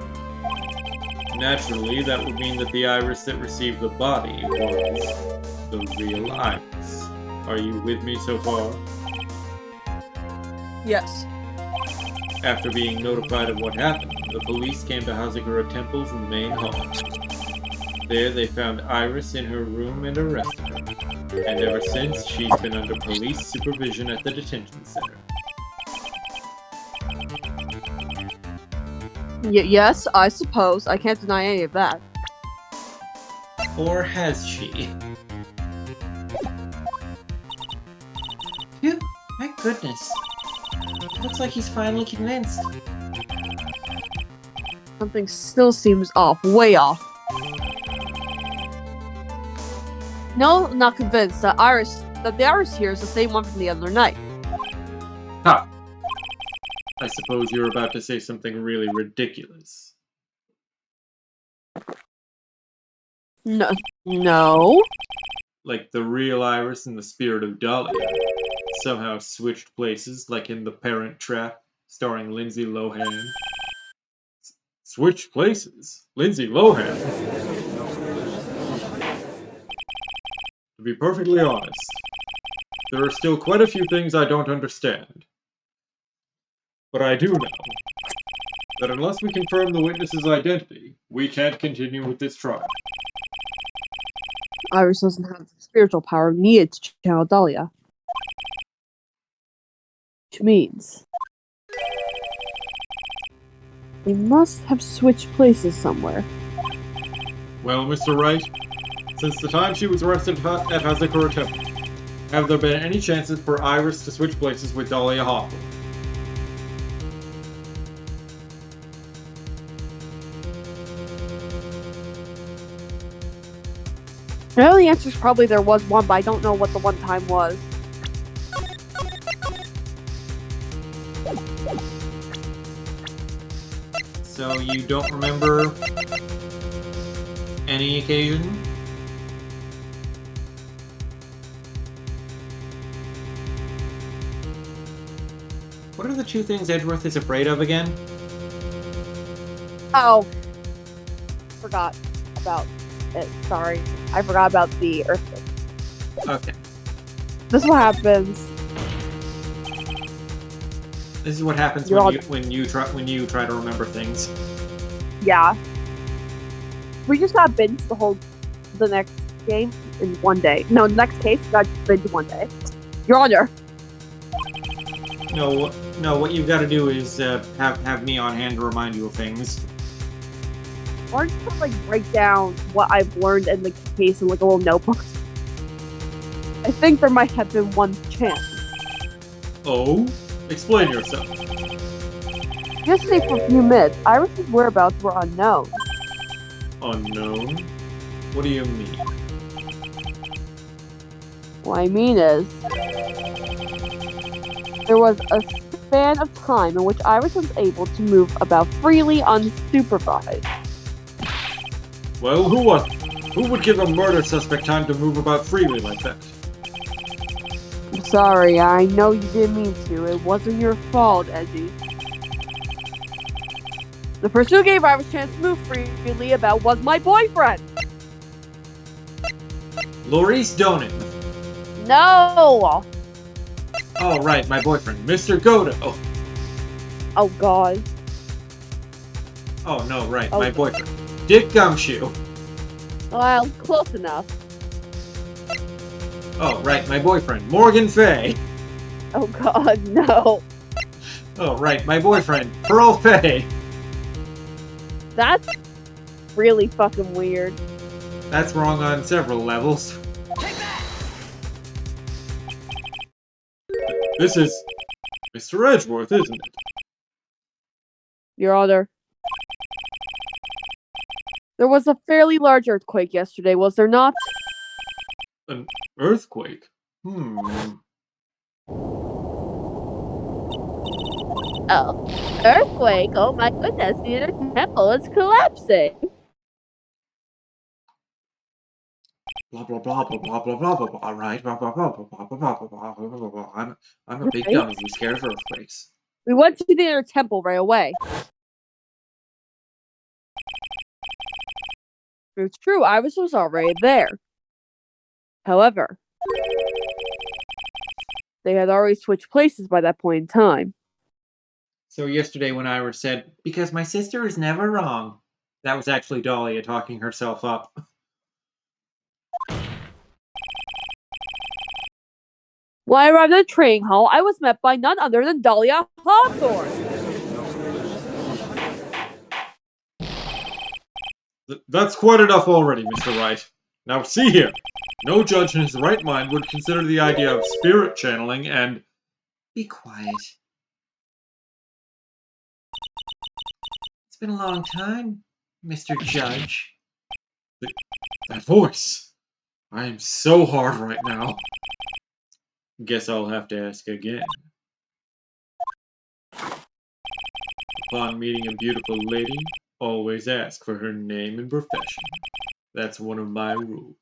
Naturally, that would mean that the Iris that received the body was the real Iris. Are you with me so far? Yes. After being notified of what happened, the police came to Hazakura Temple's main hall. There they found Iris in her room and arrested her. And ever since, she's been under police supervision at the detention center. Yes, I suppose. I can't deny any of that. Or has she? Phew, my goodness. It looks like he's finally convinced. Something still seems off. Way off. No, I'm not convinced that the Iris here is the same one from the other night. Ha! I suppose you're about to say something really ridiculous. No. Like the real Iris and the spirit of Dahlia somehow switched places, like in The Parent Trap, starring Lindsay Lohan. Switched places? Lindsay Lohan? To be perfectly honest, there are still quite a few things I don't understand. But I do know that unless we confirm the witness's identity, we can't continue with this trial. Iris doesn't have the spiritual power needed to channel Dahlia. Which means they must have switched places somewhere. Well, Mr. Wright, since the time she was arrested at Hazakura Temple, have there been any chances for Iris to switch places with Dahlia Hawthorne? I know the answer is probably there was one, but I don't know what the one time was. So you don't remember any occasion? What are the 2 things Edgeworth is afraid of again? Oh. Forgot about it. Sorry. I forgot about the earthquake. Okay. This is what happens. This is what happens when you try to remember things. Yeah. We just got bitten to the whole the next game in one day. No, the next case got spent in one day. Your Honor. No, what you've got to do is have me on hand to remind you of things. Why don't you like write down what I've learned in the case in like a little notebook? I think there might have been one chance. Oh? Explain yourself. Just say for a few minutes, Iris's whereabouts were unknown. Unknown? What do you mean? What I mean is, there was a span of time in which Iris was able to move about freely unsupervised. Well, who was? Who would give a murder suspect time to move about freely like that? I'm sorry, I know you didn't mean to. It wasn't your fault, Edgy. The person who gave Iris a chance to move freely about was my boyfriend! Maurice Donan. No! Oh, right, my boyfriend, Mr. Godo. Oh god. Oh, no, right, Oh. my boyfriend, Dick Gumshoe. Well, close enough. Oh, right, my boyfriend, Morgan Fay. Oh god, no. Oh, right, my boyfriend, Pearl Fay. That's really fucking weird. That's wrong on several levels. This is Mr. Edgeworth, isn't it? Your Honor. There was a fairly large earthquake yesterday, was there not? An earthquake? Oh. Earthquake? Oh my goodness, the inner temple is collapsing. Blah blah blah blah blah blah blah blah blah. Right, blah blah blah blah blah blah blah blah blah blah blah. I'm a big Right? dummy who's scared of earthquakes. We went to the inner temple right away. It's true, Iris was already there. However, they had already switched places by that point in time. So yesterday when Iris said, "Because my sister is never wrong," that was actually Dahlia talking herself up. When I arrived at the training hall, I was met by none other than Dahlia Hawthorne. That's quite enough already, Mr. Wright. Now see here. No judge in his right mind would consider the idea of spirit channeling and... Be quiet. It's been a long time, Mr. Judge. That voice! I am so hard right now. Guess I'll have to ask again. Upon meeting a beautiful lady, always ask for her name and profession. That's one of my rules.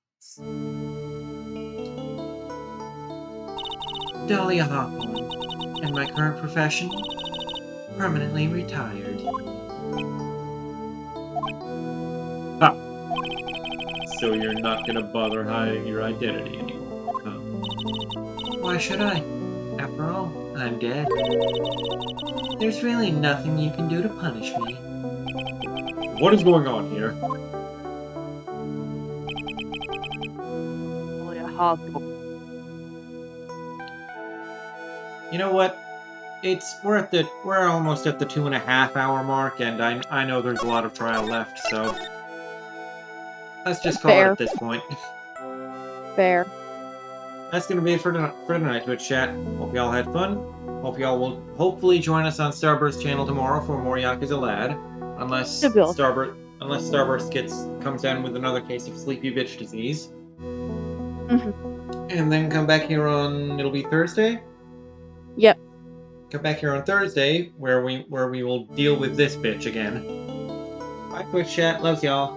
Dahlia Hawthorne. And my current profession? Permanently retired. So you're not gonna bother hiding your identity anymore, huh? Why should I? After all, I'm dead. There's really nothing you can do to punish me. What is going on here? Dahlia Hawthorne. You know what? We're almost at the 2.5 hour mark, and I know there's a lot of trial left, so let's just call it Fair. at this point. Fair. That's gonna be it for tonight, Twitch chat. Hope y'all had fun. Hope y'all will hopefully join us on Starburst channel tomorrow for more Yakuza Lad, unless Good build. Starburst comes down with another case of sleepy bitch disease. And then come back here on it'll be Thursday. Yep. Come back here on Thursday where we will deal with this bitch again. Bye, Twitch chat. Loves y'all.